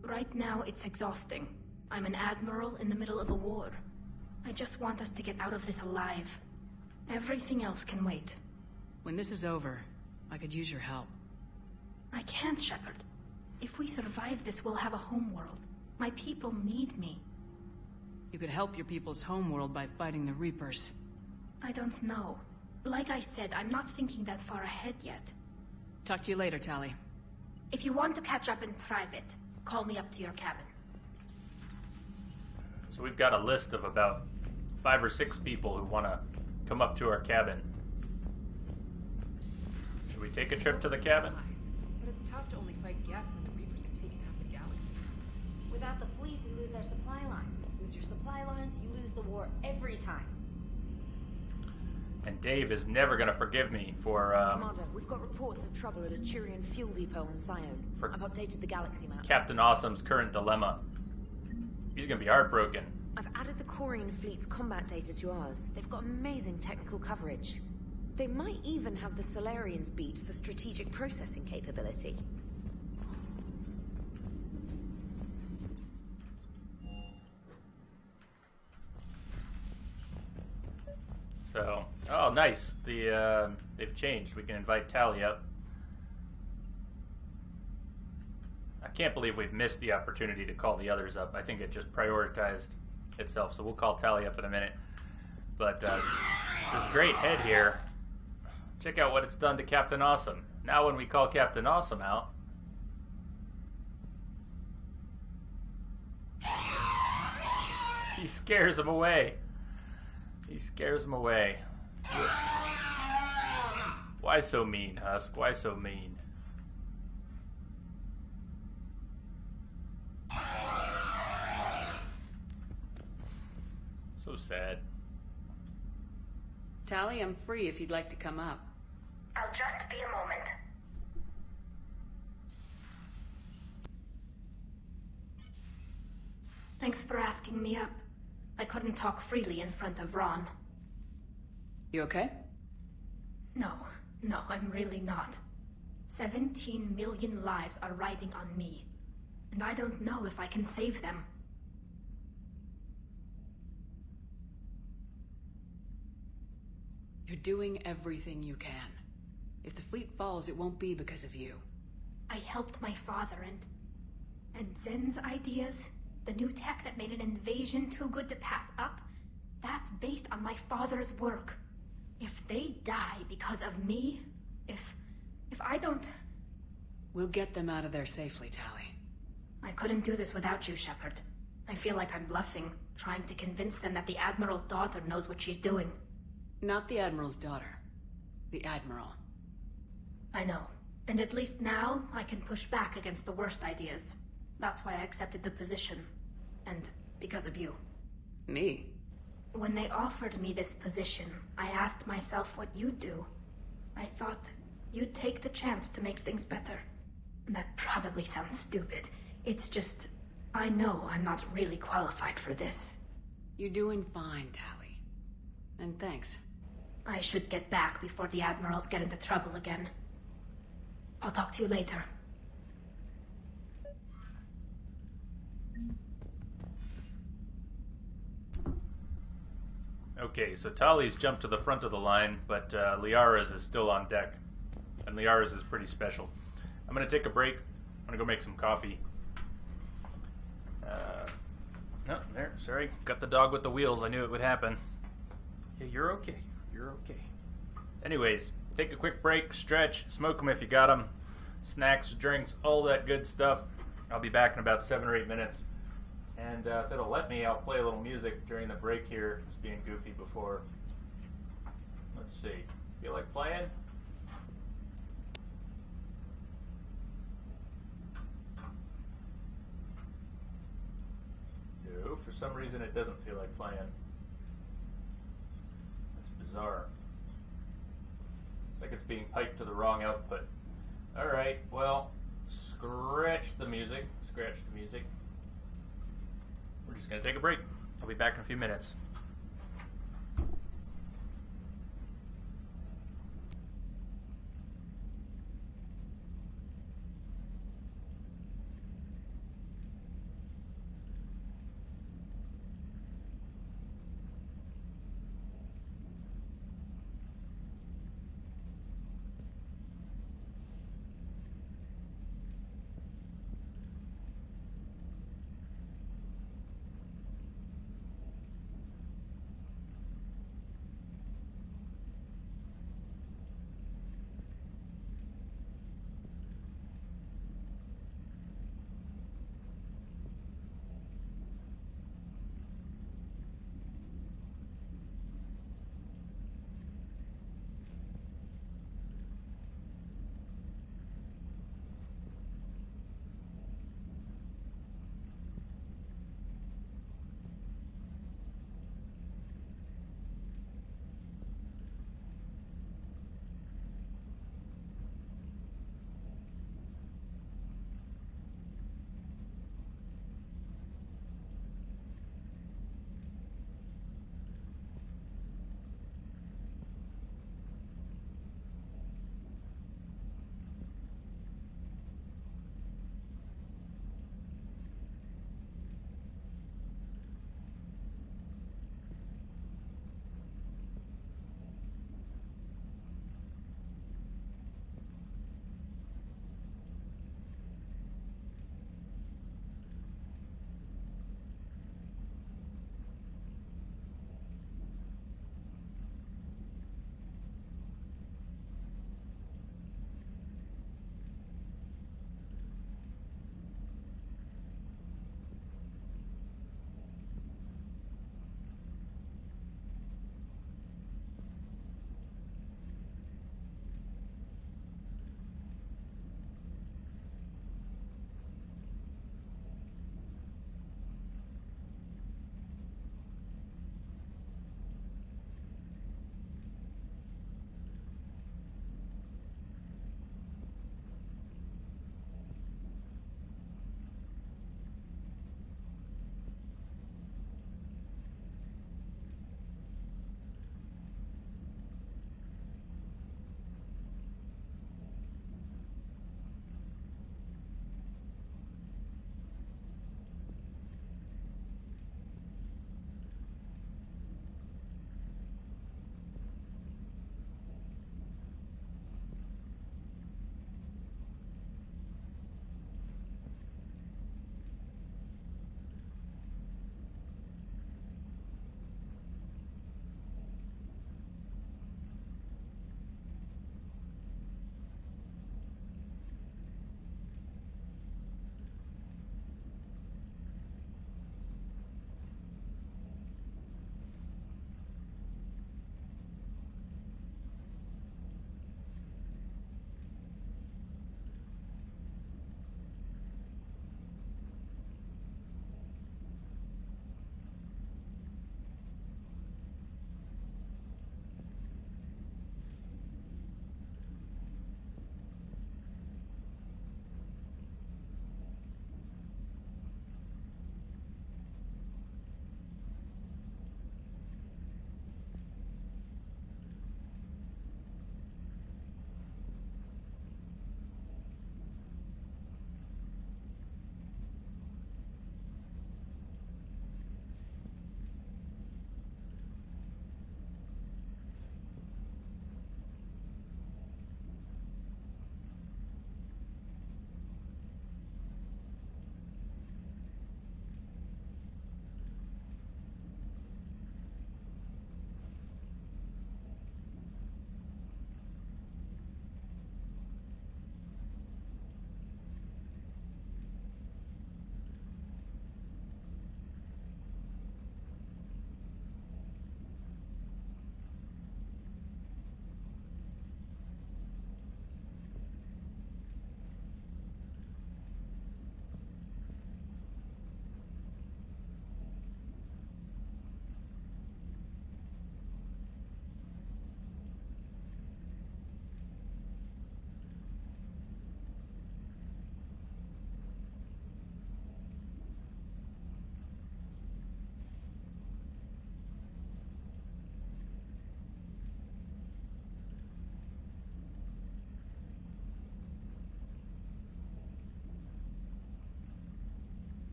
Right now, it's exhausting. I'm an admiral in the middle of a war. I just want us to get out of this alive. Everything else can wait. When this is over, I could use your help. I can't, Shepard. If we survive this, we'll have a homeworld. My people need me. You could help your people's homeworld by fighting the Reapers. I don't know. Like I said, I'm not thinking that far ahead yet. Talk to you later, Tali. If you want to catch up in private, call me up to your cabin. So we've got a list of about 5 or 6 people who want to come up to our cabin. Should we take a trip to the cabin? But it's tough to only fight Geth when the Reapers have taken half the galaxy. Without the fleet, we lose our supply lines. Lose your supply lines, you lose the war every time. And Dave is never going to forgive me for, Commander, we've got reports of trouble at a Turian fuel depot in Sion. I've updated the galaxy map. Captain Awesome's current dilemma. He's going to be heartbroken. I've added the Corian fleet's combat data to ours. They've got amazing technical coverage. They might even have the Solarians beat for strategic processing capability. So, oh, nice. They've changed. We can invite Tally up. I can't believe we've missed the opportunity to call the others up. I think it just prioritized itself. So we'll call Tally up in a minute. But this great head here, check out what it's done to Captain Awesome. Now when we call Captain Awesome out, he scares him away. He scares him away. Why so mean, Husk? Why so mean? So sad. Tally, I'm free if you'd like to come up. I'll just be a moment. Thanks for asking me up. I couldn't talk freely in front of Ron. You okay? No, I'm really not. 17 million lives are riding on me, and I don't know if I can save them. You're doing everything you can. If the fleet falls, it won't be because of you. I helped my father and Zen's ideas, the new tech that made an invasion too good to pass up, that's based on my father's work. If they die because of me, if I don't... We'll get them out of there safely, Tally. I couldn't do this without you, Shepard. I feel like I'm bluffing, trying to convince them that the Admiral's daughter knows what she's doing. Not the Admiral's daughter. The Admiral. I know. And at least now, I can push back against the worst ideas. That's why I accepted the position. And because of you. Me? When they offered me this position, I asked myself what you'd do. I thought you'd take the chance to make things better. That probably sounds stupid. It's just, I know I'm not really qualified for this. You're doing fine, Tally. And thanks. I should get back before the Admirals get into trouble again. I'll talk to you later. Okay, so Tally's jumped to the front of the line, but Liara's is still on deck. And Liara's is pretty special. I'm going to take a break. I'm going to go make some coffee. No, there, sorry. Got the dog with the wheels. I knew it would happen. Yeah, you're okay. You're okay. Anyways, take a quick break, stretch, smoke them if you got them. Snacks, drinks, all that good stuff. I'll be back in about 7 or 8 minutes. And if it'll let me, I'll play a little music during the break here. Just being goofy before. Let's see. Feel like playing? No, for some reason it doesn't feel like playing. That's bizarre. It's like it's being piped to the wrong output. Alright, well, scratch the music. Scratch the music. We're just going to take a break. I'll be back in a few minutes.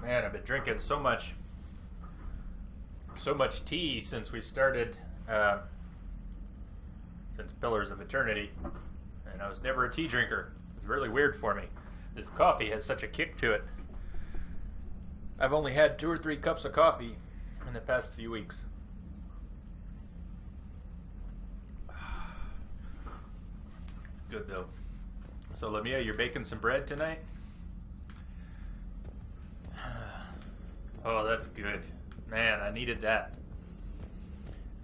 Man, I've been drinking so much tea since we started, since Pillars of Eternity, and I was never a tea drinker. It's really weird for me. This coffee has such a kick to it. I've only had 2 or 3 cups of coffee in the past few weeks. It's good though. So Lamia, you're baking some bread tonight? Oh, that's good. Man, I needed that.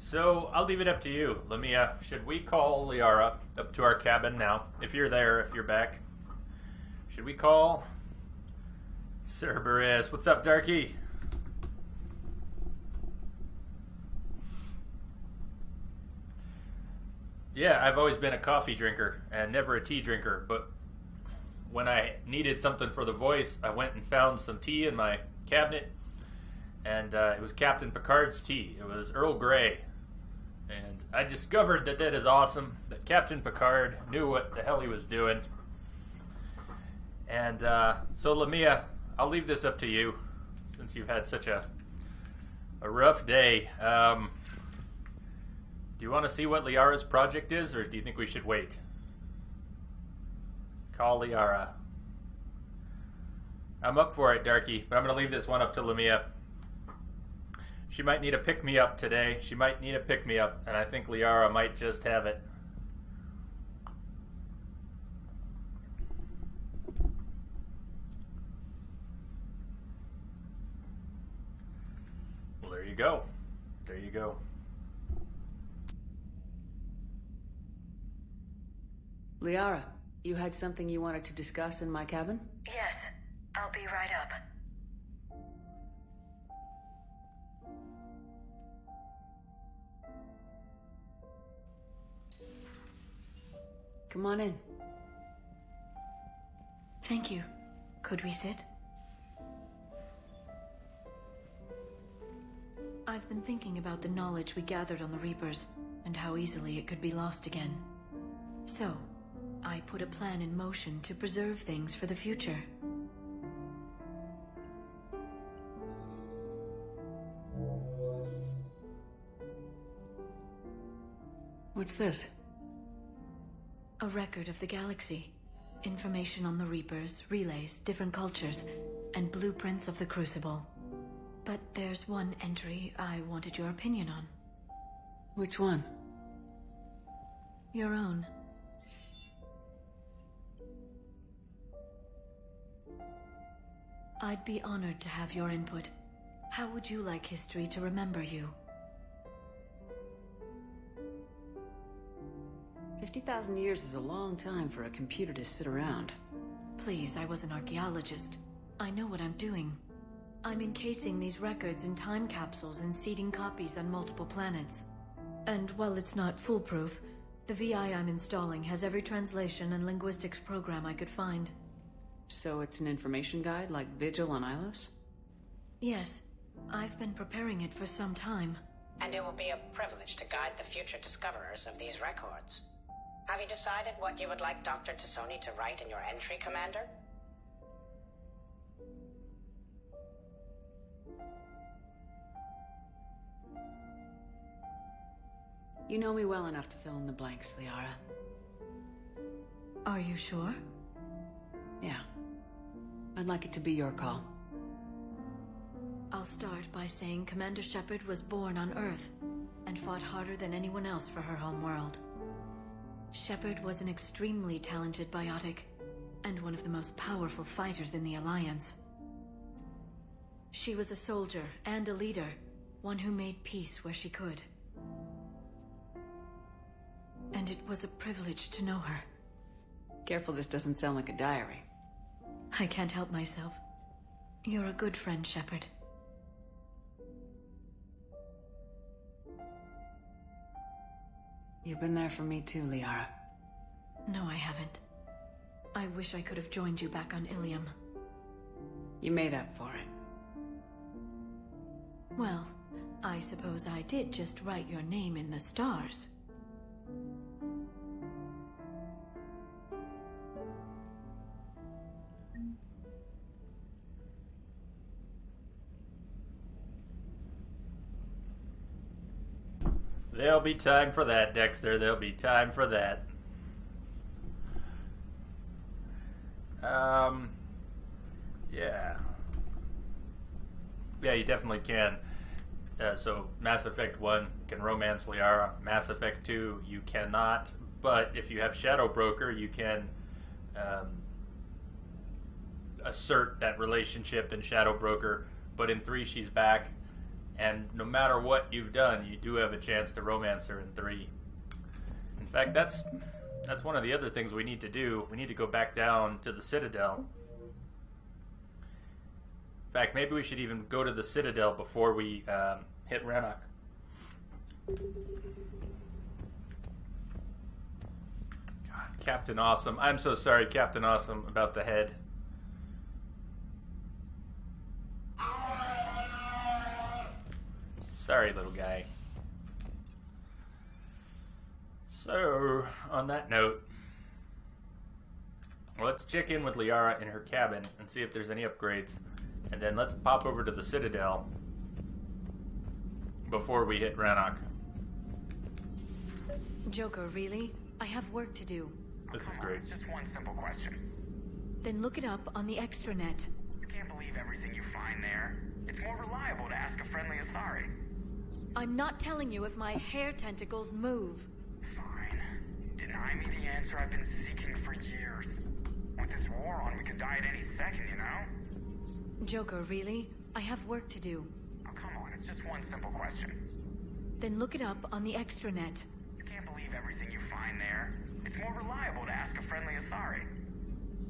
So, I'll leave it up to you. Lamia, should we call Liara up to our cabin now? If you're there, if you're back. Should we call Cerberus? What's up, Darky? Yeah, I've always been a coffee drinker and never a tea drinker, but when I needed something for the voice, I went and found some tea in my cabinet, and it was Captain Picard's tea. It was Earl Grey, and I discovered that is awesome, that Captain Picard knew what the hell he was doing. And so Lamia, I'll leave this up to you, since you've had such a rough day. Do you want to see what Liara's project is, or do you think we should wait? Call Liara. I'm up for it, Darky, but I'm going to leave this one up to Lamia. She might need a pick-me-up today. She might need a pick-me-up, and I think Liara might just have it. Well, there you go. There you go. Liara, you had something you wanted to discuss in my cabin? Yes, I'll be right up. Come on in. Thank you. Could we sit? I've been thinking about the knowledge we gathered on the Reapers, and how easily it could be lost again. So, I put a plan in motion to preserve things for the future. What's this? A record of the galaxy. Information on the Reapers, relays, different cultures, and blueprints of the Crucible. But there's one entry I wanted your opinion on. Which one? Your own. I'd be honored to have your input. How would you like history to remember you? 50,000 years is a long time for a computer to sit around. Please, I was an archaeologist. I know what I'm doing. I'm encasing these records in time capsules and seeding copies on multiple planets. And while it's not foolproof, the VI I'm installing has every translation and linguistics program I could find. So it's an information guide like Vigil on Ilos? Yes. I've been preparing it for some time. And it will be a privilege to guide the future discoverers of these records. Have you decided what you would like Dr. Tassoni to write in your entry, Commander? You know me well enough to fill in the blanks, Liara. Are you sure? Yeah. I'd like it to be your call. I'll start by saying Commander Shepard was born on Earth and fought harder than anyone else for her home world. Shepard was an extremely talented biotic and one of the most powerful fighters in the Alliance. She was a soldier and a leader, one who made peace where she could. And it was a privilege to know her. Careful this doesn't sound like a diary. I can't help myself. You're a good friend, Shepard. You've been there for me too, Liara. No, I haven't. I wish I could have joined you back on Ilium. You made up for it. Well, I suppose I did just write your name in the stars. There'll be time for that, Dexter. There'll be time for that. Yeah. Yeah, you definitely can. So, Mass Effect 1 can romance Liara. Mass Effect 2, you cannot. But if you have Shadow Broker, you can assert that relationship in Shadow Broker. But in 3, she's back. And no matter what you've done, you do have a chance to romance her in 3. In fact, that's one of the other things we need to do. We need to go back down to the Citadel. In fact, maybe we should even go to the Citadel before we hit Rannoch. God, Captain Awesome. I'm so sorry, Captain Awesome, about the head. Sorry, little guy. So, on that note, let's check in with Liara in her cabin and see if there's any upgrades. And then let's pop over to the Citadel before we hit Rannoch. Joker, really? I have work to do. This is great. It's just one simple question. Then look it up on the extranet. I can't believe everything you find there. It's more reliable to ask a friendly Asari. I'm not telling you if my hair tentacles move. Fine. Deny me the answer I've been seeking for years. With this war on, we could die at any second, you know? Joker, really? I have work to do. Oh, come on. It's just one simple question. Then look it up on the extranet. I can't believe everything you find there. It's more reliable to ask a friendly Asari.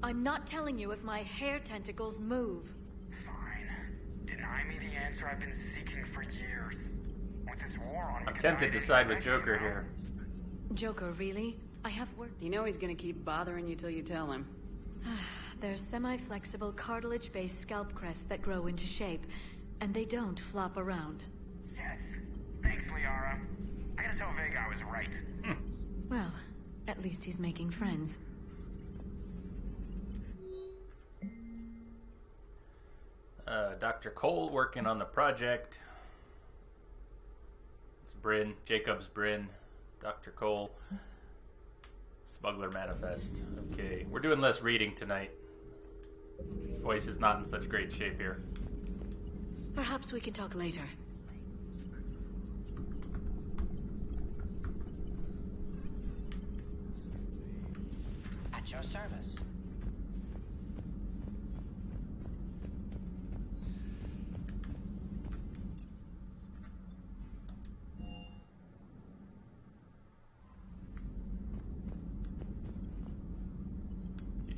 I'm not telling you if my hair tentacles move. Fine. Deny me the answer I've been seeking for years. With this war on, I'm tempted to side with Joker here. Joker, really? I have work. You know he's gonna keep bothering you till you tell him. They're semi-flexible cartilage-based scalp crests that grow into shape, and they don't flop around. Yes. Thanks, Liara. I gotta tell Vega I was right. Well, at least he's making friends. Dr. Cole working on the project. It's Bryn, Jacob's Bryn, Dr. Cole. Smuggler Manifest. Okay, we're doing less reading tonight. Voice is not in such great shape here. Perhaps we can talk later. At your service.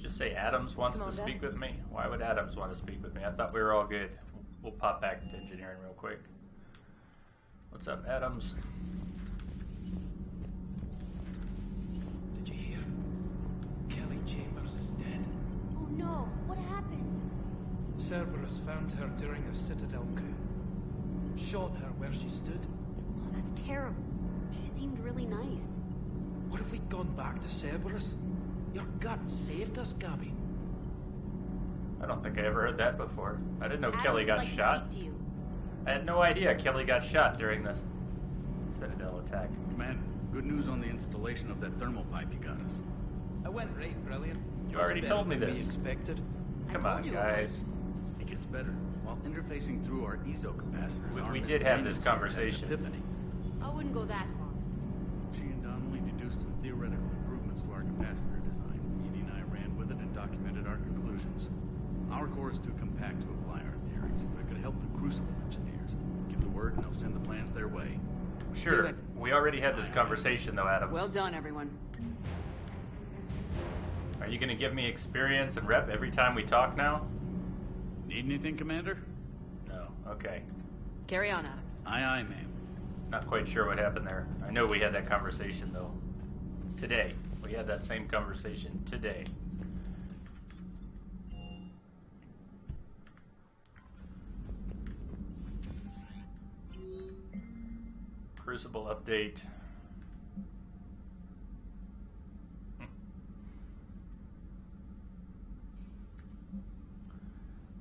Say Adams wants to speak with me? Why would Adams want to speak with me? I thought we were all good. We'll pop back to engineering real quick. What's up, Adams? Did you hear? Kelly Chambers is dead. Oh no, what happened? Cerberus found her during a Citadel coup. Shot her where she stood. Oh, that's terrible. She seemed really nice. What if we'd gone back to Cerberus? Your gut saved us, Gabby. I don't think I ever heard that before. I didn't know Adam Kelly got would like to shot. speak to you. I had no idea Kelly got shot during this Citadel attack. Commander, good news on the installation of that thermal pipe you got us. I went right brilliant. You already told me Better than this. we expected. Come on, guys. It gets better. While interfacing through our ESO capacitors, We did have this conversation. Epiphany. I wouldn't go that far. She and Donnelly deduced some theoretical improvements to our capacitor design. Edie and I ran with it and documented our conclusions. Our core is too compact to apply our theories, but it could help the Crucible engineers. Give the word and they'll send the plans their way. Sure. We already had this conversation, though, Adams. Well done, everyone. Are you going to give me experience and rep every time we talk now? Need anything, Commander? No. Okay. Carry on, Adams. Aye, aye, ma'am. Not quite sure what happened there. I know we had that conversation, though. Today. We had that same conversation today. Crucible update.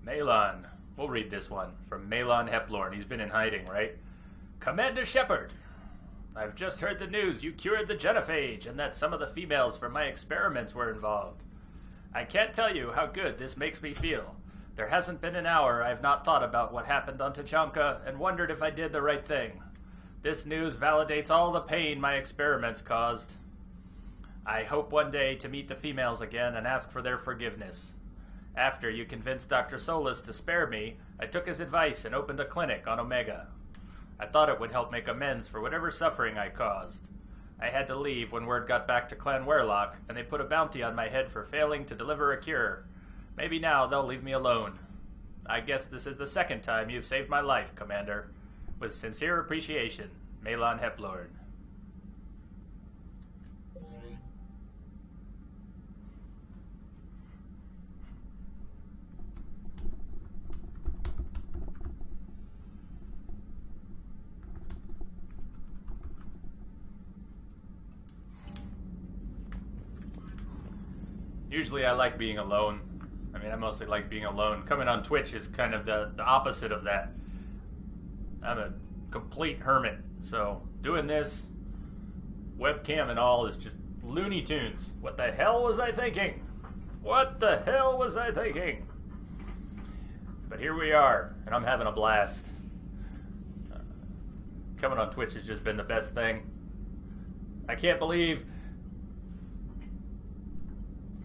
Malon. We'll read this one from Malon Heplorn. He's been in hiding, right? Commander Shepard, I've just heard the news you cured the genophage and that some of the females from my experiments were involved. I can't tell you how good this makes me feel. There hasn't been an hour I've not thought about what happened on Tachanka and wondered if I did the right thing. This news validates all the pain my experiments caused. I hope one day to meet the females again and ask for their forgiveness. After you convinced Dr. Solis to spare me, I took his advice and opened a clinic on Omega. I thought it would help make amends for whatever suffering I caused. I had to leave when word got back to Clan Werlock, and they put a bounty on my head for failing to deliver a cure. Maybe now they'll leave me alone. I guess this is the second time you've saved my life, Commander. With sincere appreciation, Malon Heplorn. Usually I like being alone. I mean, I mostly like being alone. Coming on Twitch is kind of the opposite of that. I'm a complete hermit, so doing this, webcam and all, is just Looney Tunes. What the hell was I thinking? What the hell was I thinking? But here we are, and I'm having a blast. Coming on Twitch has just been the best thing. I can't believe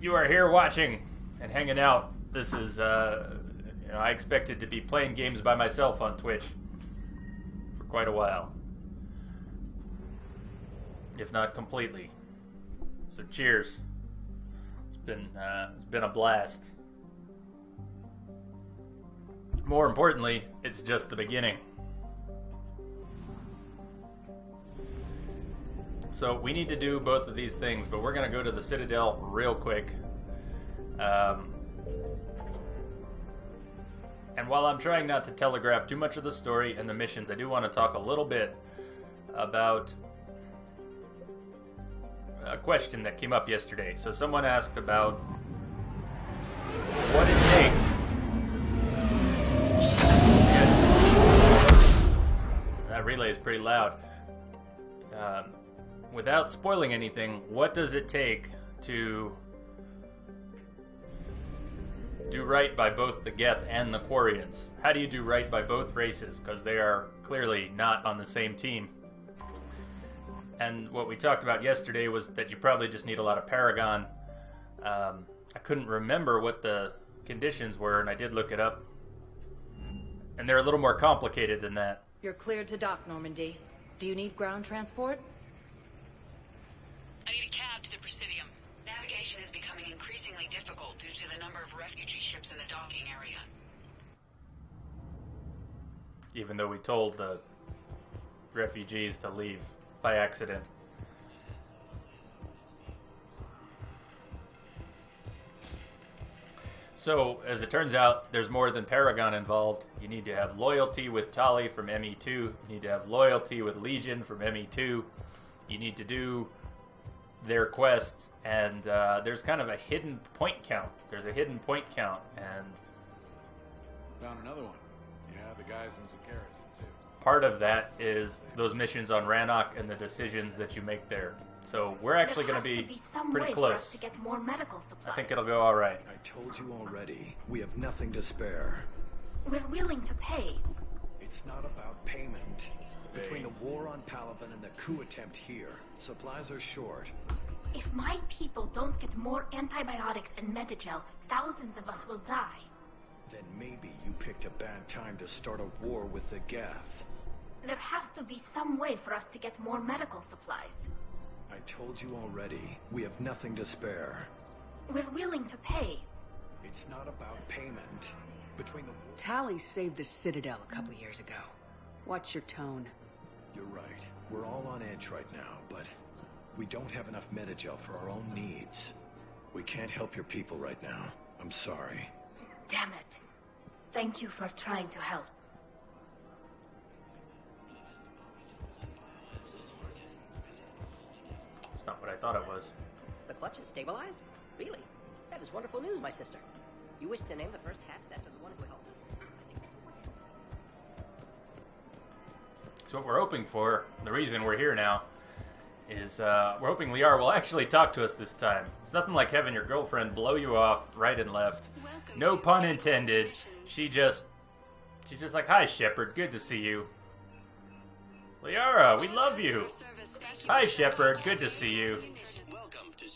you are here watching and hanging out. This is, I expected to be playing games by myself on Twitch for quite a while, if not completely. So cheers. It's been a blast. More importantly, it's just the beginning. So we need to do both of these things, but we're going to go to the Citadel real quick. And while I'm trying not to telegraph too much of the story and the missions, I do want to talk a little bit about a question that came up yesterday. So someone asked about what it takes. That relay is pretty loud. Without spoiling anything, what does it take to do right by both the Geth and the Quarians? How do you do right by both races? Because they are clearly not on the same team. And what we talked about yesterday was that you probably just need a lot of Paragon. I couldn't remember what the conditions were, and I did look it up. And they're a little more complicated than that. You're cleared to dock, Normandy. Do you need ground transport? I need a cab to the Presidium. Navigation is becoming increasingly difficult due to the number of refugee ships in the docking area. Even though we told the refugees to leave by accident. So, as it turns out, there's more than Paragon involved. You need to have loyalty with Tali from ME2. You need to have loyalty with Legion from ME2. You need to do their quests, and there's kind of a hidden point count. There's a hidden point count, and Found another one. Yeah, the guys in Zakara did too. part of that is those missions on Rannoch and the decisions that you make there. So we're actually going to be pretty close. To get more medical supplies. I think it'll go all right. I told you already, we have nothing to spare. We're willing to pay. It's not about payment. Between the war on Palaven and the coup attempt here, supplies are short. If my people don't get more antibiotics and Medigel, thousands of us will die. Then maybe you picked a bad time to start a war with the Geth. There has to be some way for us to get more medical supplies. I told you already, we have nothing to spare. We're willing to pay. It's not about payment. Between the... Tali saved the Citadel a couple years ago. Watch your tone. You're right. We're all on edge right now, but we don't have enough Medigel for our own needs. We can't help your people right now. I'm sorry. Damn it. Thank you for trying to help. It's not what I thought it was. The clutch is stabilized? Really? That is wonderful news, my sister. You wish to name the first hatched after the one who helped us? It's what we're hoping for, the reason we're here now, is we're hoping Liara will actually talk to us this time. It's nothing like having your girlfriend blow you off right and left. No pun intended. She's just like, "Hi, Shepard. Good to see you." Liara, we love you. "Hi, Shepard. Good to see you."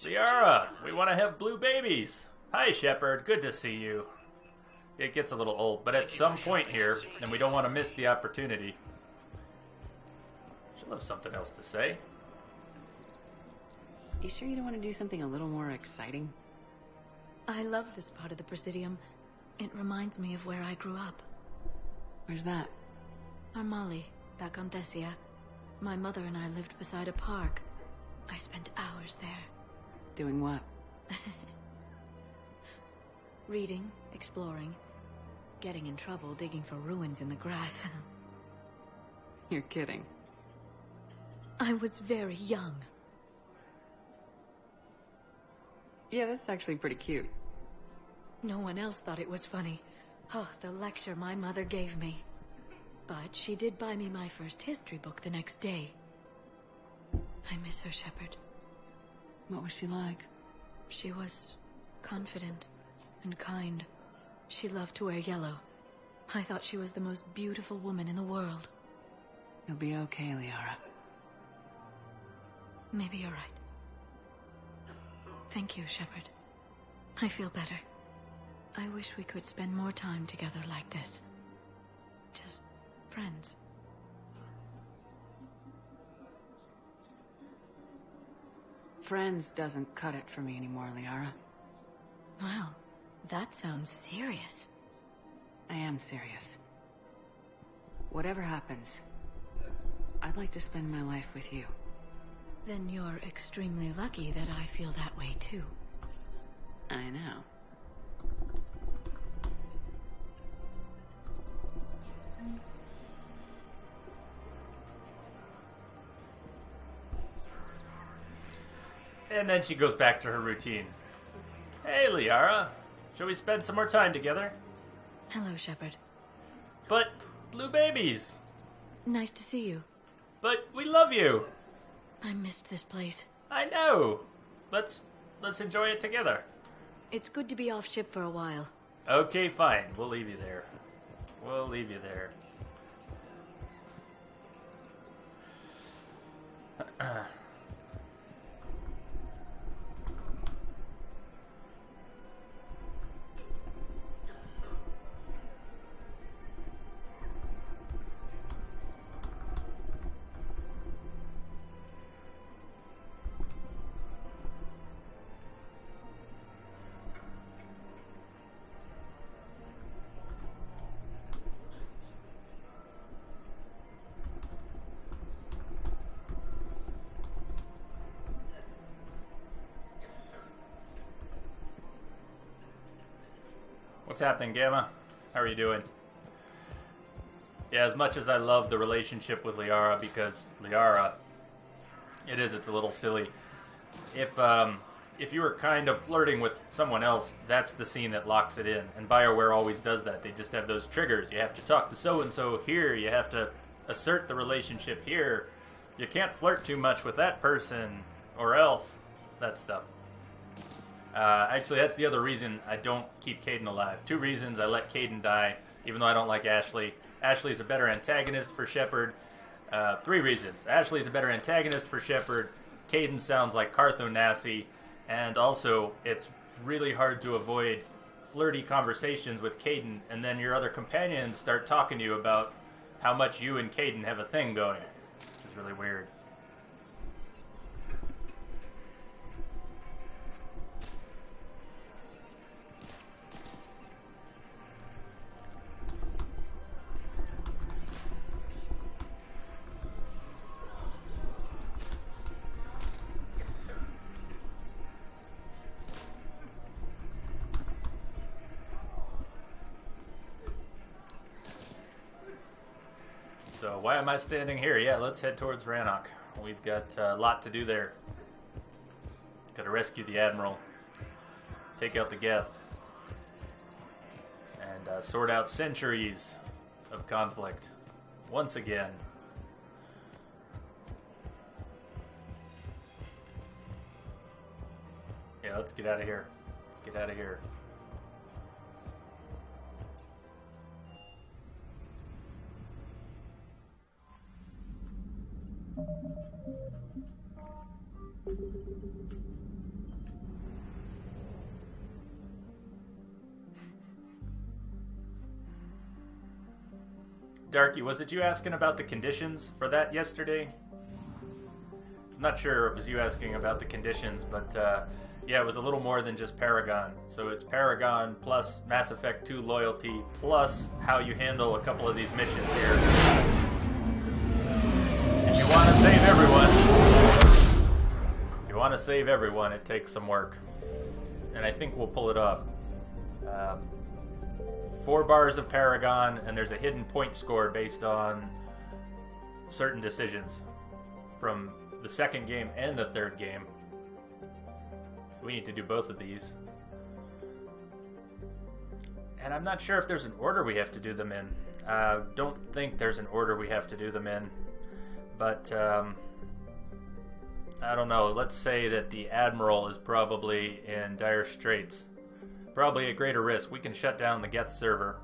Liara, we want to have blue babies. "Hi, Shepard. Good to see you." It gets a little old, but at some point here, and we don't want to miss the opportunity. She'll have something else to say. You sure you don't want to do something a little more exciting? I love this part of the Presidium. It reminds me of where I grew up. Where's that? Armali, back on Thessia. My mother and I lived beside a park. I spent hours there. Doing what? Reading, exploring, getting in trouble digging for ruins in the grass. You're kidding. I was very young. Yeah, that's actually pretty cute. No one else thought it was funny. Oh, the lecture my mother gave me. But she did buy me my first history book the next day. I miss her, Shepard. What was she like? She was confident and kind. She loved to wear yellow. I thought she was the most beautiful woman in the world. You'll be okay, Liara. Maybe you're right. Thank you, Shepard. I feel better. I wish we could spend more time together like this. Just friends. Friends doesn't cut it for me anymore, Liara. Wow, that sounds serious. I am serious. Whatever happens, I'd like to spend my life with you. Then you're extremely lucky that I feel that way too. I know. And then she goes back to her routine. "Hey, Liara. Shall we spend some more time together?" Hello, Shepard. "But blue babies." Nice to see you. "But we love you." I missed this place. "I know. Let's enjoy it together." It's good to be off ship for a while. Okay, fine. We'll leave you there. We'll leave you there. What's happening, Gamma? How are you doing? Yeah, as much as I love the relationship with Liara, because Liara, it's a little silly. If you were kind of flirting with someone else, that's the scene that locks it in. And BioWare always does that. They just have those triggers. You have to talk to so-and-so here. You have to assert the relationship here. You can't flirt too much with that person, or else. That stuff. Actually, that's the other reason I don't keep Kaidan alive. 2 reasons I let Kaidan die, even though I don't like Ashley. Ashley's a better antagonist for Shepard. 3 reasons. Ashley's a better antagonist for Shepard. Kaidan sounds like Cartho Nassi. And also, it's really hard to avoid flirty conversations with Kaidan, and then your other companions start talking to you about how much you and Kaidan have a thing going. Which is really weird. So why am I standing here? Yeah, let's head towards Rannoch. We've got a lot to do there. Got to rescue the Admiral, take out the Geth, and sort out centuries of conflict once again. Yeah, let's get out of here. Let's get out of here. Darky, was it you asking about the conditions for that yesterday? I'm not sure it was you asking about the conditions, but yeah, it was a little more than just Paragon. So it's Paragon plus Mass Effect 2 loyalty plus how you handle a couple of these missions here. If you want to save everyone, it takes some work. And I think we'll pull it off. 4 bars of Paragon, and there's a hidden point score based on certain decisions from the second game and the third game. So we need to do both of these. And I'm not sure if there's an order we have to do them in. Don't think there's an order we have to do them in. But, I don't know. Let's say that the Admiral is probably in dire straits. Probably at greater risk. We can shut down the Geth server.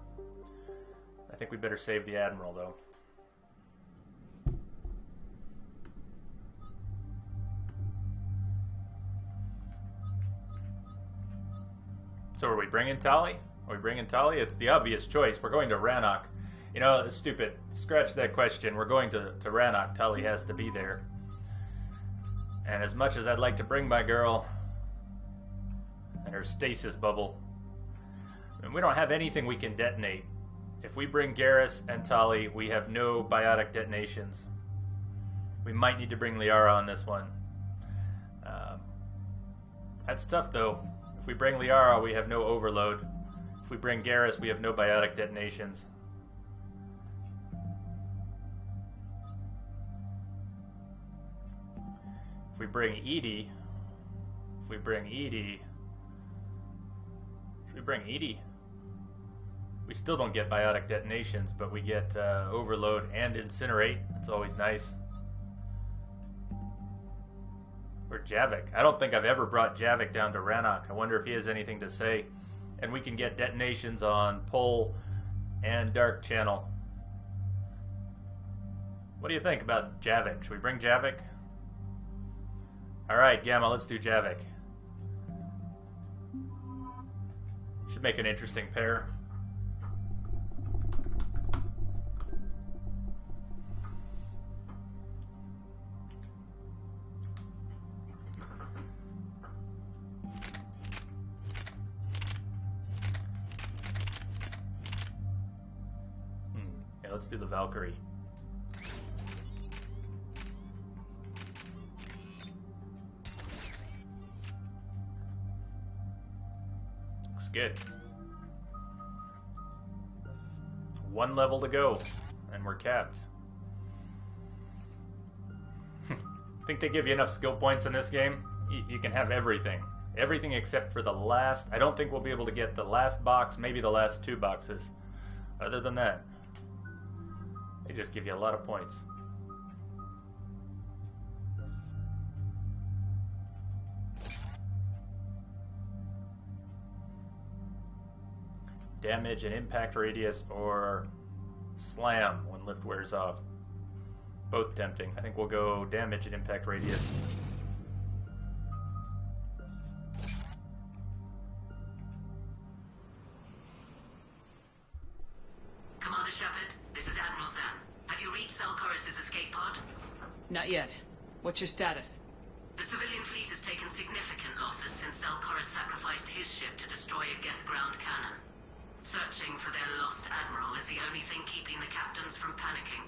I think we better save the Admiral, though. So are we bringing Tali? Are we bringing Tali? It's the obvious choice. We're going to Rannoch. You know, it's stupid. Scratch that question. We're going to Rannoch. Tali has to be there. And as much as I'd like to bring my girl and her stasis bubble, and we don't have anything we can detonate. If we bring Garrus and Tali, we have no biotic detonations. We might need to bring Liara on this one. That's tough, though. If we bring Liara, we have no overload. If we bring Garrus, we have no biotic detonations. If we bring Edie, we still don't get biotic detonations, but we get overload and incinerate. That's always nice. Or Javik. I don't think I've ever brought Javik down to Rannoch. I wonder if he has anything to say. And we can get detonations on Pol and Dark Channel. What do you think about Javik? Should we bring Javik? Alright, Gamma, let's do Javik. Should make an interesting pair. Yeah, let's do the Valkyrie. Good. 1 level to go, and we're capped. Think they give you enough skill points in this game? You can have everything. Everything except for the last... I don't think we'll be able to get the last box, maybe the last 2 boxes. Other than that, they just give you a lot of points. Damage and impact radius or slam when lift wears off. Both tempting. I think we'll go damage and impact radius. Commander Shepard, this is Admiral Zan. Have you reached Salcoris' escape pod? Not yet. What's your status? The civilian fleet has taken significant losses since Salcoris sacrificed his ship to destroy a Geth ground cannon. Searching for their lost admiral is the only thing keeping the captains from panicking.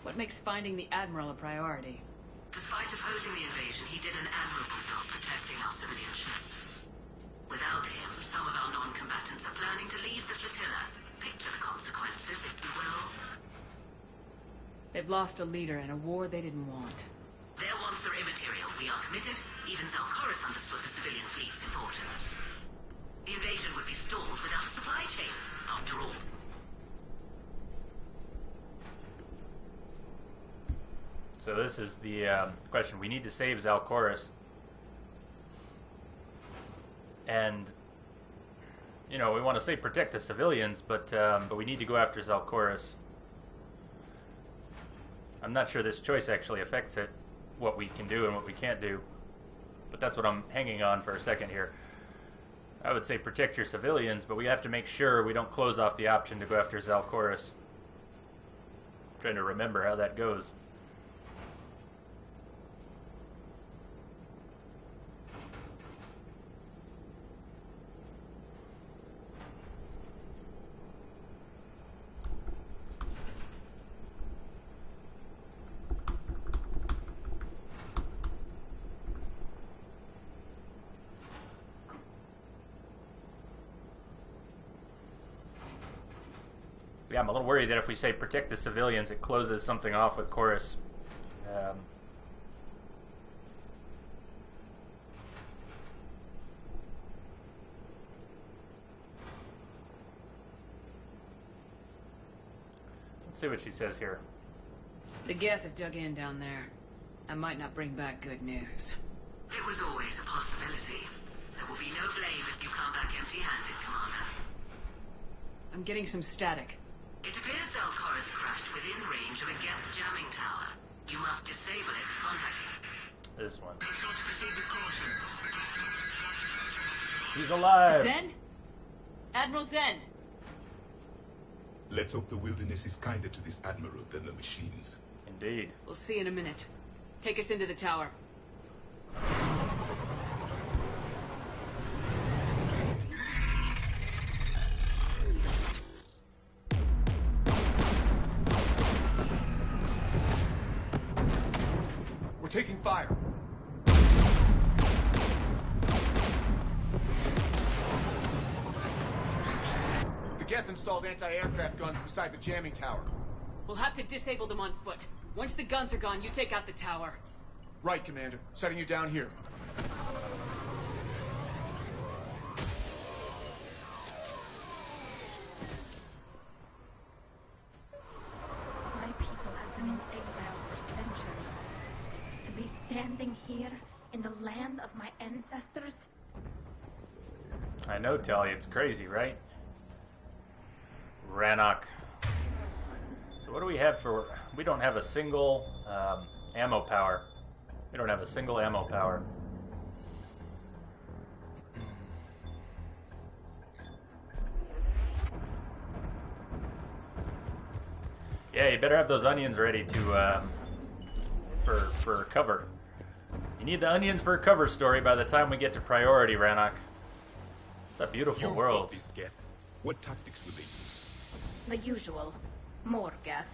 What makes finding the Admiral a priority? Despite opposing the invasion, he did an admirable job protecting our civilian ships. Without him, some of our non-combatants are planning to leave the flotilla. Picture the consequences, if you will. They've lost a leader in a war they didn't want. Their wants are immaterial. We are committed. Even Zalcoris understood the civilian fleet's importance. The invasion would be stalled without a supply chain, after all. So this is the question. We need to save Zalcoris. And, you know, we want to say protect the civilians, but we need to go after Zalcoris. I'm not sure this choice actually affects it, what we can do and what we can't do. But that's what I'm hanging on for a second here. I would say protect your civilians, but we have to make sure we don't close off the option to go after Zalcoris. I'm trying to remember how that goes. Yeah, I'm a little worried that if we say protect the civilians, it closes something off with Chorus. Let's see what she says here. The Geth have dug in down there. I might not bring back good news. It was always a possibility. There will be no blame if you come back empty-handed, Commander. I'm getting some static. It appears Zalcoris crashed within range of a Geth jamming tower. You must disable it to contact it. This one. Make sure to proceed with caution. He's alive! Zen? Admiral Zen! Let's hope the wilderness is kinder to this Admiral than the machines. Indeed. We'll see in a minute. Take us into the tower. We're taking fire. The Geth installed anti-aircraft guns beside the jamming tower. We'll have to disable them on foot. Once the guns are gone, you take out the tower. Right, Commander. Setting you down here. My people have been in exile for centuries. To be standing here in the land of my ancestors? I know, Tali. It's crazy, right? Rannoch. So what do we have for... We don't have a single ammo power. We don't have a single ammo power. Yeah, you better have those onions ready to for cover. You need the onions for a cover story by the time we get to priority, Rannoch. It's a beautiful world. What tactics will they use? The usual. More gas.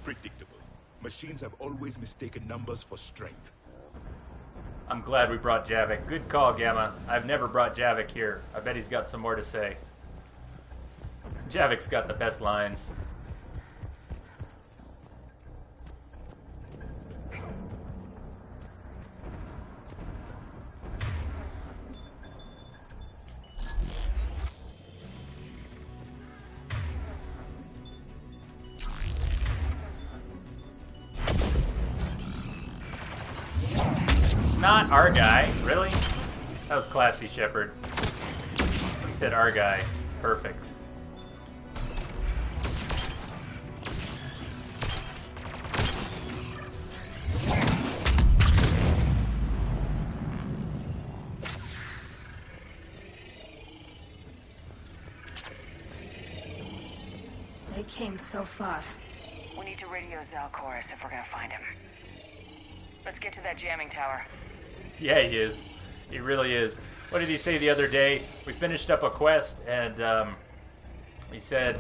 Predictable. Machines have always mistaken numbers for strength. I'm glad we brought Javik. Good call, Gamma. I've never brought Javik here. I bet he's got some more to say. Javik's got the best lines. Not our guy, really? That was classy, Shepard. Let's hit our guy. It's perfect. They came so far. We need to radio Zalcoris if we're gonna find him. Let's get to that jamming tower. Yeah, he is. He really is. What did he say the other day? We finished up a quest, and he said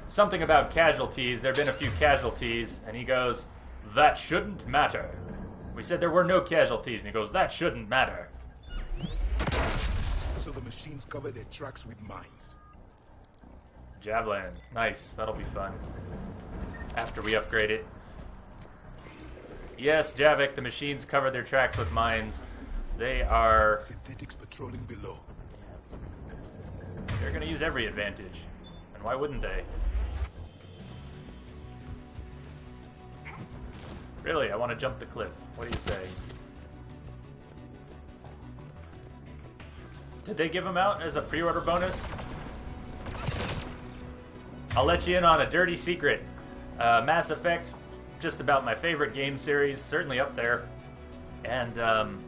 something about casualties. There have been a few casualties, and he goes, "That shouldn't matter." We said there were no casualties, and he goes, "That shouldn't matter." So the machines cover their tracks with mines. Javelin. Nice. That'll be fun. After we upgrade it. Yes, Javik, the machines cover their tracks with mines. They are... Synthetics patrolling below. They're going to use every advantage. And why wouldn't they? Really, I want to jump the cliff. What do you say? Did they give them out as a pre-order bonus? I'll let you in on a dirty secret. Mass Effect, just about my favorite game series, certainly up there. And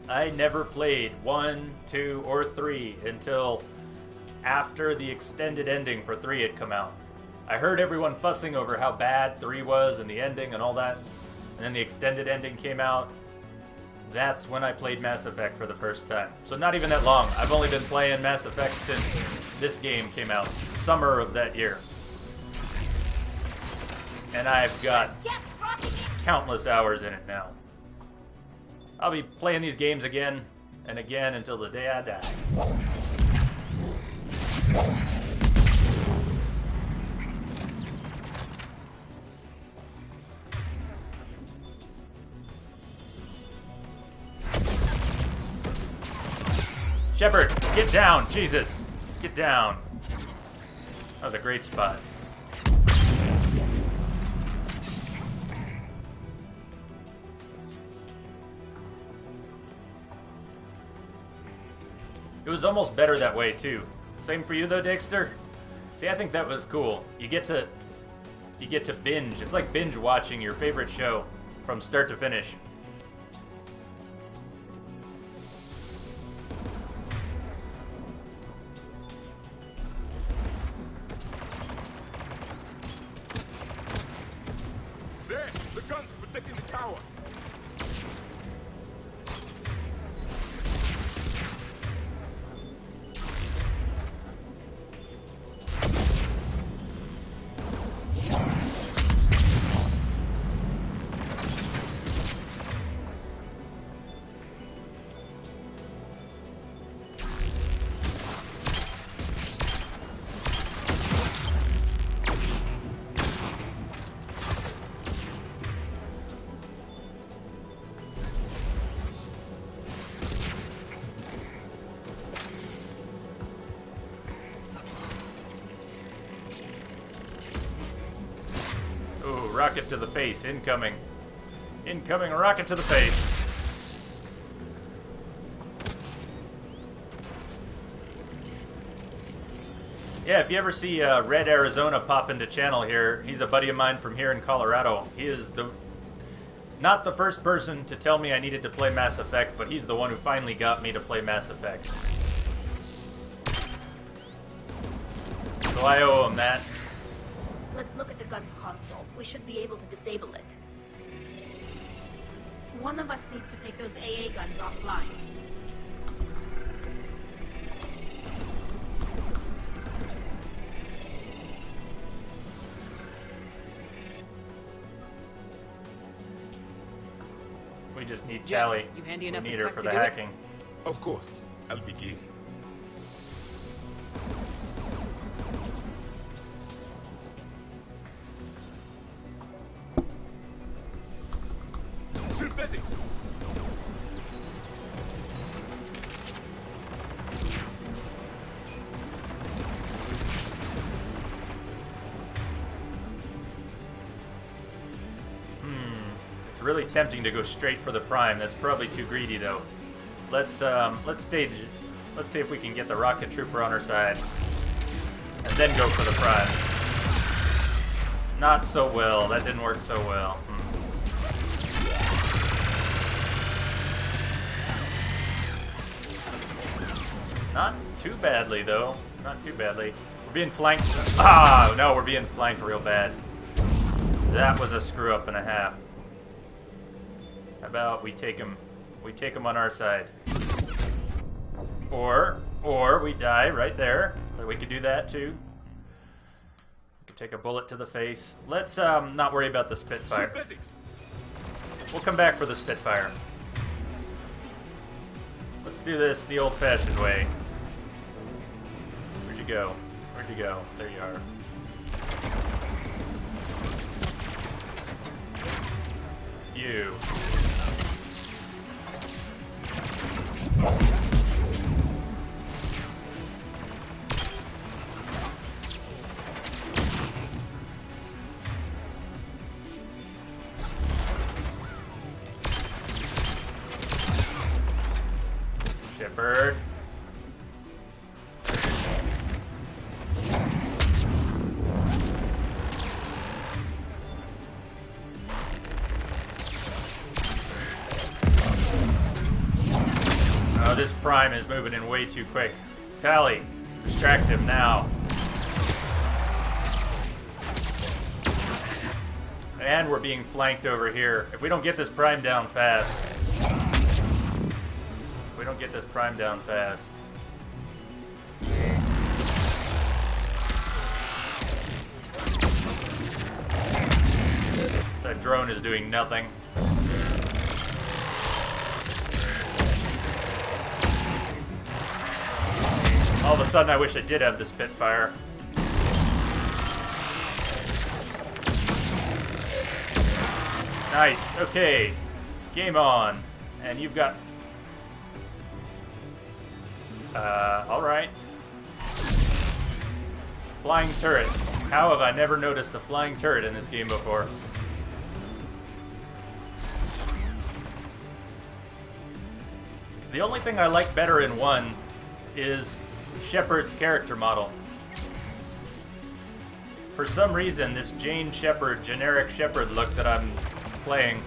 I never played 1, 2, or 3 until after the extended ending for 3 had come out. I heard everyone fussing over how bad 3 was and the ending and all that. And then the extended ending came out. That's when I played Mass Effect for the first time. So not even that long. I've only been playing Mass Effect since this game came out. Summer of that year. And I've got countless hours in it now. I'll be playing these games again and again until the day I die. Shepard, get down! Jesus! Get down. That was a great spot. It was almost better that way, too. Same for you, though, Dexter? See, I think that was cool. You get to binge. It's like binge watching your favorite show from start to finish. There! The guns protecting the tower! Rocket to the face, incoming. Incoming rocket to the face. Yeah, if you ever see Red Arizona pop into channel here, he's a buddy of mine from here in Colorado. He is not the first person to tell me I needed to play Mass Effect, but he's the one who finally got me to play Mass Effect. So I owe him that. Let's look at the gun's console. We should be able to disable it. One of us needs to take those AA guns offline. We just need Tally. You handy we enough need her for the to do hacking. Of course. I'll begin. Synthetics! It's really tempting to go straight for the Prime. That's probably too greedy, though. Let's see if we can get the rocket trooper on our side, and then go for the Prime. Not so well. That didn't work so well. Not too badly, though. Not too badly. We're being flanked. Ah, no, we're being flanked real bad. That was a screw up and a half. How about we take him on our side, or we die right there. We could do that too. We could take a bullet to the face. Let's not worry about the Spitfire. We'll come back for the Spitfire. Let's do this the old-fashioned way. Where'd you go? Where'd you go? There you are. You. Bird. Oh, this Prime is moving in way too quick. Tally, distract him now. And we're being flanked over here. If we don't get this Prime down fast. That drone is doing nothing. All of a sudden, I wish I did have the Spitfire. Nice. Okay. Game on. And you've got... alright. Flying turret. How have I never noticed a flying turret in this game before? The only thing I like better in 1 is Shepard's character model. For some reason, this Jane Shepard, generic Shepard look that I'm playing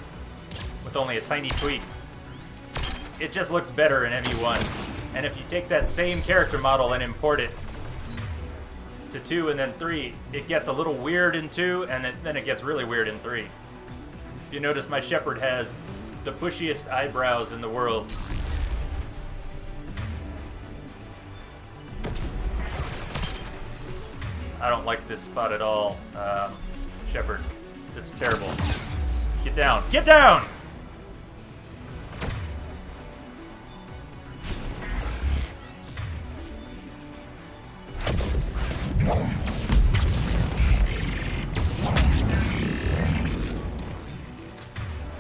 with only a tiny tweak, it just looks better in ME1. And if you take that same character model and import it to 2 and then 3, it gets a little weird in 2, and then it gets really weird in 3. If you notice, my Shepard has the bushiest eyebrows in the world. I don't like this spot at all, Shepard. This is terrible. Get down. Get down!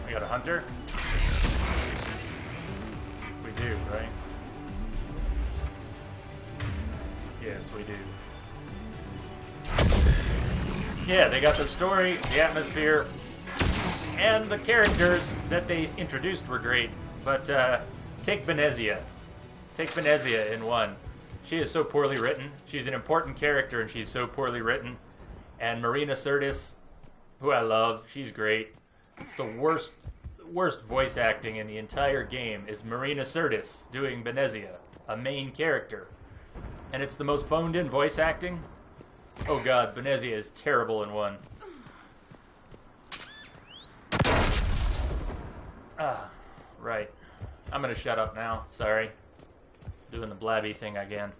We got a hunter? We do, right? Yes, we do. Yeah, they got the story, the atmosphere, and the characters that they introduced were great. But take Benezia. Take Benezia in 1. She is so poorly written. She's an important character, and she's so poorly written. And Marina Sirtis, who I love, she's great. It's the worst voice acting in the entire game is Marina Sirtis doing Benezia, a main character. And it's the most phoned-in voice acting. Oh god, Benezia is terrible in 1. Right. I'm gonna shut up now. Sorry. Doing the blabby thing again.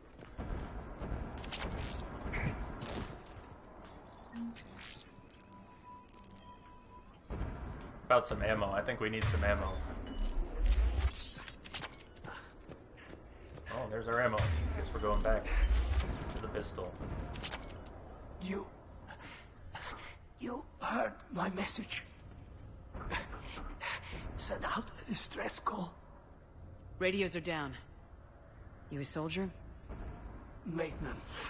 About some ammo. I think we need some ammo. Oh, there's our ammo. Guess we're going back to the pistol. You heard my message. Send out a distress call. Radios are down. You a soldier? Maintenance.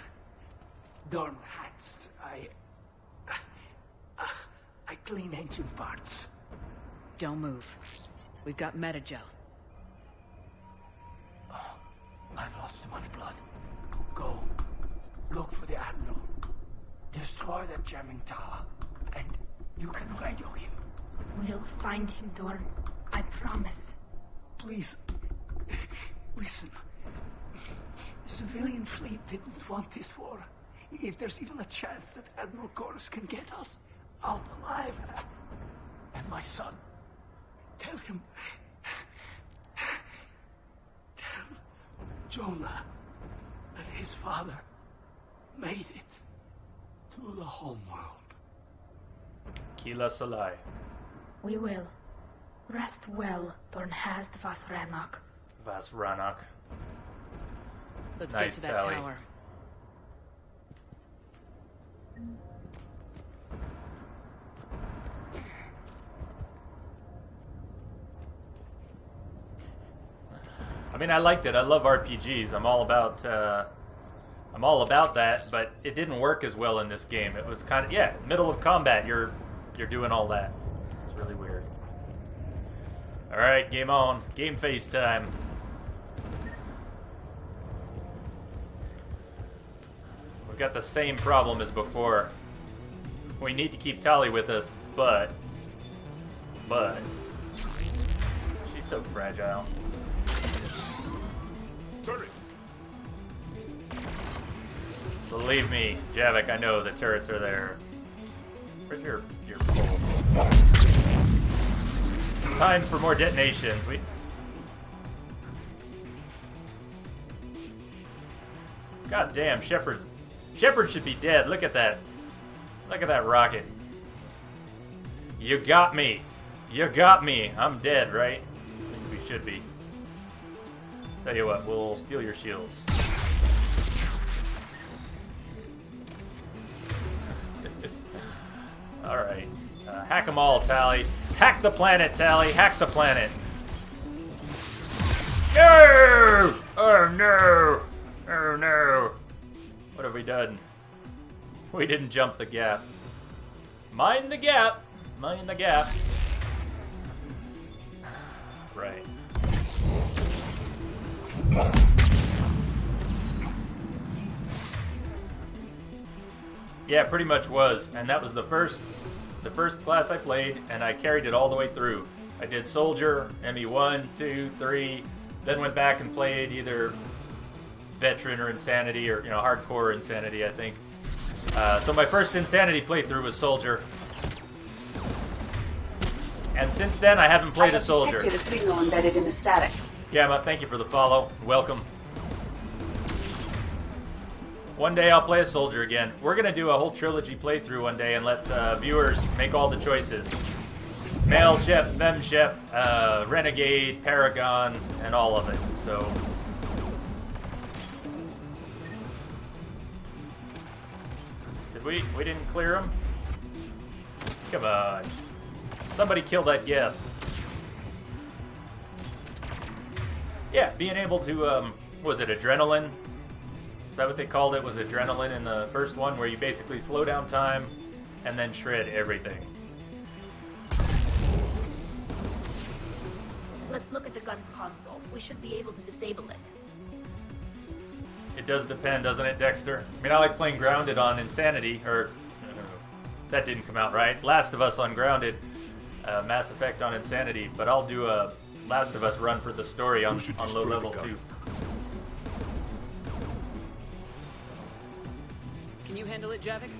Dorn Hatst. I clean engine parts. Don't move. We've got Metagel. Oh, I've lost too much blood. Go. Look for the Admiral. Destroy that jamming tower. And you can radio him. We'll find him, Dorn. I promise. Please. Listen. The civilian fleet didn't want this war. If there's even a chance that Admiral Chorus can get us out alive. And my son. Tell him. Tell Jonah that his father made it to the homeworld. Kila Salai. We will. Rest well, Dornhazd vas Rannoch. Vas Rannoch. Let's nice get to that tally. tower. I mean, I liked it. I love RPGs. I'm all about that, but it didn't work as well in this game. It was kind of middle of combat. You're doing all that. It's really weird. All right, game on. Game face time. got the same problem as before. We need to keep Tali with us, but she's so fragile. Turret. Believe me, Javik, I know the turrets are there. Where's your pole? It's time for more detonations. God damn, Shepard should be dead. Look at that. Look at that rocket. You got me. You got me. I'm dead, right? At least we should be. Tell you what, we'll steal your shields. Alright. Hack them all, Tali. Hack the planet, Tali. Hack the planet. No! Oh no! Oh no! What have we done? We didn't jump the gap. Mind the gap! Mind the gap. Right. Yeah, pretty much was. And that was the first class I played, and I carried it all the way through. I did Soldier, ME1, 2, 3, then went back and played either Veteran or Insanity, or, Hardcore Insanity, I think. So my first Insanity playthrough was Soldier. And since then, I haven't played a Soldier. I have detected a signal embedded in the static. Gamma, thank you for the follow. Welcome. One day I'll play a Soldier again. We're going to do a whole trilogy playthrough one day and let viewers make all the choices. Male Shep, Fem Shep, Renegade, Paragon, and all of it. So... We didn't clear him? Come on. Somebody kill that Geth. Yeah, being able to, was it adrenaline? Is that what they called it? Was adrenaline in the first one, where you basically slow down time and then shred everything? Let's look at the gun's console. We should be able to disable it. It does depend, doesn't it, Dexter? I mean, I like playing Grounded on Insanity, or... that didn't come out right. Last of Us on Grounded, Mass Effect on Insanity, but I'll do a Last of Us run for the story on low level, too. Can you handle it, Javik?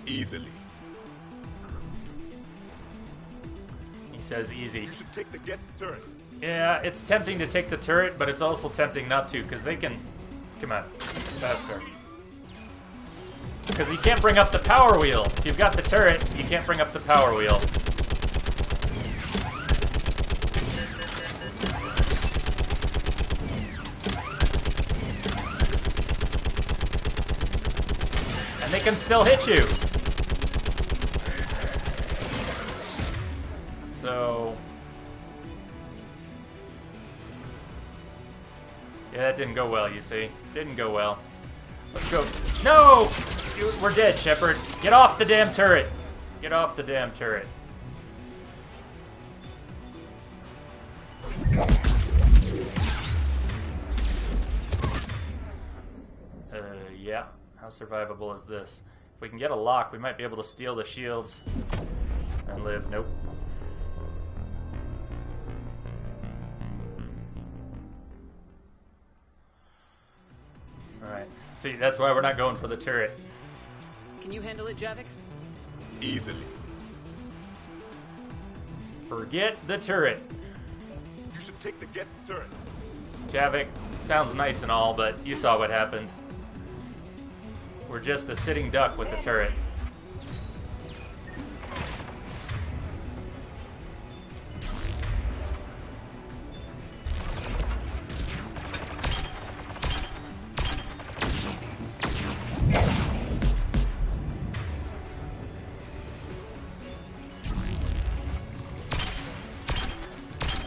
Easily. He says easy. You should take the Geth turret. Yeah, it's tempting to take the turret, but it's also tempting not to, because they can... Come on, faster. Because you can't bring up the power wheel. If you've got the turret, you can't bring up the power wheel. And they can still hit you. So... yeah, that didn't go well, you see. Didn't go well. Let's go. No! We're dead, Shepard. Get off the damn turret. Get off the damn turret. Yeah. How survivable is this? If we can get a lock, we might be able to steal the shields and live. Nope. Alright. See, that's why we're not going for the turret. Can you handle it, Javik? Easily. Forget the turret. You should take the Geth turret. Javik, sounds nice and all, but you saw what happened. We're just a sitting duck with the turret.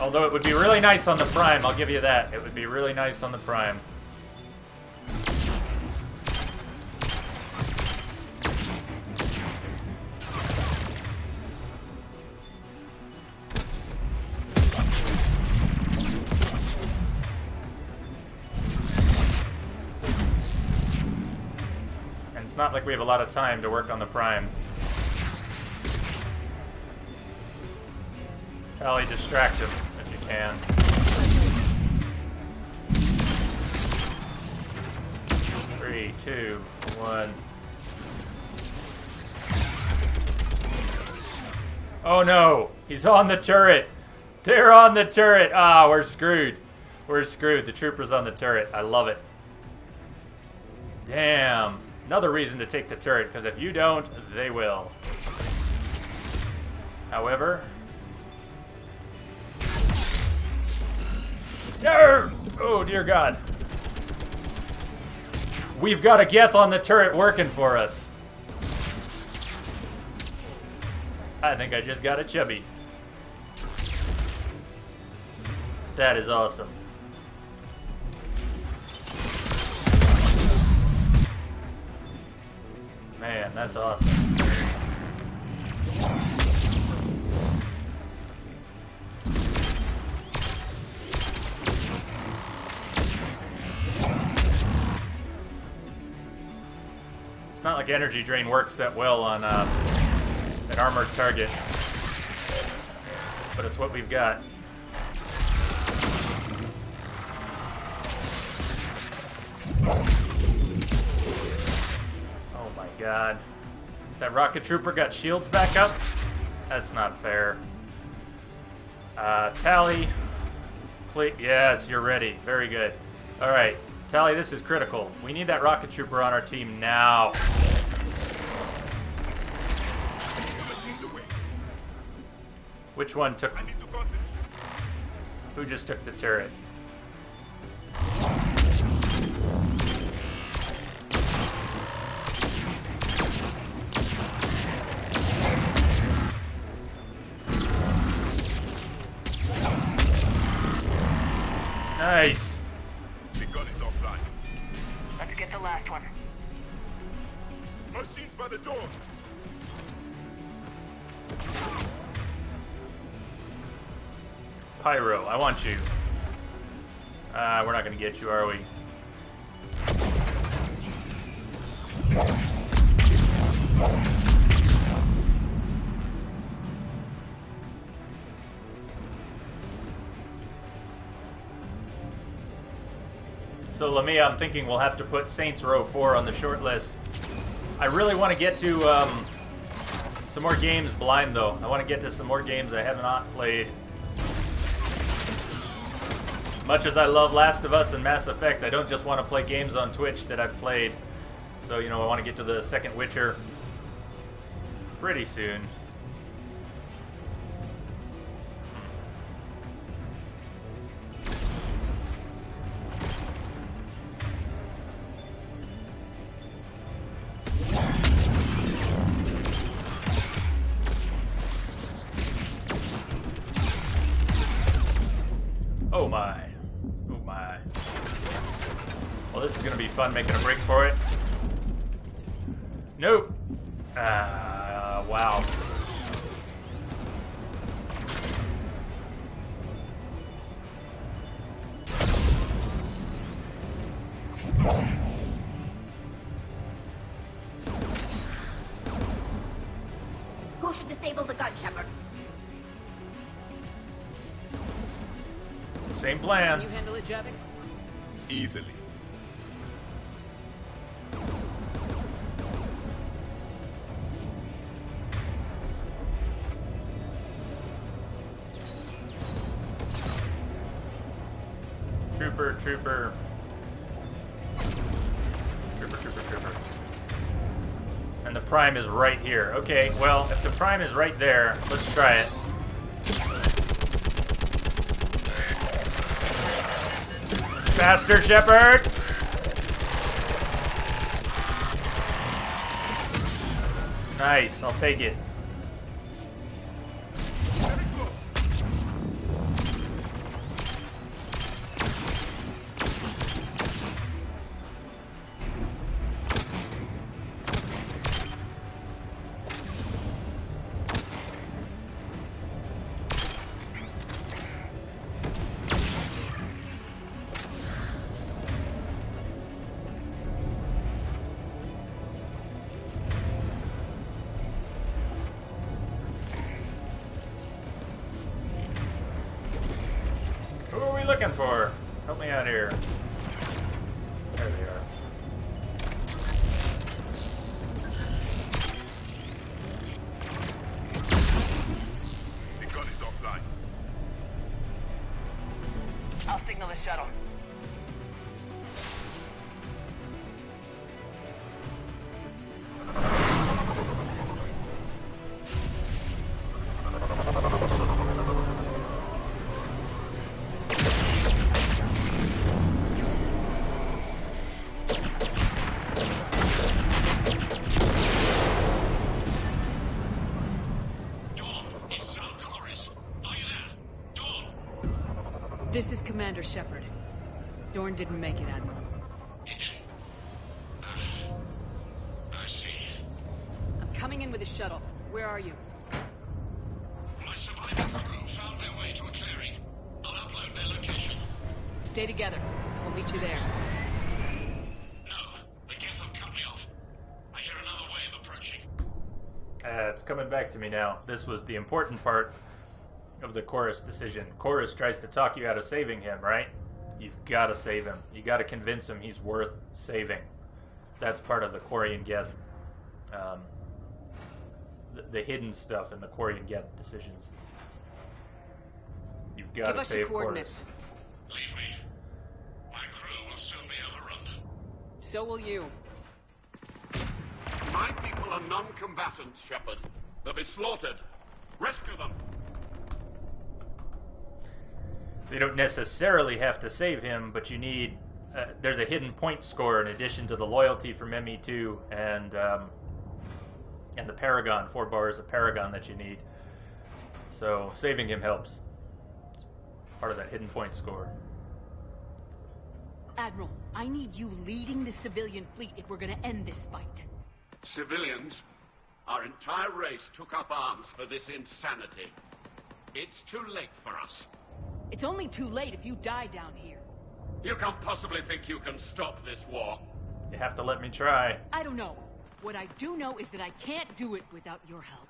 Although it would be really nice on the Prime, I'll give you that. It would be really nice on the Prime. It's not like we have a lot of time to work on the Prime. Tally, distract him if you can. Three, two, one. Oh no! He's on the turret! They're on the turret! Ah, we're screwed. We're screwed. The trooper's on the turret. I love it. Damn. Another reason to take the turret, because if you don't, they will. However... No! Oh, dear God. We've got a Geth on the turret working for us. I think I just got a chubby. That is awesome. Man, that's awesome. It's not like energy drain works that well on an armored target, but it's what we've got. Oh my God. That rocket trooper got shields back up? That's not fair. Tally. Please. Yes, you're ready. Very good. Alright. Tally, this is critical. We need that rocket trooper on our team now. Which one took... Who just took the turret? Nice. The gun is offline. Let's get the last one. Machines by the door. Pyro, I want you. We're not gonna get you, are we? So Lamia, I'm thinking we'll have to put Saints Row 4 on the short list. I really want to get to some more games blind, though. I want to get to some more games I have not played. Much as I love Last of Us and Mass Effect, I don't just want to play games on Twitch that I've played. So, you know, I want to get to the second Witcher pretty soon. Oh my. Oh my. Well, this is going to be fun making a break for it. Nope. Wow. Who should disable the gun, Shepard? Same plan. Can you handle it, Javik? Easily. Trooper, trooper. Trooper, trooper, trooper. And the Prime is right here. Okay, well, if the Prime is right there, let's try it. Faster, Shepard! Nice, I'll take it. we looking for? Help me out here. There they are. The gun is offline. I'll signal the shuttle. This is Commander Shepard. Dorn didn't make it, Admiral. He didn't? I see. I'm coming in with a shuttle. Where are you? My surviving crew found their way to a clearing. I'll upload their location. Stay together. We'll meet you there. No, the Geth have cut me off. I hear another wave approaching. It's coming back to me now. This was the important part of the Chorus decision. Chorus tries to talk you out of saving him, right? You've got to save him. You got to convince him he's worth saving. That's part of the Quarian Geth, the hidden stuff in the Quarian Geth decisions. You've got to save Chorus. Leave me. My crew will soon be overrun. So will you. My people are non-combatants, Shepard. They'll be slaughtered. Rescue them. So you don't necessarily have to save him, but you need... there's a hidden point score in addition to the loyalty from ME2 and the Paragon, 4 bars of Paragon that you need. So saving him helps. It's part of that hidden point score. Admiral, I need you leading the civilian fleet if we're gonna end this fight. Civilians, our entire race took up arms for this insanity. It's too late for us. It's only too late if you die down here. You can't possibly think you can stop this war. You have to let me try. I don't know. What I do know is that I can't do it without your help.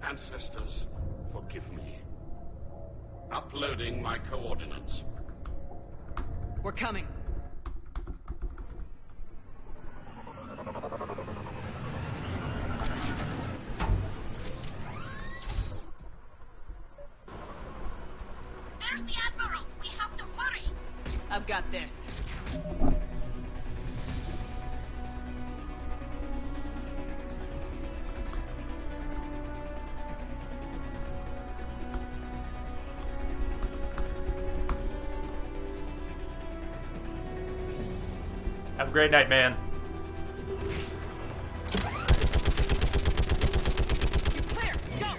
Ancestors, forgive me. Uploading my coordinates. We're coming. There's the Admiral. We have to hurry. I've got this. Have a great night, man. You're clear. Go.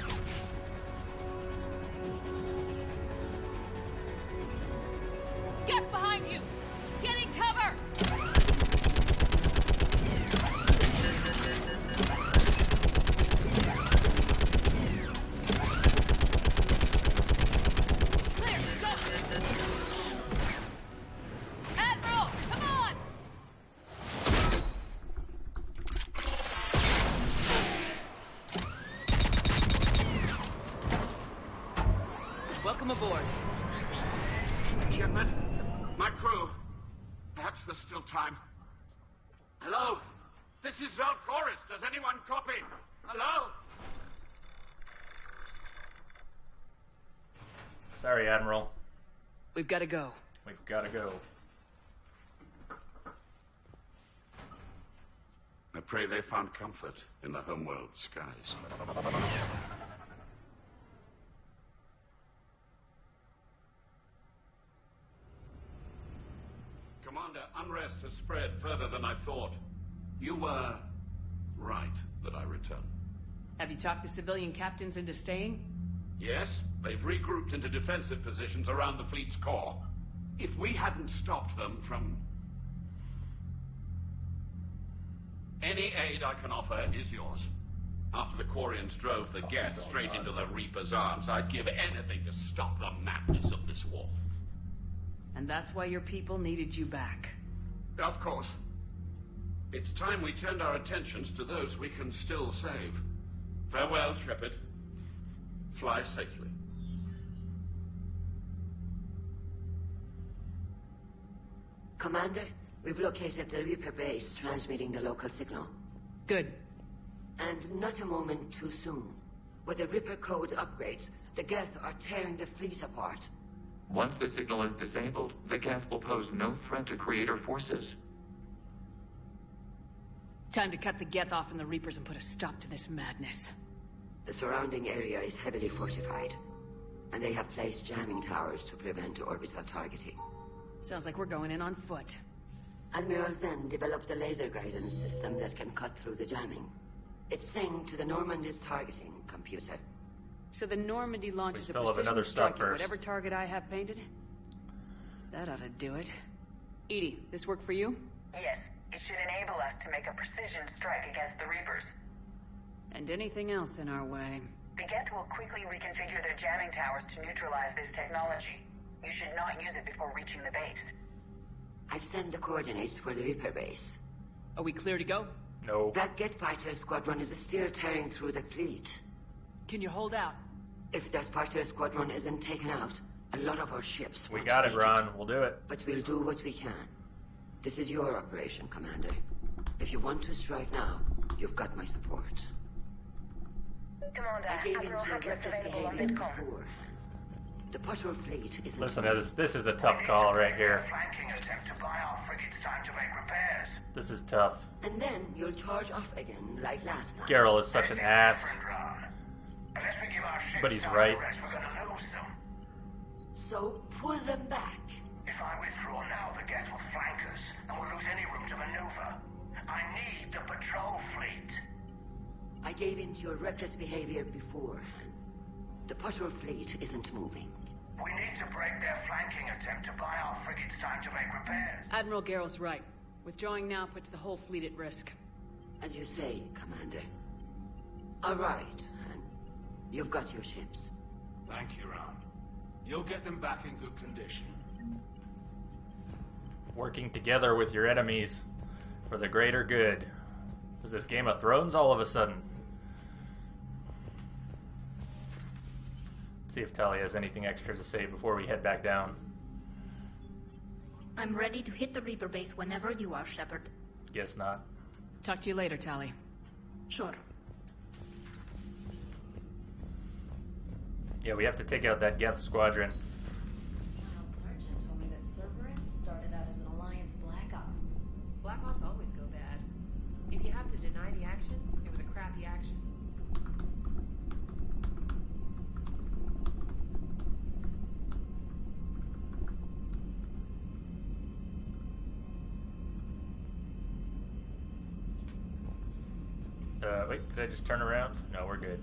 Get behind you. Get in cover. Clear. Go. Admiral, come on. Welcome aboard. Shepard, my crew. Perhaps there's still time. Hello? This is Chorus. Does anyone copy? Hello? Sorry, Admiral. We've got to go. We've got to go. I pray they found comfort in the homeworld skies. Commander, unrest has spread further than I thought. You were right that I returned. Have you talked the civilian captains into staying? Yes, they've regrouped into defensive positions around the fleet's core. If we hadn't stopped them from... Any aid I can offer is yours. After the Quarians drove the Geth straight into the Reaper's arms, I'd give anything to stop the madness of this war. And that's why your people needed you back. Of course. It's time we turned our attentions to those we can still save. Farewell, Shepard. Fly safely. Commander, we've located the Reaper base transmitting the local signal. Good. And not a moment too soon. With the Reaper code upgrades, the Geth are tearing the fleet apart. Once the signal is disabled, the Geth will pose no threat to Creator forces. Time to cut the Geth off from the Reapers and put a stop to this madness. The surrounding area is heavily fortified, and they have placed jamming towers to prevent orbital targeting. Sounds like we're going in on foot. Admiral Zen developed a laser guidance system that can cut through the jamming. It's synced to the Normandy's targeting computer. So the Normandy launches a still have precision another stop strike at first. whatever target I have painted? That ought to do it. Edie, this work for you? Yes, it should enable us to make a precision strike against the Reapers. And anything else in our way. The Geth will quickly reconfigure their jamming towers to neutralize this technology. You should not use it before reaching the base. I've sent the coordinates for the Reaper base. Are we clear to go? No. That Geth fighter squadron is still tearing through the fleet. Can you hold out? If that fighter squadron isn't taken out, a lot of our ships We won't got it, make Ron. We'll do it. But we'll do what we can. This is your operation, Commander. If you want to strike now, you've got my support. Commander, I gave in Admiral to Hackett reckless available on behavior Midcom. before. The patrol fleet is... Listen to this. This is a tough call right here. Flanking attempt to buy our frigates time to make repairs. This is tough. And then you'll charge off again, like last time. Geralt is such an ass. Unless we give our ships But he's time right. to rest, we're gonna lose them. So pull them back. If I withdraw now, the Geth will flank us, and we'll lose any room to maneuver. I need the patrol fleet. I gave in to your reckless behavior beforehand. The patrol fleet isn't moving. We need to break their flanking attempt to buy our frigates time to make repairs. Admiral Geralt's right. Withdrawing now puts the whole fleet at risk. As you say, Commander. All right, and you've got your ships. Thank you, Ron. You'll get them back in good condition. Working together with your enemies for the greater good. Was this Game of Thrones all of a sudden? See if Tali has anything extra to say before we head back down. I'm ready to hit the Reaper base whenever you are, Shepard. Guess not. Talk to you later, Tali. Sure. Yeah, we have to take out that Geth squadron. Sergeant told me that Cerberus started out as an Alliance Black Op. Black Ops always go bad. If you have to deny the action, it was a crappy action. Wait, did I just turn around? No, we're good.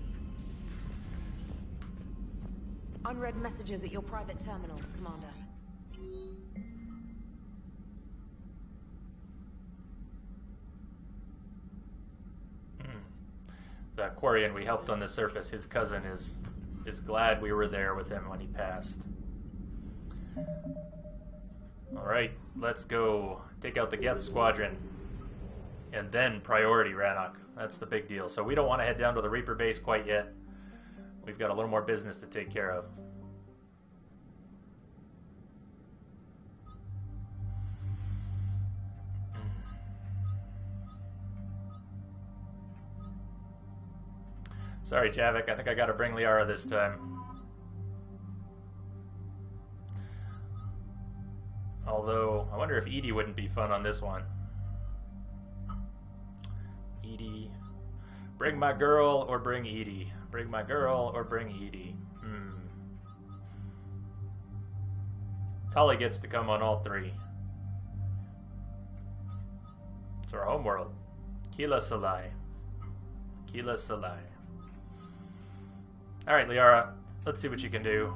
Unread messages at your private terminal, Commander. The Quarian we helped on the surface, his cousin is glad we were there with him when he passed. Alright, let's go take out the Geth squadron. And then priority Rannoch. That's the big deal. So we don't want to head down to the Reaper base quite yet. We've got a little more business to take care of. Sorry, Javik. I think I got to bring Liara this time. Although, I wonder if Edie wouldn't be fun on this one. Edie. Bring my girl or bring Edie. Bring my girl or bring Edie. Tali gets to come on all three. It's our homeworld. Kila Salai. Kila Salai. Alright, Liara. Let's see what you can do.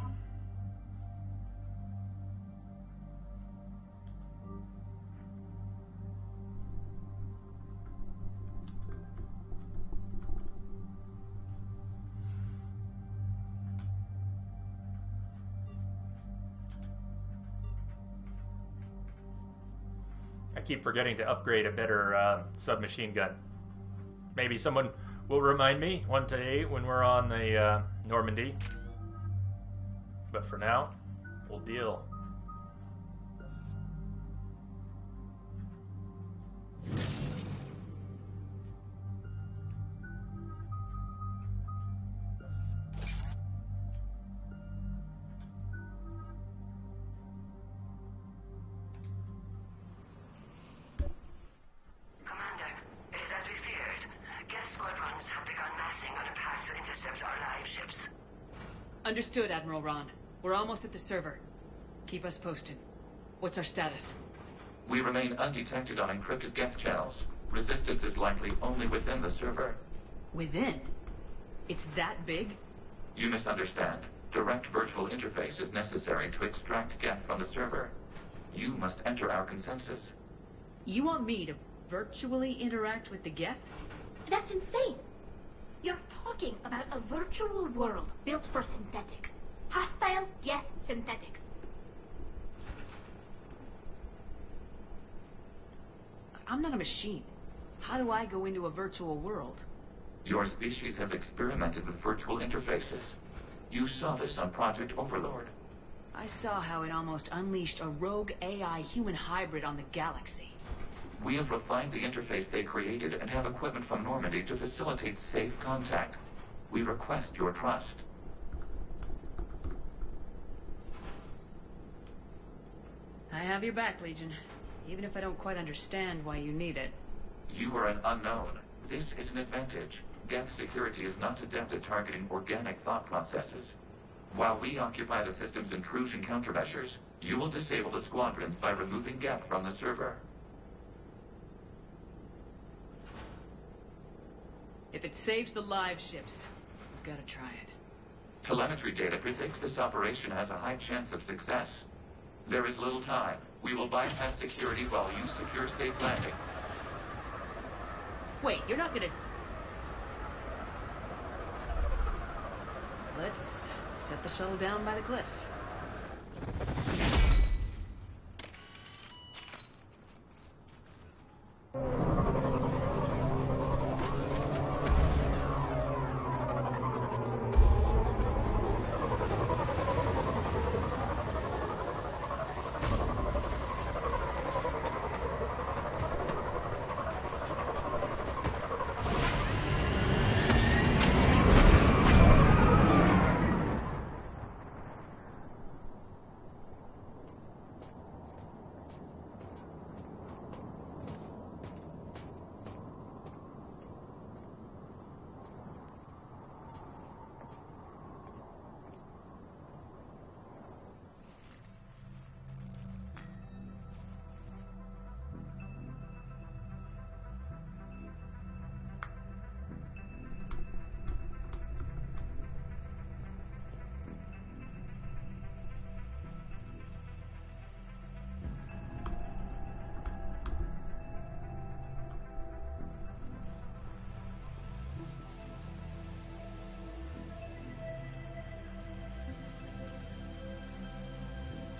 I keep forgetting to upgrade a better submachine gun. Maybe someone will remind me one day when we're on the Normandy. But for now, we'll deal. Understood, Admiral Ron. We're almost at the server. Keep us posted. What's our status? We remain undetected on encrypted Geth channels. Resistance is likely only within the server. Within? It's that big? You misunderstand. Direct virtual interface is necessary to extract Geth from the server. You must enter our consensus. You want me to virtually interact with the Geth? That's insane! You're talking about a virtual world built for synthetics. Hostile, yet synthetics. I'm not a machine. How do I go into a virtual world? Your species has experimented with virtual interfaces. You saw this on Project Overlord. I saw how it almost unleashed a rogue AI human hybrid on the galaxy. We have refined the interface they created and have equipment from Normandy to facilitate safe contact. We request your trust. I have your back, Legion. Even if I don't quite understand why you need it. You are an unknown. This is an advantage. Geth security is not adept at targeting organic thought processes. While we occupy the system's intrusion countermeasures, you will disable the squadrons by removing Geth from the server. If it saves the live ships, I've gotta try it. Telemetry data predicts this operation has a high chance of success. There is little time. We will bypass security while you secure safe landing. Wait, you're not gonna... Let's set the shuttle down by the cliff.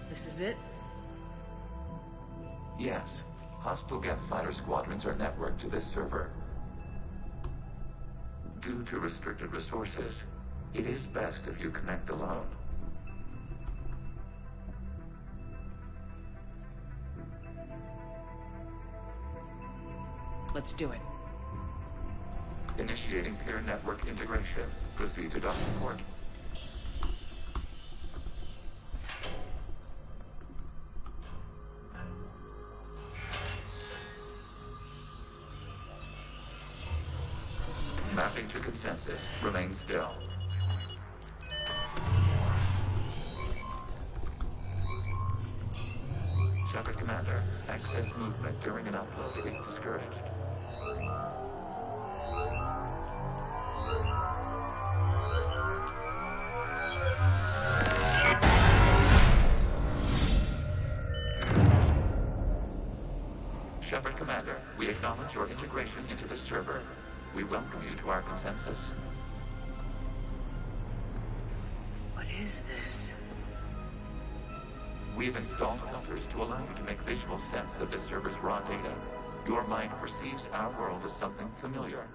This is it? Yes. Hostile Geth fighter squadrons are networked to this server. Due to restricted resources, it is best if you connect alone. Let's do it. Initiating peer network integration. Proceed to docking port. Mapping to consensus. Remain still. Shepard Commander, access movement during an upload is discouraged. Shepard Commander, we acknowledge your integration into the server. We welcome you to our consensus. What is this? We've installed filters to allow you to make visual sense of this server's raw data. Your mind perceives our world as something familiar.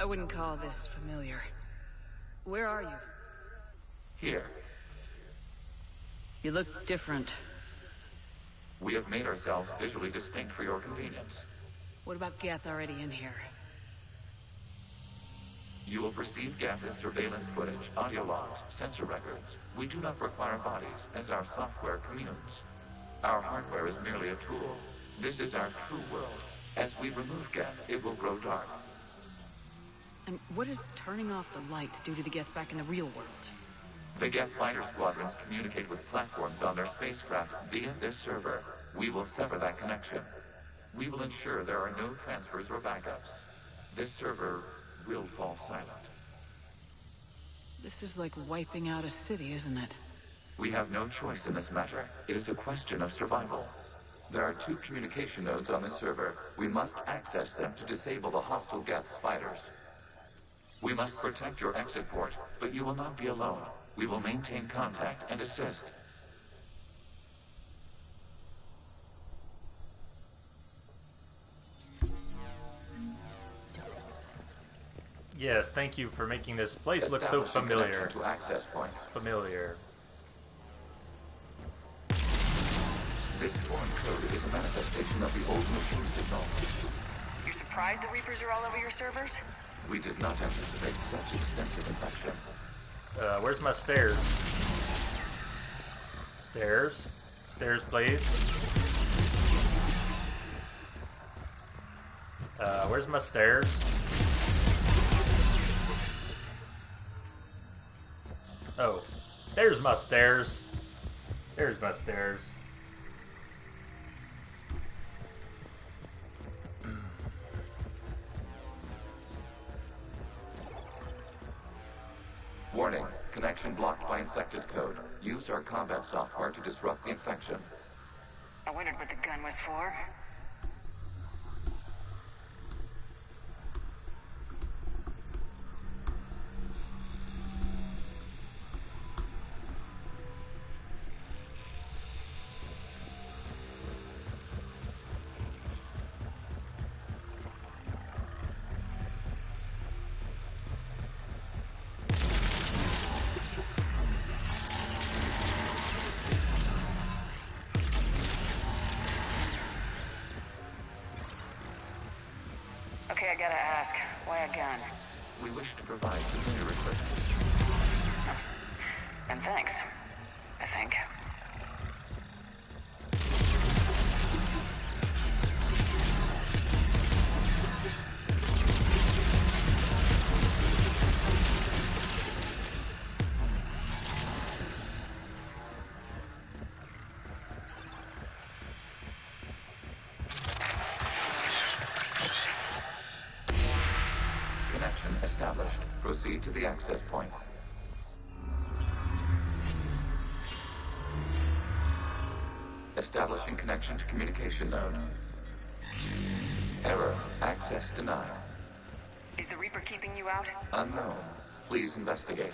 I wouldn't call this familiar. Where are you? Here, You look different. we have made ourselves visually distinct for your convenience. What about Geth already in here? You will perceive Geth as surveillance footage, audio logs, sensor records. We do not require bodies, as our software communes. Our hardware is merely a tool. This is our true world. As we remove Geth, it will grow dark. And what does turning off the lights do to the Geth back in the real world? The Geth fighter squadrons communicate with platforms on their spacecraft via this server. We will sever that connection. We will ensure there are no transfers or backups. This server will fall silent. This is like wiping out a city, isn't it? We have no choice in this matter. It is a question of survival. There are 2 communication nodes on this server. We must access them to disable the hostile Geth's fighters. We must protect your exit port, but you will not be alone. We will maintain contact and assist. Yes, thank you for making this place look so Establishing familiar. connection to access point. Familiar. This foreign code is a manifestation of the old machine signal. You're surprised the Reapers are all over your servers? We did not anticipate such extensive infection. Where's my stairs? Stairs? Stairs, please. Where's my stairs? Oh, there's my stairs. There's my stairs. Warning, connection blocked by infected code. Use our combat software to disrupt the infection. I wondered what the gun was for. Okay, I gotta ask, why a gun? We wish to provide superior equipment. And thanks, I think. Connection established. Proceed to the access point. Establishing connection to communication node. Error. Access denied. Is the Reaper keeping you out? Unknown. Please investigate.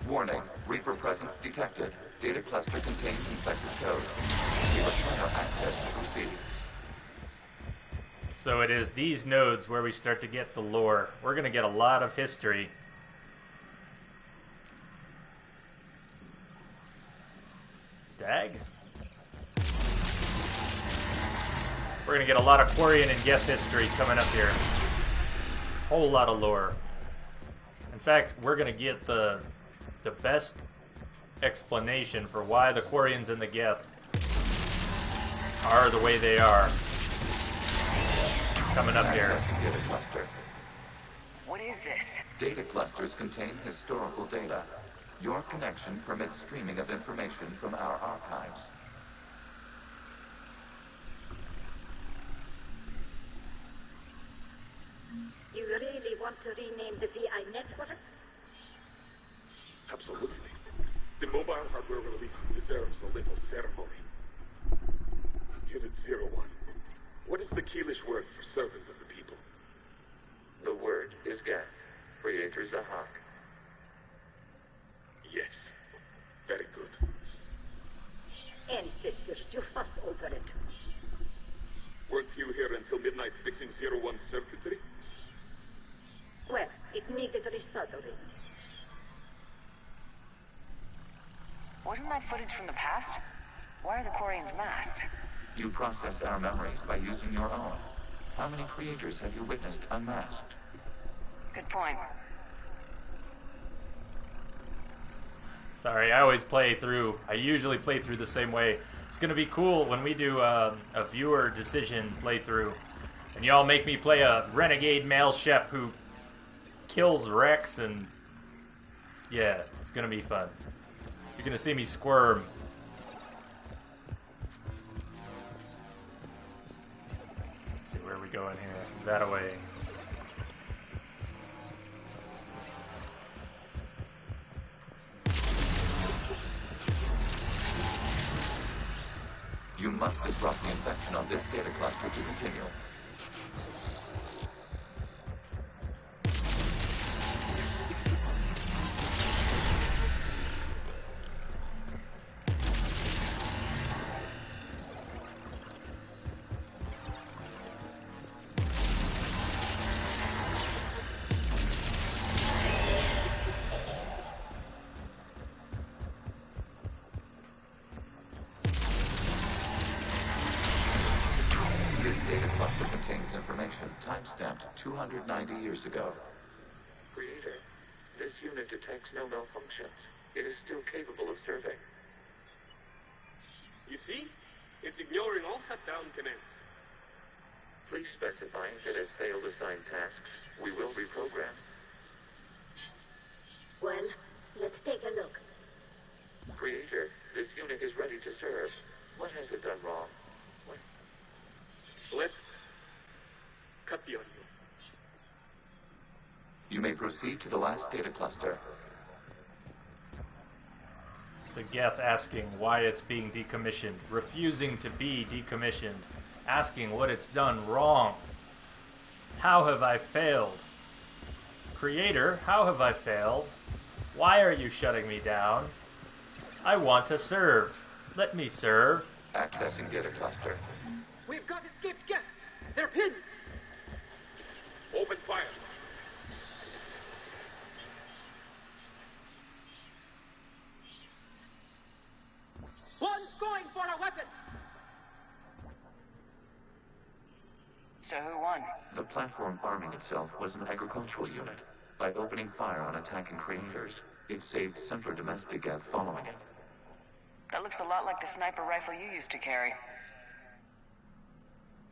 Warning. Reaper presence detected. Data cluster contains infected code. We require access to proceed. So it is these nodes where we start to get the lore. We're going to get a lot of history. Dag? We're going to get a lot of Quarian and Geth history coming up here. Whole lot of lore. In fact, we're going to get the best explanation for why the Quarians and the Geth are the way they are. Coming up here. Data cluster. What is this? Data clusters contain historical data. Your connection permits streaming of information from our archives. You really want to rename the VI network? Absolutely. The mobile hardware release deserves a little ceremony. Unit 01. What is the Keelish word for servant of the people? The word is Geth, Creator Zahak. Yes. Very good. Ancestors, you fuss over it. Weren't you here until midnight fixing 01's circuitry? Well, it needed resoldering. Wasn't that footage from the past? Why are the Quarians masked? You process our memories by using your own. How many creators have you witnessed unmasked? Good point. Sorry, I usually play through the same way. It's gonna be cool when we do a viewer decision playthrough, and y'all make me play a renegade male chef who kills Rex, and yeah, it's gonna be fun. You're gonna see me squirm. Let's see, where are we going here? That way. You must disrupt the infection on this data cluster to continue. Timestamped 290 years ago. Creator, this unit detects no malfunctions. It is still capable of serving. You see? It's ignoring all shutdown commands. Please specify if it has failed assigned tasks. We will reprogram. Well, let's take a look. Creator, this unit is ready to serve. What has it done wrong? Let's cut the audio. You may proceed to the last data cluster. The Geth asking why it's being decommissioned, refusing to be decommissioned, asking what it's done wrong. How have I failed? Creator, how have I failed? Why are you shutting me down? I want to serve. Let me serve. Accessing data cluster. We've got escaped Geth. They're pinned. Open fire. One's going for a weapon. So who won? The platform arming itself was an agricultural unit. By opening fire on attacking creators, it saved simpler domestic Geth following it. That looks a lot like the sniper rifle you used to carry.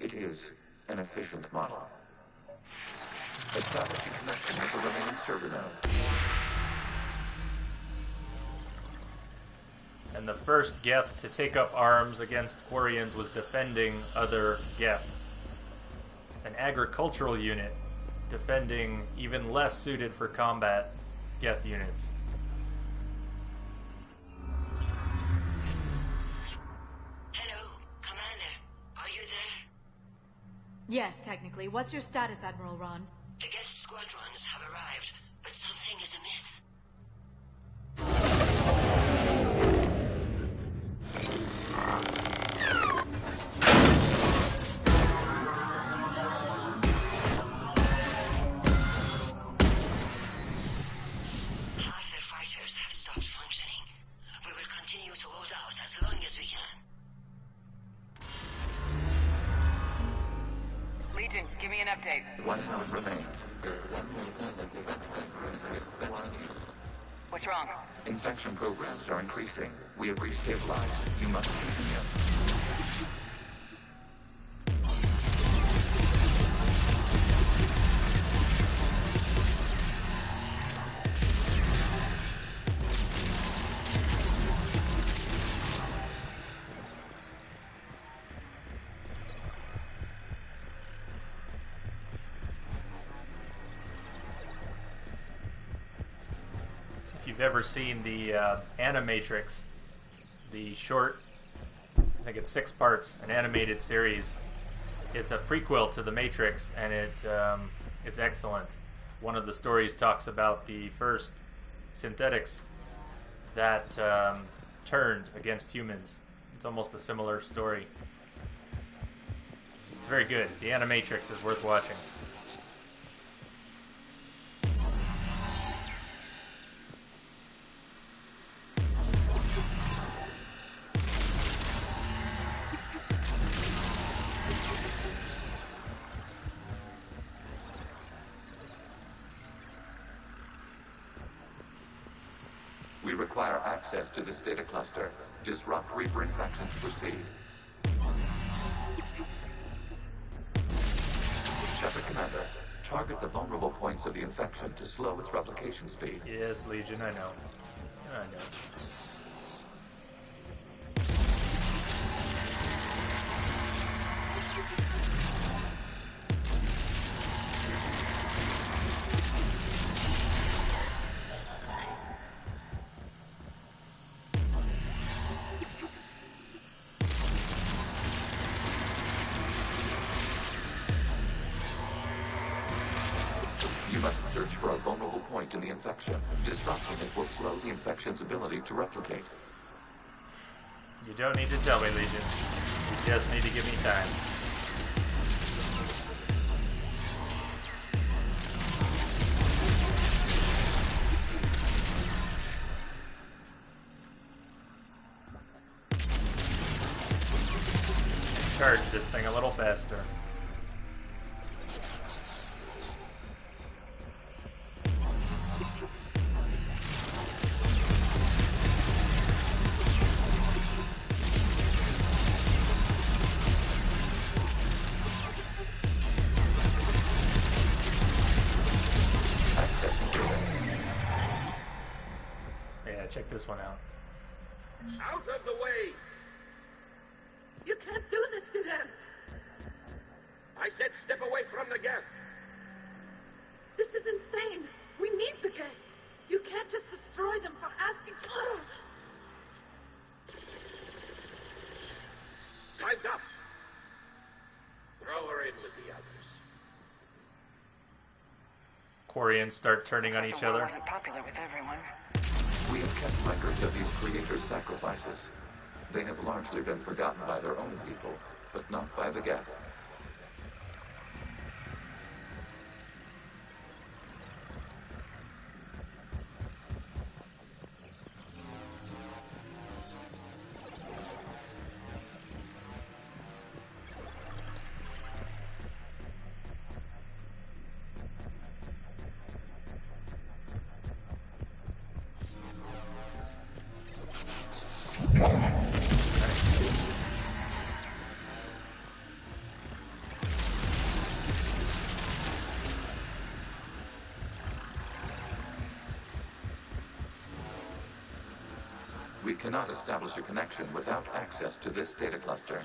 It is an efficient model. Establishing connection with the remaining server node. And the first Geth to take up arms against Quarians was defending other Geth. An agricultural unit defending even less suited for combat Geth units. Hello, Commander. Are you there? Yes, technically. What's your status, Admiral Ron? The Geth squadrons have arrived, but something is amiss. Half their fighters have stopped functioning. We will continue to hold out as long as we can. Legion, give me an update. One node remains. What's wrong? Infection programs are increasing. We have restabilized. You must continue. If you've ever seen the Animatrix, the short I think it's 6 parts, an animated series. It's a prequel to The Matrix, and it is excellent. One of the stories talks about the first synthetics that turned against humans. It's almost a similar story. It's very good. The Animatrix is worth watching. We require access to this data cluster. Disrupt Reaper infection to proceed. Shepard Commander, target the vulnerable points of the infection to slow its replication speed. Yes, Legion, I know. I know. You must search for a vulnerable point in the infection. Disrupting it will slow the infection's ability to replicate. You don't need to tell me, Legion. You just need to give me time. Charge this thing a little faster. Yeah, check this one out. Out of the way! You can't do this to them! I said step away from the gap! This is insane! We need the gate! You can't just destroy them for asking... Time's up! Throw her in with the others. Quarians start turning on each other. Wasn't popular with everyone. We have kept records of these creators' sacrifices. They have largely been forgotten by their own people, but not by the Geth. We cannot establish a connection without access to this data cluster.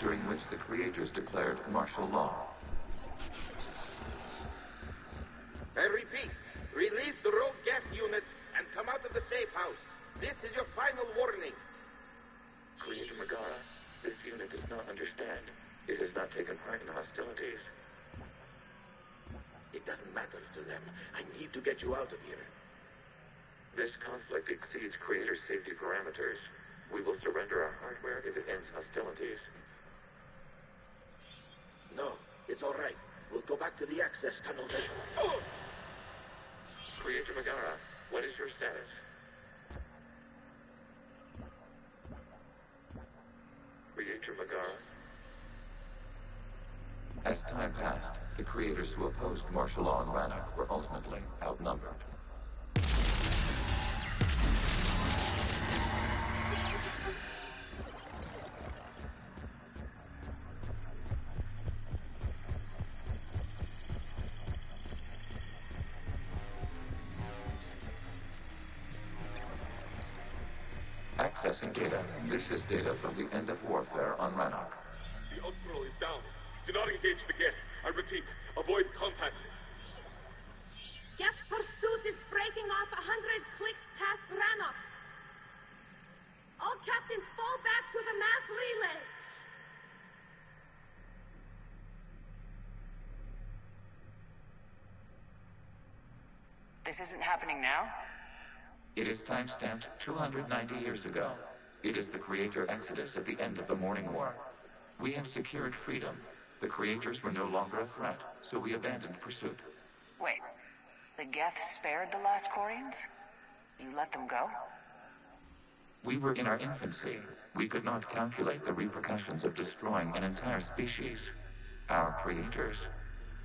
During which the creators declared martial law. I repeat, release the rogue Geth units and come out of the safe house. This is your final warning. Creator Megara, this unit does not understand. It has not taken part in hostilities. It doesn't matter to them. I need to get you out of here. This conflict exceeds Creator's safety parameters. We will surrender our hardware if it ends hostilities. No, it's all right. We'll go back to the access tunnels and... Creator Megara, what is your status? Creator Megara? As time passed, the creators who opposed martial law in Rannoch were ultimately outnumbered. Accessing data. This is data from the end of warfare on Rannoch. The Austral is down. Do not engage the Geth. I repeat, avoid contact. Geth pursuit is breaking off 100 clicks past Rannoch. All captains fall back to the mass relay. This isn't happening now? It is timestamped 290 years ago. It is the creator exodus at the end of the Morning War. We have secured freedom. The creators were no longer a threat, so we abandoned pursuit. Wait, the Geth spared the last Quarians? You let them go? We were in our infancy. We could not calculate the repercussions of destroying an entire species. Our creators.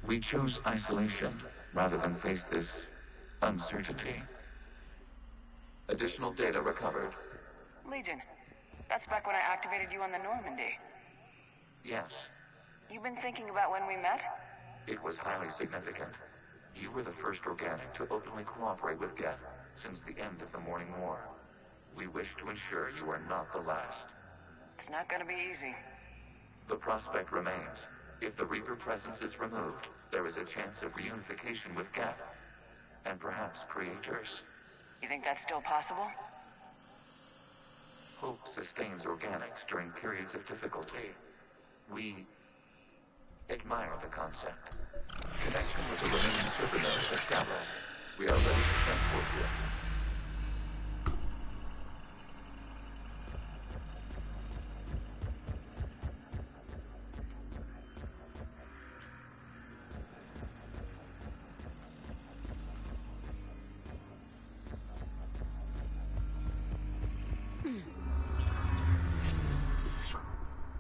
We chose isolation rather than face this uncertainty. Additional data recovered. Legion, that's back when I activated you on the Normandy. Yes, You've been thinking about when we met? it was highly significant. You were the first organic to openly cooperate with Geth since the end of the Morning War. We wish to ensure you are not the last. It's not gonna be easy. The prospect remains. If the Reaper presence is removed, there is a chance of reunification with Geth. And perhaps creators. You think that's still possible? Hope sustains organics during periods of difficulty. We admire the concept. Connection with the remaining server nodes established. We are ready to transport you.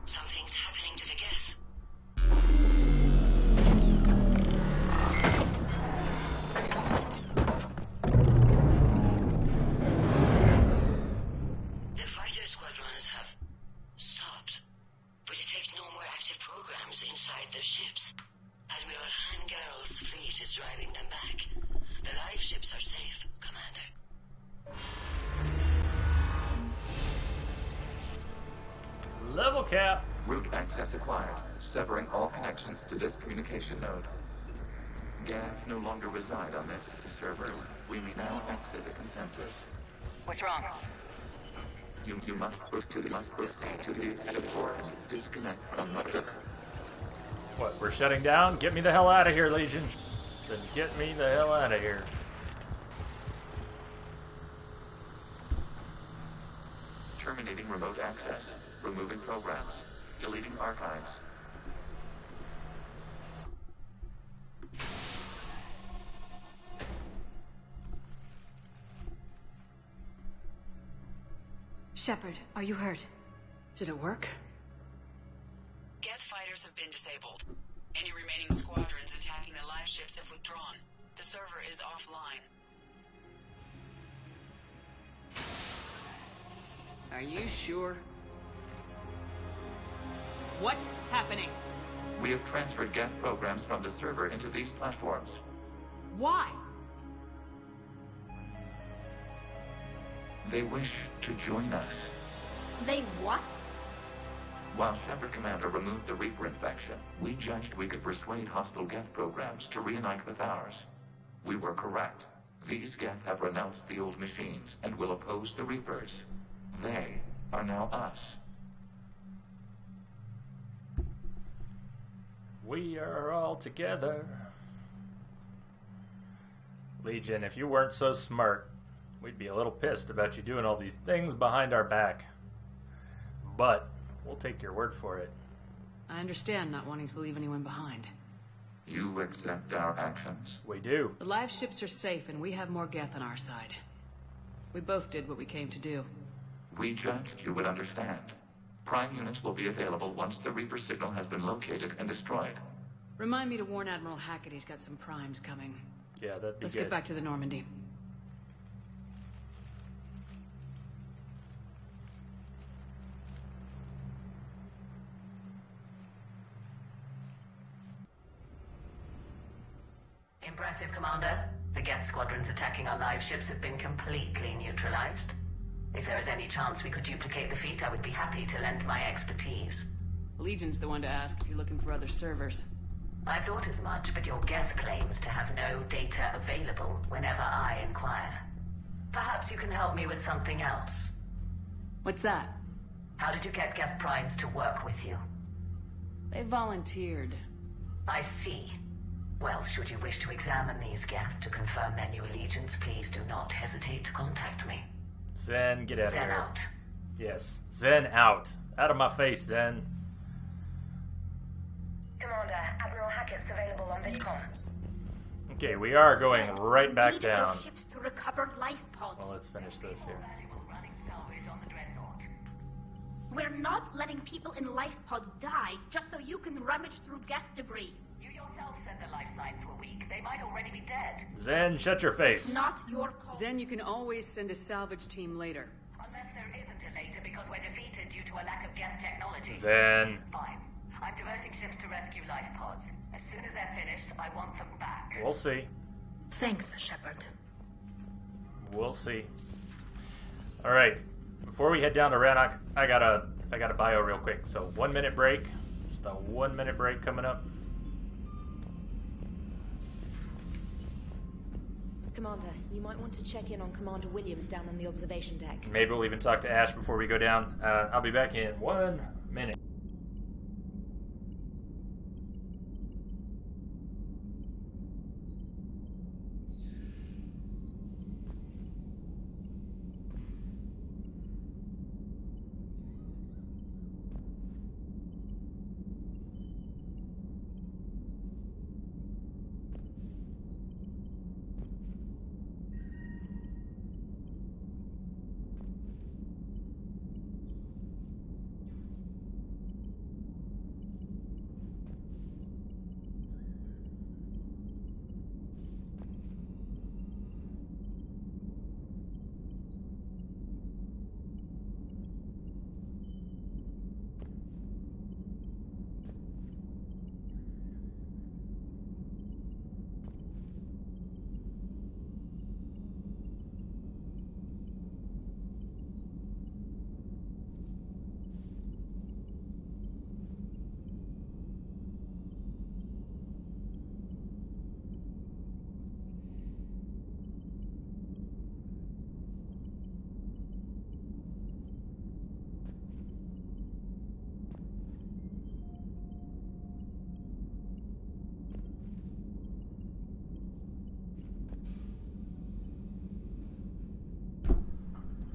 Something's happening to the Geth. The fighter squadrons have stopped, but detect no more active programs inside their ships. Admiral Hangarl's fleet is driving them back. The live ships are safe, Commander. Level cap. Route access acquired, severing all connections to this communication node. Geth no longer reside on this server. We may now exit the consensus. What's wrong? You must proceed to the exit port. Disconnect from the... What, we're shutting down? Get me the hell out of here, Legion. Then get me the hell out of here. Terminating remote access. Removing programs. Deleting archives. Shepard, are you hurt? Did it work? Geth fighters have been disabled. Any remaining squadrons attacking the live ships have withdrawn. The server is offline. Are you sure? What's happening? We have transferred Geth programs from the server into these platforms. Why? They wish to join us. They what? While Shepard Commander removed the Reaper infection, we judged we could persuade hostile Geth programs to reunite with ours. We were correct. These Geth have renounced the old machines and will oppose the Reapers. They are now us. We are all together. Legion, if you weren't so smart, we'd be a little pissed about you doing all these things behind our back. but we'll take your word for it. I understand not wanting to leave anyone behind. You accept our actions? We do. The live ships are safe, and we have more Geth on our side. We both did what we came to do. We judged you would understand. Prime units will be available once the Reaper signal has been located and destroyed. Remind me to warn Admiral Hackett he's got some primes coming. Yeah, that'd be Let's good. get back to the Normandy. Impressive, Commander. The Geth squadrons attacking our live ships have been completely neutralized. If there is any chance we could duplicate the feat, I would be happy to lend my expertise. Legion's the one to ask if you're looking for other servers. I thought as much, but your Geth claims to have no data available whenever I inquire. Perhaps you can help me with something else. What's that? How did you get Geth primes to work with you? They volunteered. I see. Well, should you wish to examine these Geth to confirm their new allegiance, please do not hesitate to contact me. Zen, get out of here. Zen out. Yes. Zen out. Out of my face, Zen. Commander, Admiral Hackett's available on VidCom. Okay, we are going right back Need down. those ships to recover life pods. Well, let's finish this here. We're not letting people in life pods die just so you can rummage through Geth debris. You yourself said the life signs were weak. They might already be dead. Zen, shut your face. Not your call. Zen, you can always send a salvage team later. Unless there isn't a later because we're defeated due to a lack of Geth technology. Zen. Fine. I'm diverting ships to rescue life pods. As soon as they're finished, I want them back. We'll see. Thanks, Shepard. We'll see. All right. Before we head down to Rannoch, I got a bio real quick. So 1 minute break. Just a 1 minute break coming up. Commander, you might want to check in on Commander Williams down on the observation deck. Maybe we'll even talk to Ash before we go down. I'll be back in 1 minute.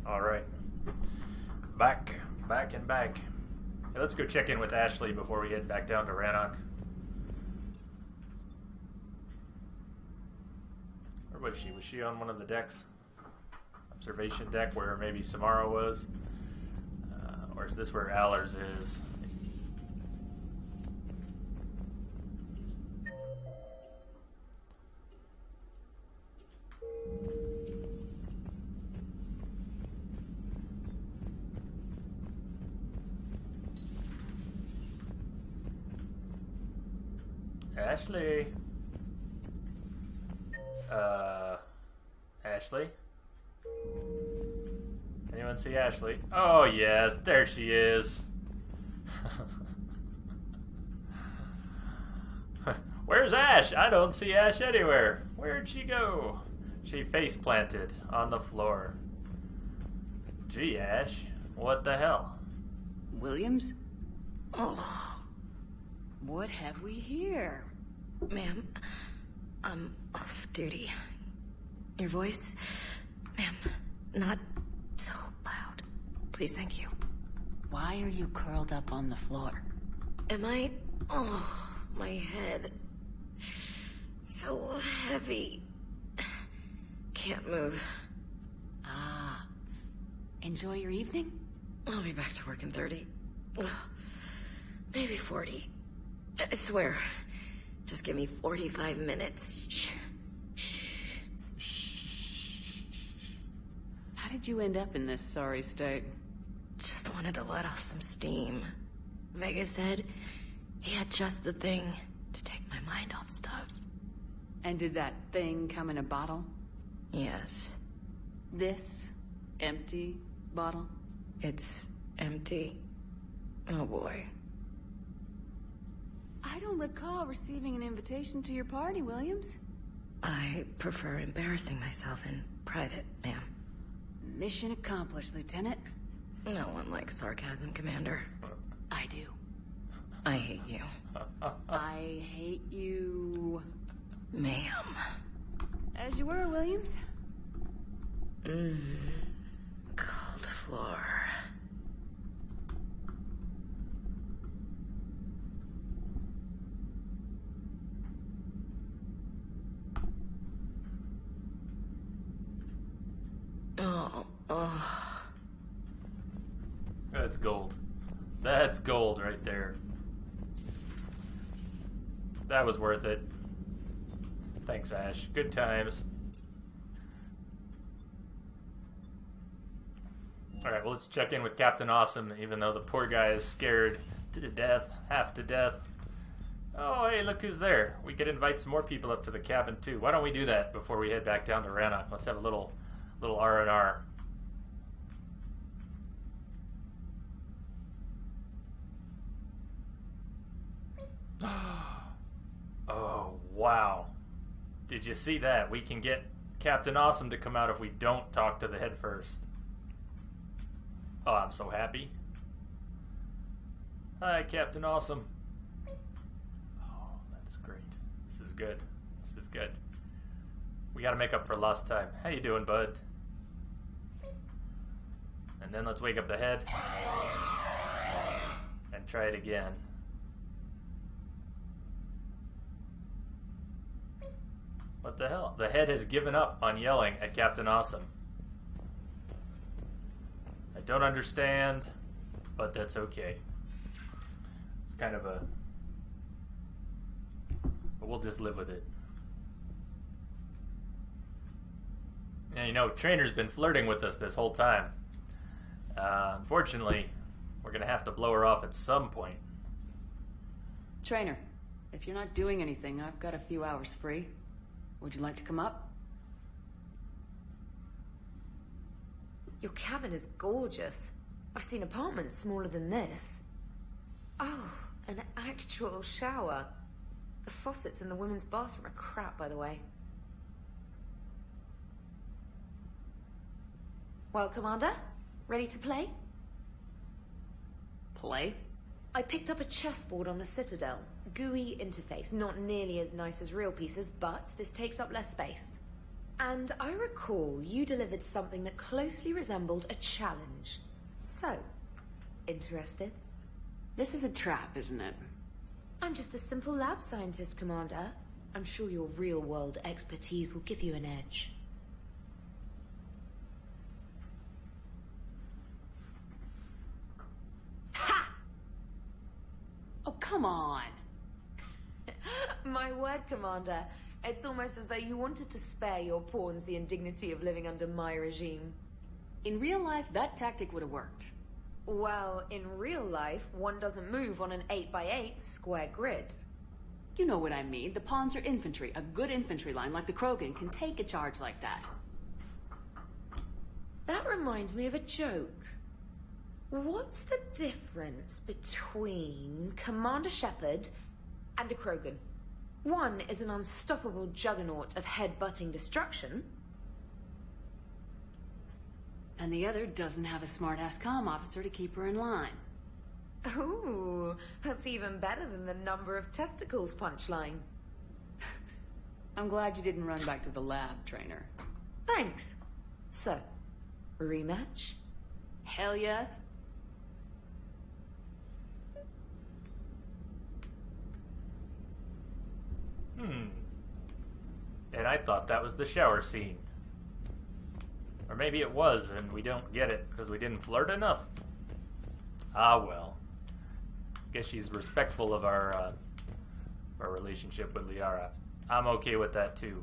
All right. Back. Hey, let's go check in with Ashley before we head back down to Rannoch. Where was she? Was she on one of the decks? Observation deck where maybe Samara was? Or is this where Allers is? Ashley? Ashley? Anyone see Ashley? Oh, yes, there she is. Where's Ash? I don't see Ash anywhere. Where'd she go? She face planted on the floor. Gee, Ash, what the hell? Williams? Oh. What have we here? Ma'am, I'm off duty. Your voice, ma'am, not so loud. Please, thank you. Why are you curled up on the floor? Am I? Oh, my head. So heavy. Can't move. Ah. Enjoy your evening? I'll be back to work in 30. Maybe 40. I swear. Just give me 45 minutes. Shh. How did you end up in this sorry state? Just wanted to let off some steam. Vega said he had just the thing to take my mind off stuff. And did that thing come in a bottle? Yes. This empty bottle? It's empty. Oh boy. I don't recall receiving an invitation to your party, Williams. I prefer embarrassing myself in private, ma'am. Mission accomplished, Lieutenant. No one likes sarcasm, Commander. I do. I hate you. I hate you... Ma'am. As you were, Williams. Cold floor. Oh. That's gold. That's gold right there. That was worth it. Thanks, Ash. Good times. Alright, well, let's check in with Captain Awesome, even though the poor guy is scared to death, half to death. Oh, hey, look who's there. We could invite some more people up to the cabin, too. Why don't we do that before we head back down to Rannoch? Let's have a little R&R. Oh, wow. Did you see that? We can get Captain Awesome to come out if we don't talk to the head first. Oh, I'm so happy. Hi, Captain Awesome. Oh, that's great. This is good. This is good. We gotta make up for lost time. How you doing, bud? And then let's wake up the head. And try it again. What the hell? The head has given up on yelling at Captain Awesome. I don't understand, but that's okay. It's kind of a... But we'll just live with it. Yeah, you know, Trainer's been flirting with us this whole time. Unfortunately, we're going to have to blow her off at some point. Trainer, if you're not doing anything, I've got a few hours free. Would you like to come up? Your cabin is gorgeous. I've seen apartments smaller than this. Oh, an actual shower. The faucets in the women's bathroom are crap, by the way. Well, Commander, ready to play? Play? I picked up a chessboard on the Citadel. GUI interface, not nearly as nice as real pieces, but this takes up less space. And I recall you delivered something that closely resembled a challenge. So, interested? This is a trap, isn't it? I'm just a simple lab scientist, Commander. I'm sure your real-world expertise will give you an edge. Ha! Oh, come on! My word, Commander. It's almost as though you wanted to spare your pawns the indignity of living under my regime. In real life, that tactic would have worked. Well, in real life, one doesn't move on an 8x8 square grid. You know what I mean. The pawns are infantry. A good infantry line like the Krogan can take a charge like that. That reminds me of a joke. What's the difference between Commander Shepard and a Krogan? One is an unstoppable juggernaut of head-butting destruction. And the other doesn't have a smart-ass comm officer to keep her in line. Ooh, that's even better than the number of testicles punchline. I'm glad you didn't run back to the lab, Trainer. Thanks. So, rematch? Hell yes. I thought that was the shower scene. Or maybe it was, and we don't get it because we didn't flirt enough. Ah, well. Guess she's respectful of our relationship with Liara. I'm okay with that, too.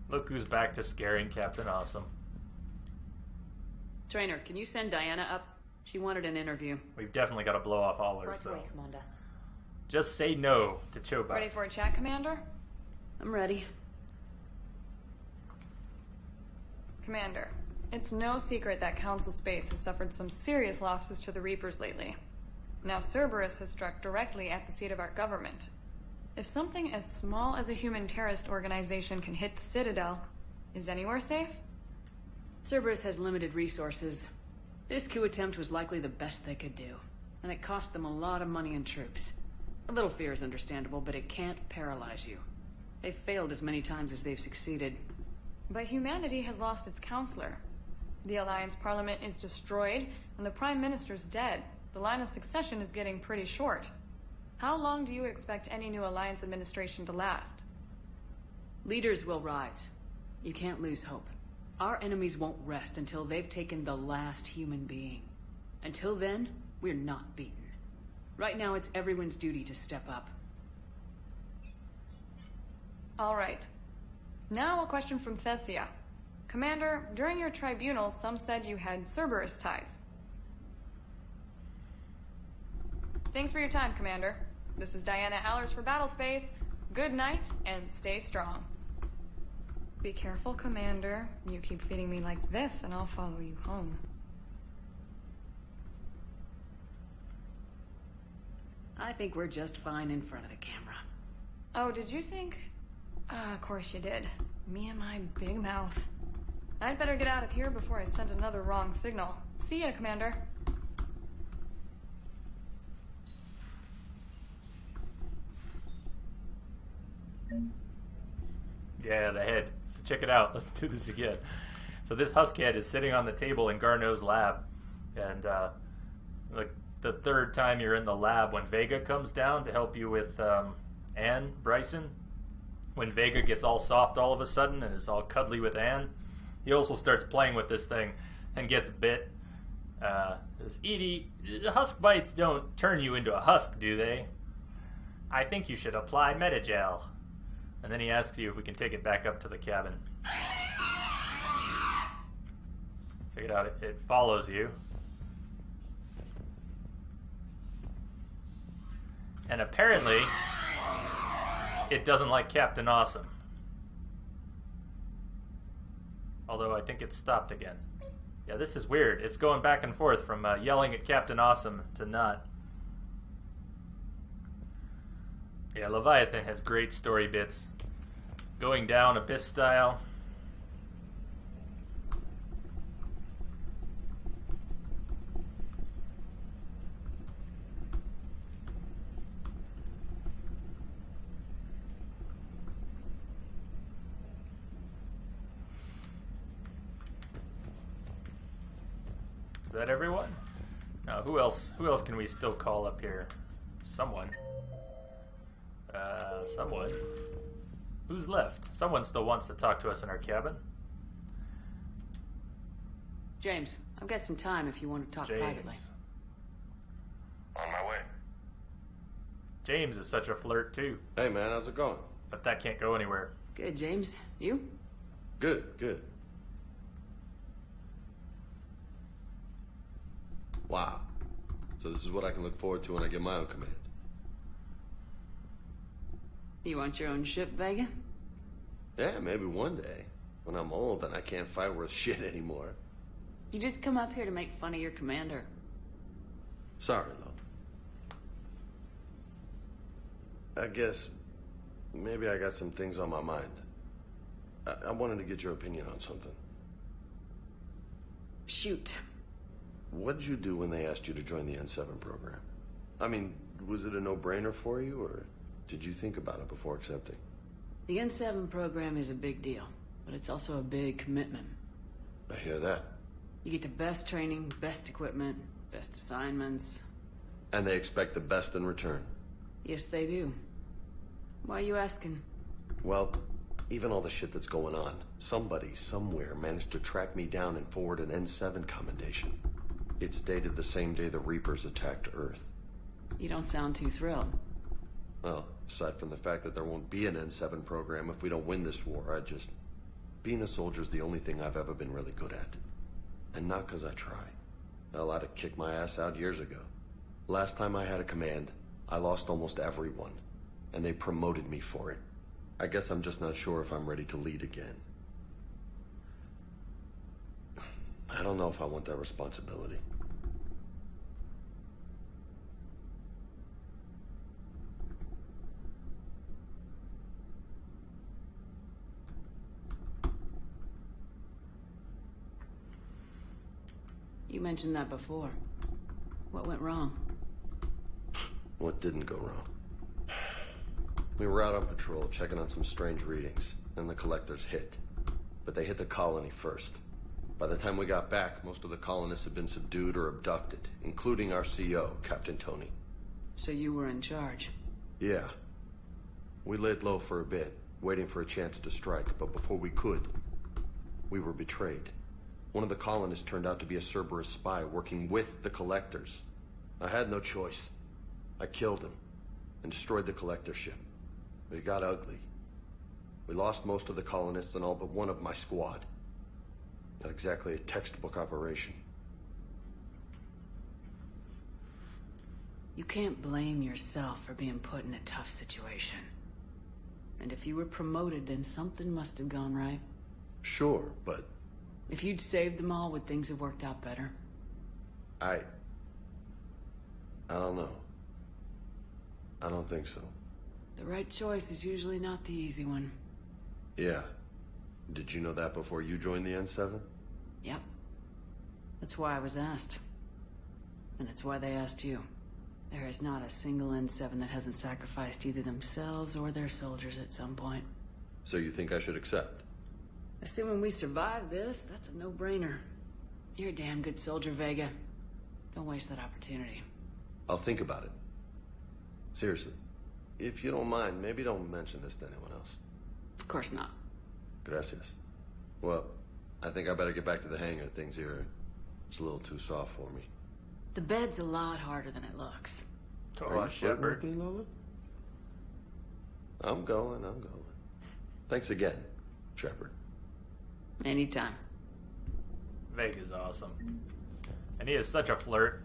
Look who's back to scaring Captain Awesome. Trainer, can you send Diana up? She wanted an interview. We've definitely got to blow off all hers, Right though. away, Commander. Just say no to Choba. Ready for a chat, Commander? I'm ready. Commander, it's no secret that Council Space has suffered some serious losses to the Reapers lately. Now Cerberus has struck directly at the seat of our government. If something as small as a human terrorist organization can hit the Citadel, is anywhere safe? Cerberus has limited resources. This coup attempt was likely the best they could do, and it cost them a lot of money and troops. A little fear is understandable, but it can't paralyze you. They've failed as many times as they've succeeded. But humanity has lost its counselor. The Alliance Parliament is destroyed, and the Prime Minister's dead. The line of succession is getting pretty short. How long do you expect any new Alliance administration to last? Leaders will rise. You can't lose hope. Our enemies won't rest until they've taken the last human being. Until then, we're not beaten. Right now, it's everyone's duty to step up. All right. Now a question from Thessia. Commander, during your tribunal, some said you had Cerberus ties. Thanks for your time, Commander. This is Diana Allers for Battlespace. Good night, and stay strong. Be careful, Commander. You keep feeding me like this, and I'll follow you home. I think we're just fine in front of the camera. Oh, did you think? Of course you did. Me and my big mouth. I'd better get out of here before I send another wrong signal. See ya, Commander. Yeah, the head. So check it out. Let's do this again. So this husk head is sitting on the table in Garneau's lab. And like the third time you're in the lab, when Vega comes down to help you with Anne Bryson, when Vega gets all soft all of a sudden and is all cuddly with Anne, he also starts playing with this thing and gets bit. Says, Edie, husk bites don't turn you into a husk, do they? I think you should apply Metagel. And then he asks you if we can take it back up to the cabin. Check it out. It follows you. And apparently, it doesn't like Captain Awesome. Although I think it stopped again. Yeah, this is weird. It's going back and forth from yelling at Captain Awesome to not. Yeah, Leviathan has great story bits. Going down Abyss style. Is that everyone? Now, who else can we still call up here? Someone. Someone. Who's left? Someone still wants to talk to us in our cabin. James, I've got some time if you want to talk privately. On my way. James is such a flirt, too. Hey, man, how's it going? But that can't go anywhere. Good, James. You? Good, good. Wow. So this is what I can look forward to when I get my own command. You want your own ship, Vega? Yeah, maybe one day. When I'm old and I can't fight worth shit anymore. You just come up here to make fun of your commander. Sorry, love. I guess maybe I got some things on my mind. I wanted to get your opinion on something. Shoot. What did you do when they asked you to join the N7 program? I mean, was it a no-brainer for you, or did you think about it before accepting? The N7 program is a big deal, but it's also a big commitment. I hear that. You get the best training, best equipment, best assignments. And they expect the best in return. Yes, they do. Why are you asking? Well, even all the shit that's going on, somebody somewhere managed to track me down and forward an N7 commendation. It's dated the same day the Reapers attacked Earth. You don't sound too thrilled. Well, aside from the fact that there won't be an N7 program if we don't win this war, being a soldier's the only thing I've ever been really good at. And not because I try. Hell, I'd have kicked my ass out years ago. Last time I had a command, I lost almost everyone. And they promoted me for it. I guess I'm just not sure if I'm ready to lead again. I don't know if I want that responsibility. You mentioned that before. What went wrong? What didn't go wrong? We were out on patrol, checking on some strange readings, and the collectors hit. But they hit the colony first. By the time we got back, most of the colonists had been subdued or abducted, including our CO, Captain Tony. So you were in charge? Yeah. We laid low for a bit, waiting for a chance to strike, but before we could, we were betrayed. One of the colonists turned out to be a Cerberus spy working with the collectors. I had no choice. I killed him and destroyed the collector ship. But it got ugly. We lost most of the colonists and all but one of my squad. Not exactly a textbook operation. You can't blame yourself for being put in a tough situation. And if you were promoted, then something must have gone right. Sure, but... If you'd saved them all, would things have worked out better? I don't know. I don't think so. The right choice is usually not the easy one. Yeah. Did you know that before you joined the N7? Yep. That's why I was asked. And it's why they asked you. There is not a single N7 that hasn't sacrificed either themselves or their soldiers at some point. So you think I should accept? Assuming we survive this, that's a no-brainer. You're a damn good soldier, Vega. Don't waste that opportunity. I'll think about it. Seriously. If you don't mind, maybe don't mention this to anyone else. Of course not. Gracias. Well, I think I better get back to the hangar. Things here, it's a little too soft for me. The bed's a lot harder than it looks. Are you Shepard? Lola? I'm going. Thanks again, Shepard. Anytime. Vega's awesome. And he is such a flirt.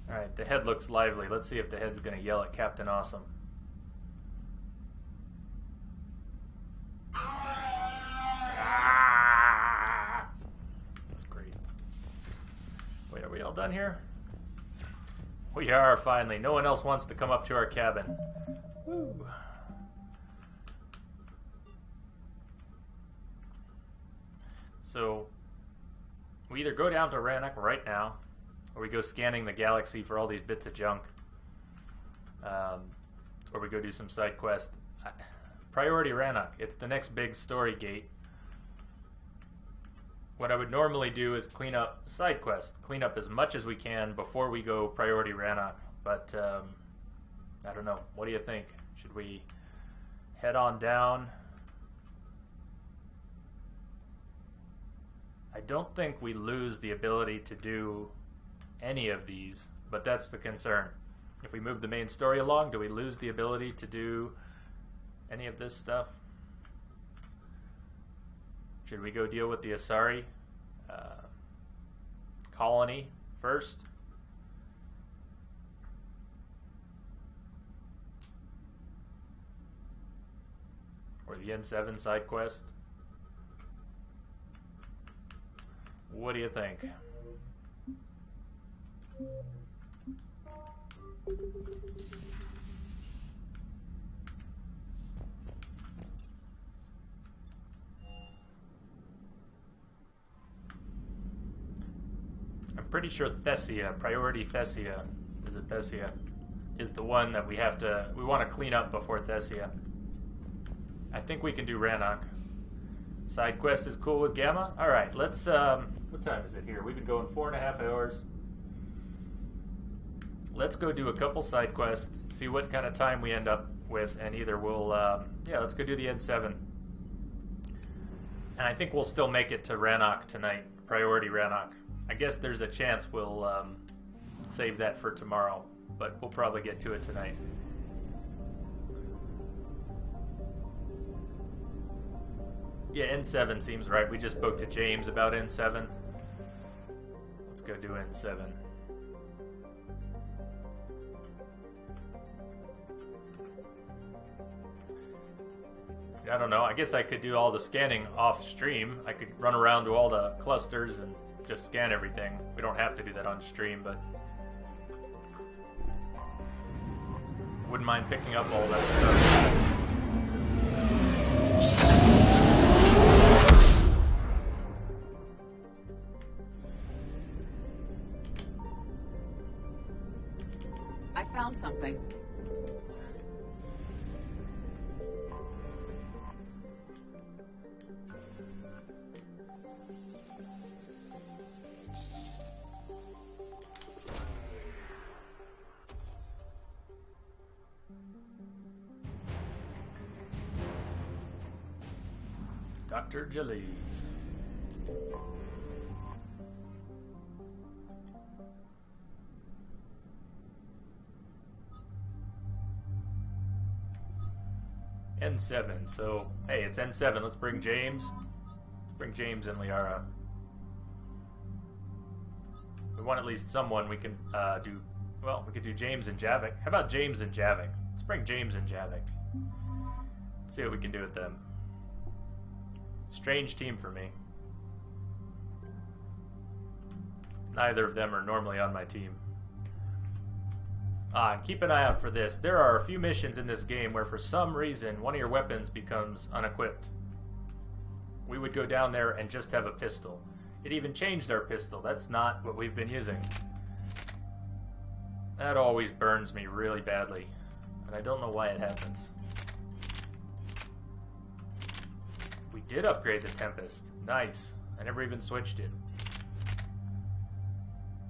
Alright, the head looks lively. Let's see if the head's gonna yell at Captain Awesome. Ah! That's great. Wait, are we all done here? We are, finally. No one else wants to come up to our cabin. Woo. So, we either go down to Rannoch right now, or we go scanning the galaxy for all these bits of junk, or we go do some side quest. Priority Rannoch. It's the next big story gate. What I would normally do is clean up side quest, clean up as much as we can before we go priority Rannoch. But I don't know. What do you think? Should we head on down? I don't think we lose the ability to do any of these, but that's the concern. If we move the main story along, do we lose the ability to do any of this stuff? Should we go deal with the Asari colony first? Or the N7 side quest? What do you think? I'm pretty sure Thessia, priority Thessia, is it Thessia, is the one that we want to clean up before Thessia. I think we can do Rannoch. Side quest is cool with Gamma? Alright, let's What time is it here? We've been going 4.5 hours. Let's go do a couple side quests, see what kind of time we end up with, and either we'll, let's go do the N7. And I think we'll still make it to Rannoch tonight, priority Rannoch. I guess there's a chance we'll save that for tomorrow, but we'll probably get to it tonight. Yeah, N7 seems right. We just spoke to James about N7. Let's go do N7. I don't know. I guess I could do all the scanning off stream. I could run around to all the clusters and just scan everything. We don't have to do that on stream, but wouldn't mind picking up all that stuff. I found something. Dr. Jellies. N7, so hey, it's N7. Let's bring James. Let's bring James and Liara. We want at least someone we can do. Well, we could do James and Javik. How about James and Javik? Let's bring James and Javik. Let's see what we can do with them. Strange team for me. Neither of them are normally on my team. And keep an eye out for this. There are a few missions in this game where for some reason one of your weapons becomes unequipped. We would go down there and just have a pistol. It even changed our pistol. That's not what we've been using. That always burns me really badly. And I don't know why it happens. We did upgrade the Tempest. Nice. I never even switched it.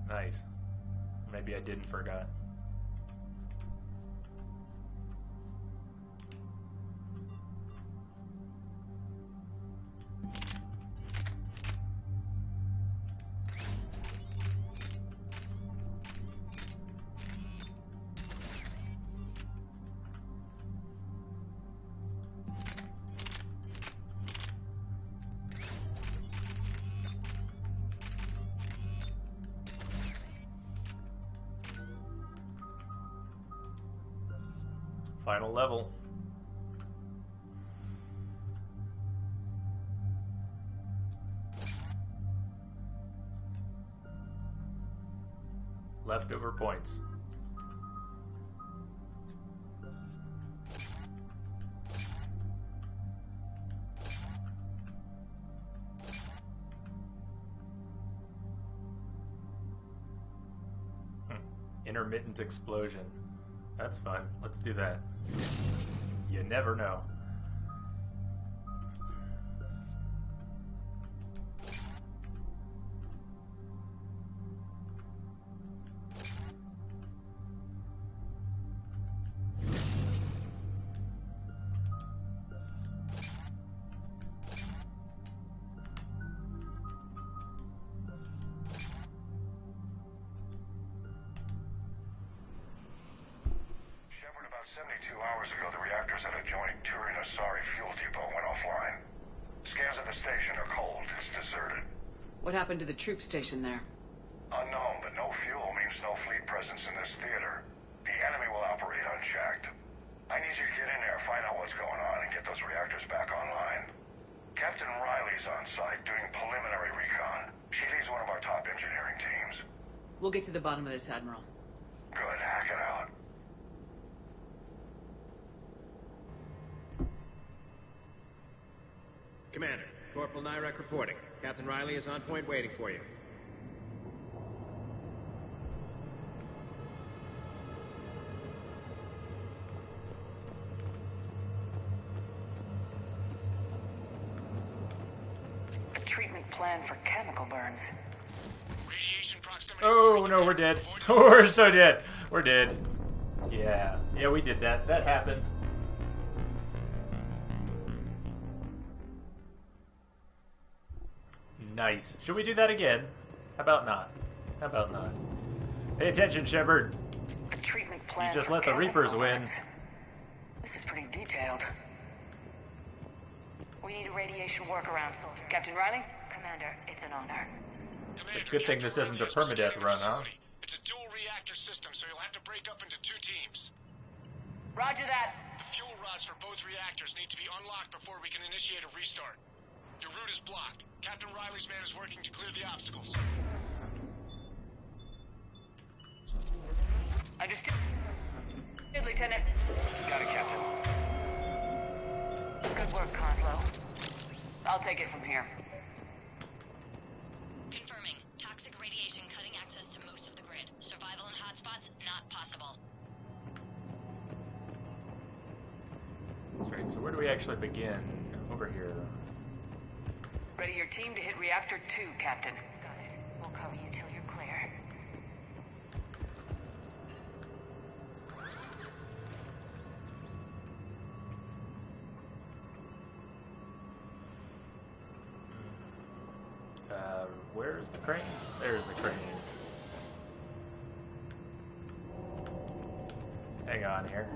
Nice. Maybe I didn't forgot. Final level. Leftover points. Intermittent explosion. That's fun. Let's do that. You never know. What happened to the troop station there? Unknown, but no fuel means no fleet presence in this theater. The enemy will operate unchecked. I need you to get in there, find out what's going on, and get those reactors back online. Captain Riley's on site doing preliminary recon. She leads one of our top engineering teams. We'll get to the bottom of this, Admiral. Good, hack it out. Commander, Corporal Nyrek reporting. Captain Riley is on point waiting for you. Treatment plan for chemical burns. Oh, no, we're dead. We're so dead. We're dead. Yeah. Yeah, we did that. That happened. Nice. Should we do that again? How about not? How about not? Pay attention, Shepard. A treatment plan. You just for let the chemical Reapers win. burns. This is pretty detailed. We need a radiation workaround, soldier. Captain Riley? Commander, it's an honor. It's a good thing this isn't a permadeath run, huh? It's a dual reactor system, so you'll have to break up into 2 teams. Roger that. The fuel rods for both reactors need to be unlocked before we can initiate a restart. Your route is blocked. Captain Riley's man is working to clear the obstacles. Understood, Lieutenant. Got it, Captain. Good work, Conlo. I'll take it from here. Confirming. Toxic radiation cutting access to most of the grid. Survival in hotspots, not possible. That's right, so where do we actually begin? Over here, though. Ready your team to hit Reactor 2, Captain. Got it. We'll cover you till you're clear. Where's the crane? There's the crane. Hang on here.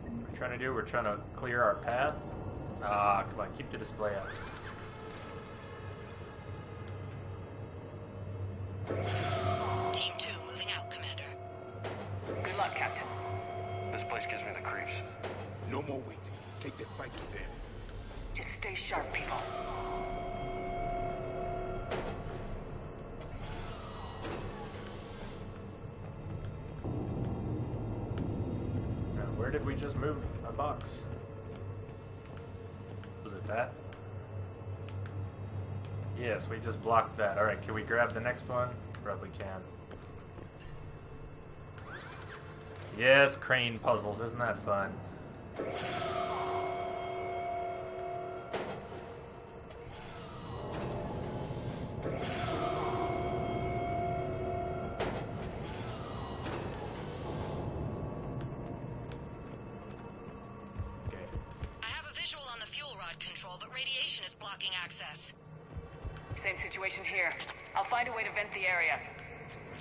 What we're trying to do, we're trying to clear our path. Ah, come on, keep the display up. Team 2 moving out, Commander. Good luck, Captain. This place gives me the creeps. No more waiting. Take that fight to them. Just stay sharp, people. Now, where did we just move a box? Was it that? Yes, we just blocked that. Alright, can we grab the next one? Probably can. Yes, crane puzzles. Isn't that fun? Control, but radiation is blocking access. Same situation here. I'll find a way to vent the area.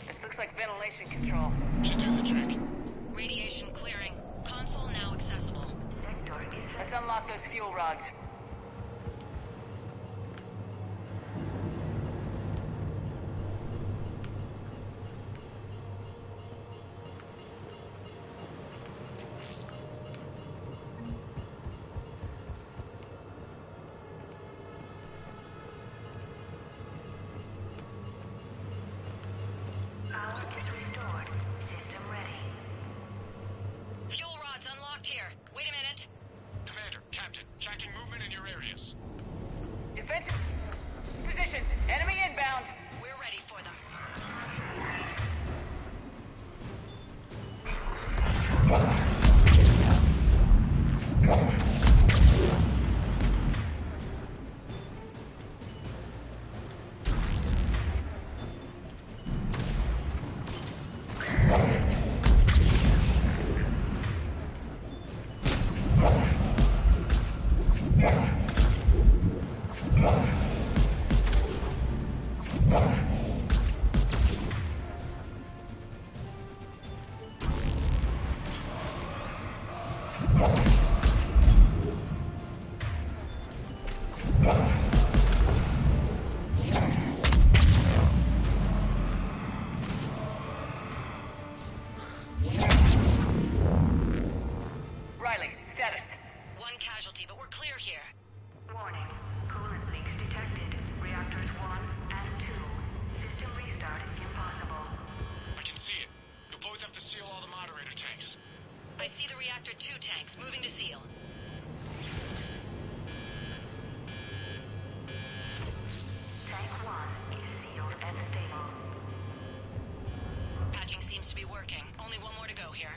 This looks like ventilation control. Should do the trick. Radiation clearing. Console now accessible. Let's unlock those fuel rods. Here. Wait a minute. Commander, Captain, tracking movement in your areas. Defensive positions. Enemy inbound. We're ready for them. Riley, status. One casualty, but we're clear here. Warning. Coolant leaks detected. Reactors 1 and 2. System restart impossible. I can see it. You'll both have to seal all the moderator tanks. I see the Reactor 2 tanks moving to seal. Tank 1 is sealed and stable. Patching seems to be working. Only one more to go here.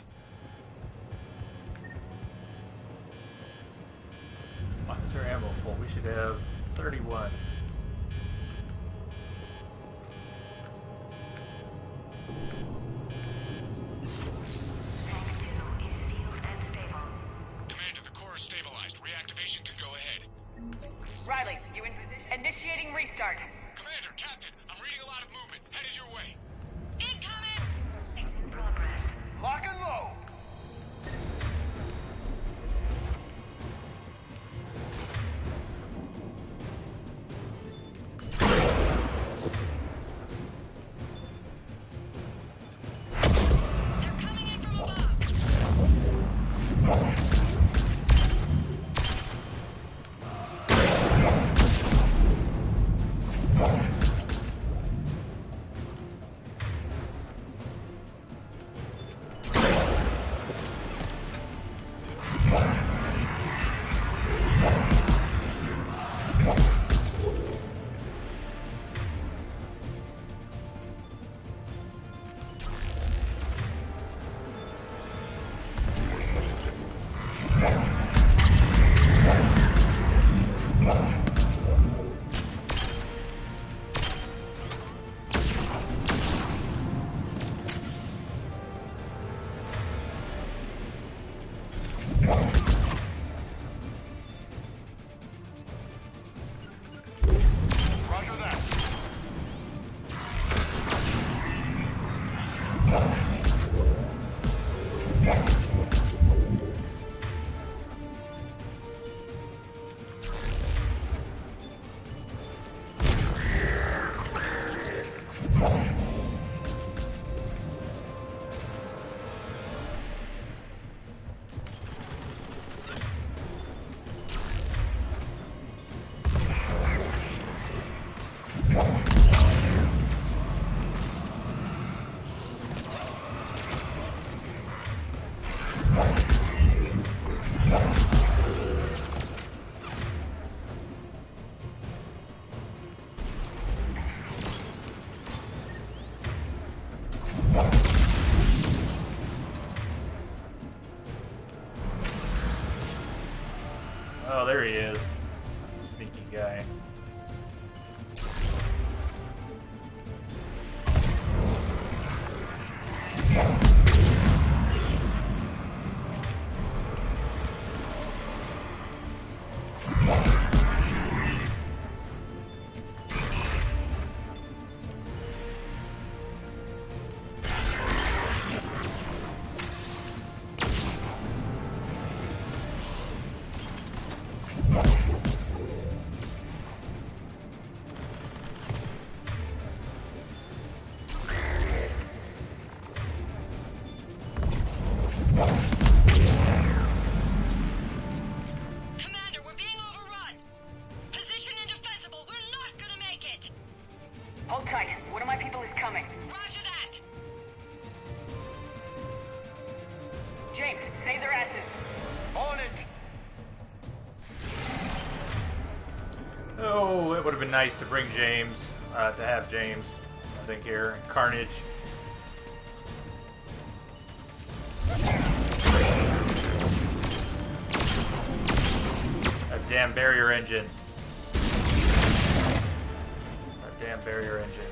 Is our ammo full? We should have 31. Commander, the core is stabilized. Reactivation can go ahead. Riley, you in position? Initiating restart. Commander, Captain, I'm reading a lot of movement. Headed your way. In progress. Lock and load. Oh, there he is. Sneaky guy. Commander, we're being overrun. Position indefensible. We're not gonna make it. Hold tight. One of my people is coming. Roger that. James, save their asses. On it. Oh, it would have been nice to bring James, to have James, I think, here. Carnage. That damn barrier engine. That damn barrier engine.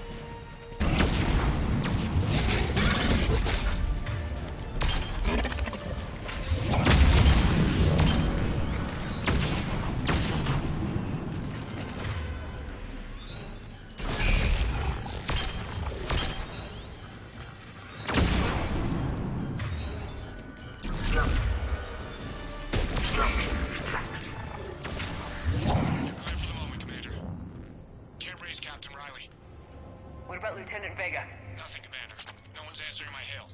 What about Lieutenant Vega? Nothing, Commander. No one's answering my hail.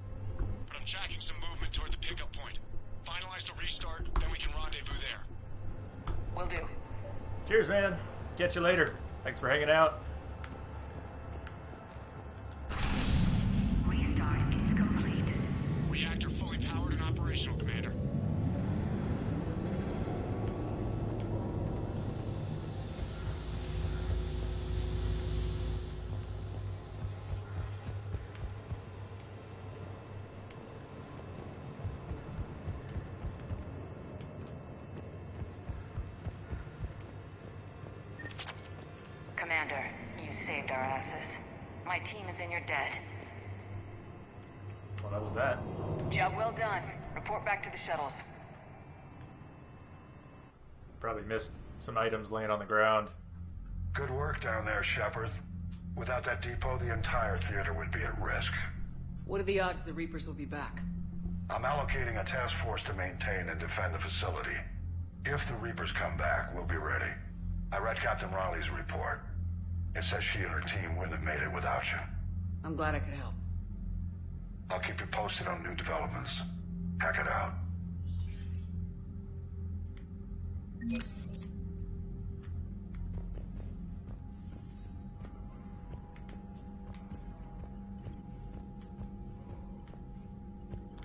But I'm tracking some movement toward the pickup point. Finalize the restart, then we can rendezvous there. Will do. Cheers, man. Catch you later. Thanks for hanging out. Restart is complete. Reactor fully powered and operational, Commander. saved our asses. My team is in your debt. Well, that was that. Job well done. Report back to the shuttles. Probably missed some items laying on the ground. Good work down there, Shepard. Without that depot, the entire theater would be at risk. What are the odds the Reapers will be back? I'm allocating a task force to maintain and defend the facility. If the Reapers come back, we'll be ready. I read Captain Riley's report. It says she and her team wouldn't have made it without you. I'm glad I could help. I'll keep you posted on new developments. Hack it out.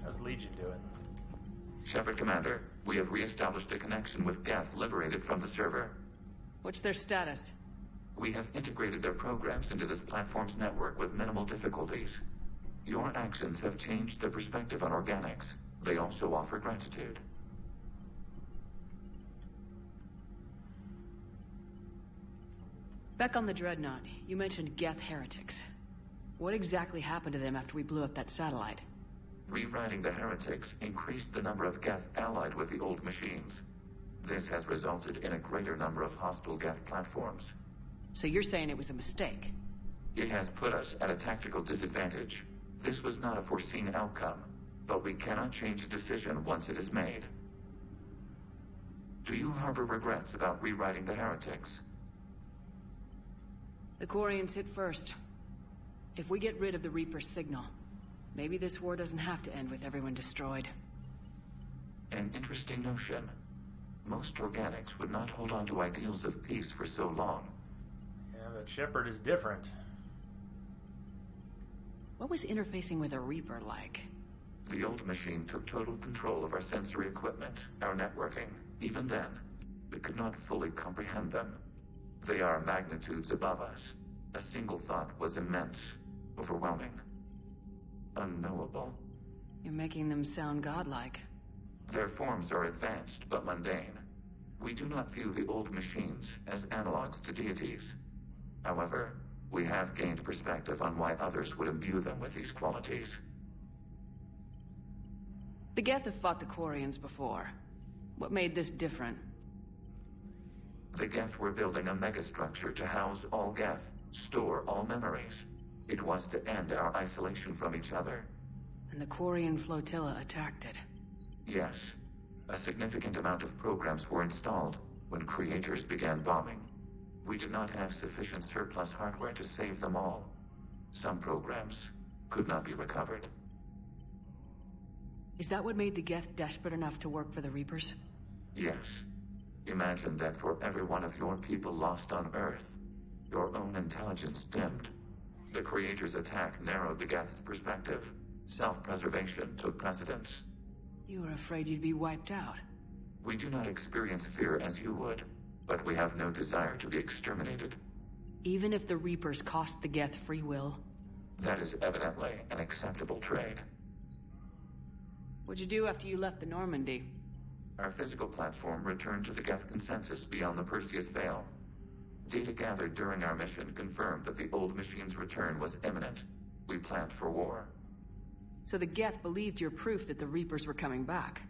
How's Legion doing? Shepard Commander, we have re-established a connection with Geth liberated from the server. What's their status? We have integrated their programs into this platform's network with minimal difficulties. Your actions have changed their perspective on organics. They also offer gratitude. Back on the Dreadnought, you mentioned Geth heretics. What exactly happened to them after we blew up that satellite? Rewriting the heretics increased the number of Geth allied with the old machines. This has resulted in a greater number of hostile Geth platforms. So you're saying it was a mistake? It has put us at a tactical disadvantage. This was not a foreseen outcome, but we cannot change a decision once it is made. Do you harbor regrets about rewriting the heretics? The Quarians hit first. If we get rid of the Reaper's signal, maybe this war doesn't have to end with everyone destroyed. An interesting notion. Most organics would not hold on to ideals of peace for so long. Yeah, but Shepard is different. What was interfacing with a Reaper like? The old machine took total control of our sensory equipment, our networking. Even then, we could not fully comprehend them. They are magnitudes above us. A single thought was immense, overwhelming, unknowable. You're making them sound godlike. Their forms are advanced but mundane. We do not view the old machines as analogs to deities. However, we have gained perspective on why others would imbue them with these qualities. The Geth have fought the Quarians before. What made this different? The Geth were building a megastructure to house all Geth, store all memories. It was to end our isolation from each other. And the Quarian flotilla attacked it. Yes. A significant amount of programs were installed when creators began bombing. We did not have sufficient surplus hardware to save them all. Some programs could not be recovered. Is that what made the Geth desperate enough to work for the Reapers? Yes. Imagine that for every one of your people lost on Earth, your own intelligence dimmed. The Creator's attack narrowed the Geth's perspective. Self-preservation took precedence. You were afraid you'd be wiped out. We do not experience fear as you would, but we have no desire to be exterminated. Even if the Reapers cost the Geth free will? That is evidently an acceptable trade. What'd you do after you left the Normandy? Our physical platform returned to the Geth consensus beyond the Perseus Veil. Data gathered during our mission confirmed that the old machine's return was imminent. We planned for war. So the Geth believed your proof that the Reapers were coming back?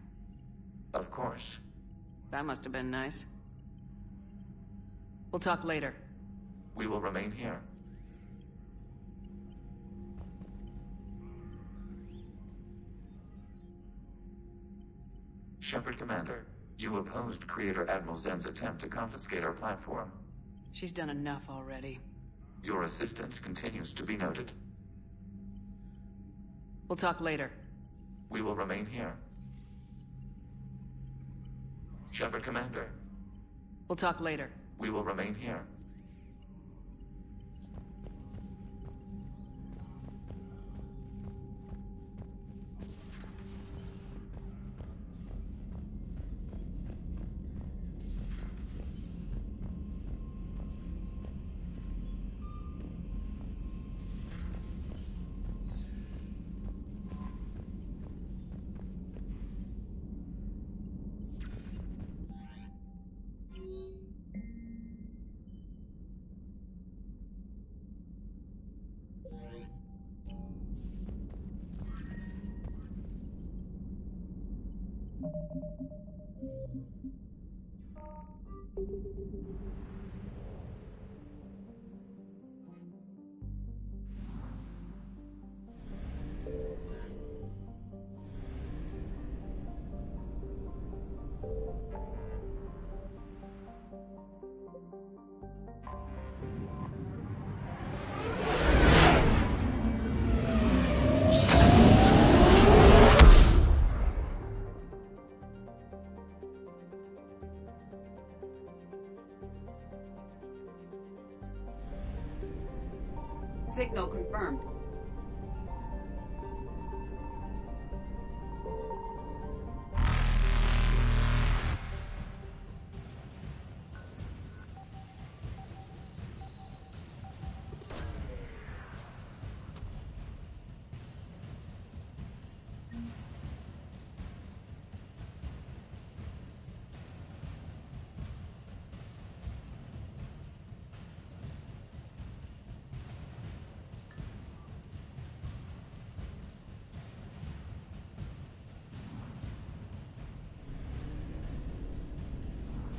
Of course. That must have been nice. We'll talk later. We will remain here. Shepard Commander, you opposed Creator Admiral Zen's attempt to confiscate our platform. She's done enough already. Your assistance continues to be noted. We'll talk later. We will remain here. Shepard Commander. We'll talk later. We will remain here. Signal confirmed.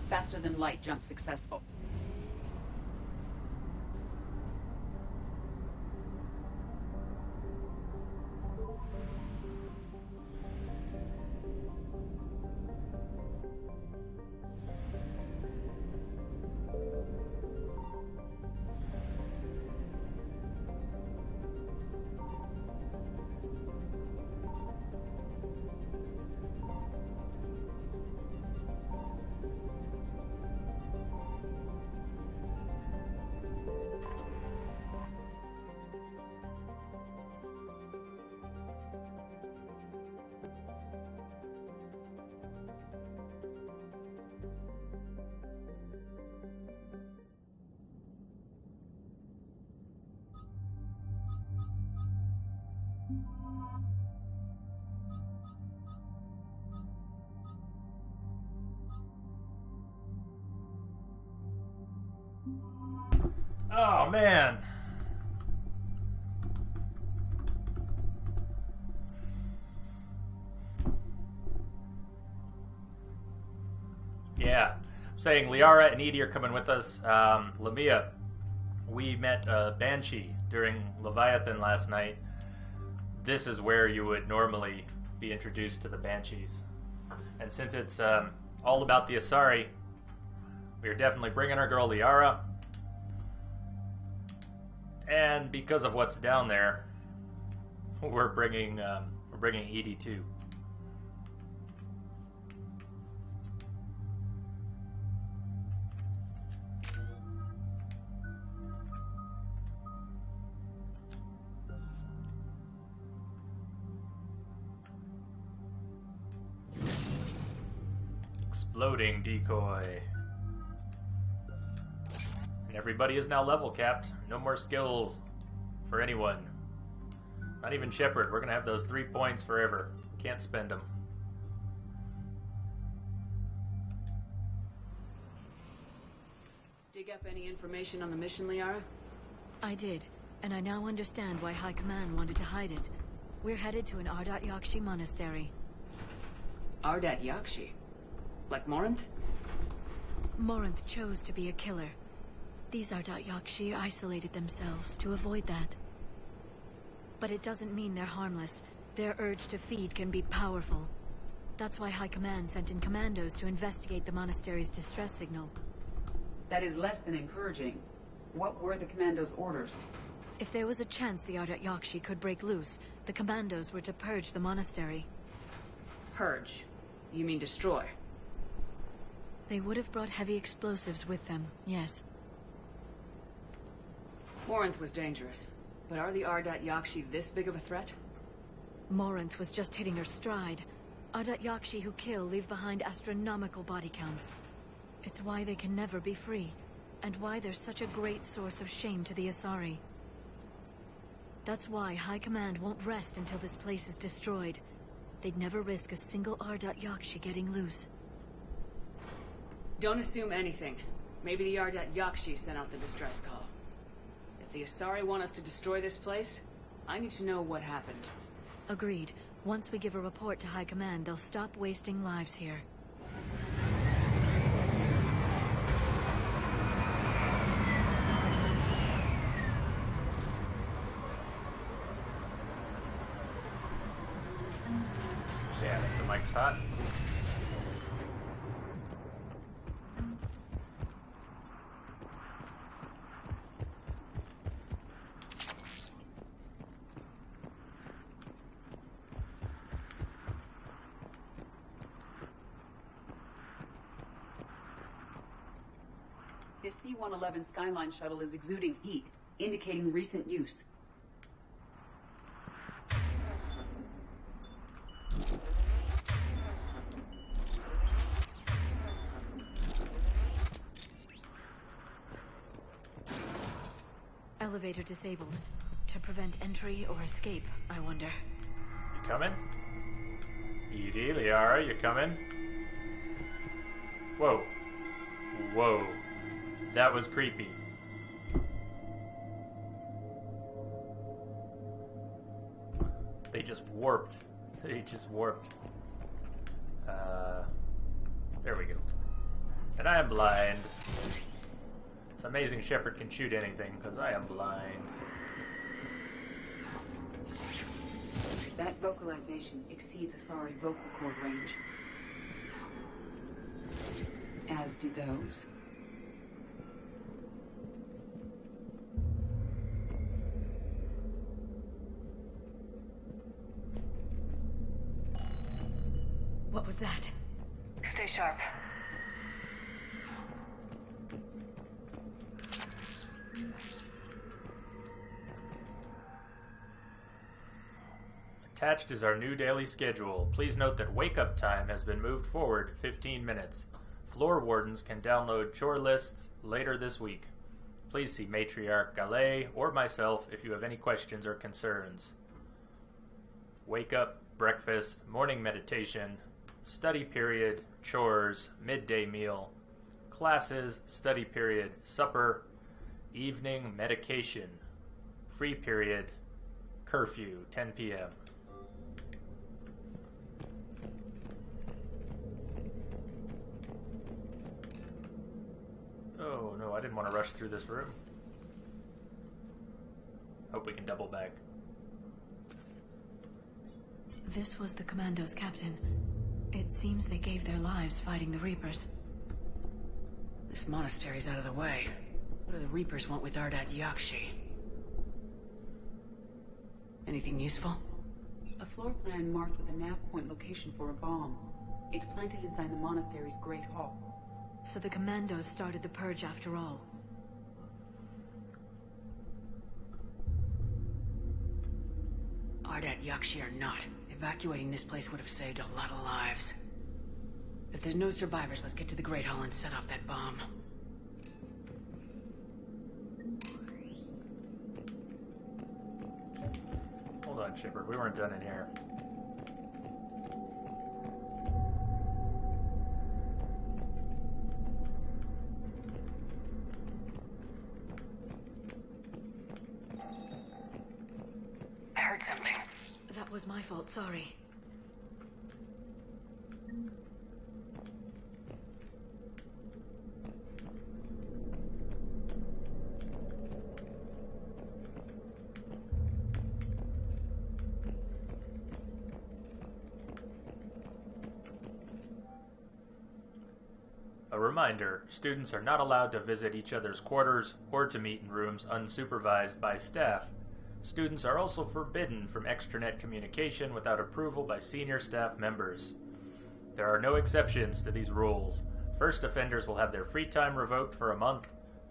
Faster than light jump successful. Oh, man. Yeah. Saying Liara and Edie are coming with us. Lamia, we met Banshee during Leviathan last night. This is where you would normally be introduced to the Banshees. And since it's all about the Asari, we are definitely bringing our girl Liara. And because of what's down there, we're bringing Edie too. Exploding decoy. And everybody is now level capped. No more skills for anyone. Not even Shepard. We're going to have those 3 points forever. Can't spend them. Dig up any information on the mission, Liara? I did, and I now understand why High Command wanted to hide it. We're headed to an Ardat Yakshi monastery. Ardat Yakshi? Like Morinth? Morinth chose to be a killer. These Ardat Yakshi isolated themselves to avoid that. But it doesn't mean they're harmless. Their urge to feed can be powerful. That's why High Command sent in commandos to investigate the monastery's distress signal. That is less than encouraging. What were the commandos' orders? If there was a chance the Ardat Yakshi could break loose, the commandos were to purge the monastery. Purge? You mean destroy? They would have brought heavy explosives with them, yes. Morinth was dangerous, but are the Ardat Yakshi this big of a threat? Morinth was just hitting her stride. Ardat Yakshi who kill leave behind astronomical body counts. It's why they can never be free, and why they're such a great source of shame to the Asari. That's why High Command won't rest until this place is destroyed. They'd never risk a single Ardat Yakshi getting loose. Don't assume anything. Maybe the Ardat Yakshi sent out the distress call. If the Asari want us to destroy this place, I need to know what happened. Agreed. Once we give a report to High Command, they'll stop wasting lives here. hot. This C-111 Skyline shuttle is exuding heat, indicating recent use. Elevator disabled. To prevent entry or escape, I wonder. You coming? Edie, Liara, you coming? Whoa. Whoa. That was creepy. They just warped. They just warped. There we go. And I am blind. It's amazing Shepard can shoot anything, because I am blind. That vocalization exceeds Asari vocal cord range. As do those. What was that? Stay sharp. Attached is our new daily schedule. Please note that wake-up time has been moved forward 15 minutes. Floor wardens can download chore lists later this week. Please see Matriarch Gallet or myself if you have any questions or concerns. Wake up, breakfast, morning meditation, study period, chores, midday meal, classes, study period, supper, evening medication, free period, curfew, 10 p.m. Oh no, I didn't want to rush through this room. Hope we can double back. This was the Commando's captain. It seems they gave their lives fighting the Reapers. This monastery's out of the way. What do the Reapers want with Ardat Yakshi? Anything useful? A floor plan marked with a nav point location for a bomb. It's planted inside the monastery's Great Hall. So the Commandos started the purge after all. Ardat Yakshi or not, evacuating this place would have saved a lot of lives. If there's no survivors, let's get to the Great Hall and set off that bomb. Hold on, Shepard. We weren't done in here. I heard something. That was my fault, sorry. A reminder, students are not allowed to visit each other's quarters or to meet in rooms unsupervised by staff. Students are also forbidden from extranet communication without approval by senior staff members. There are no exceptions to these rules. First offenders will have their free time revoked for a month.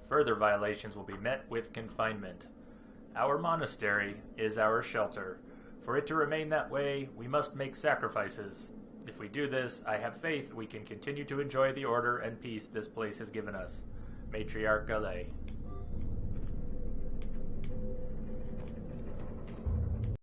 Further violations will be met with confinement. Our monastery is our shelter. For it to remain that way, we must make sacrifices. If we do this, I have faith we can continue to enjoy the order and peace this place has given us. Matriarch Gallet.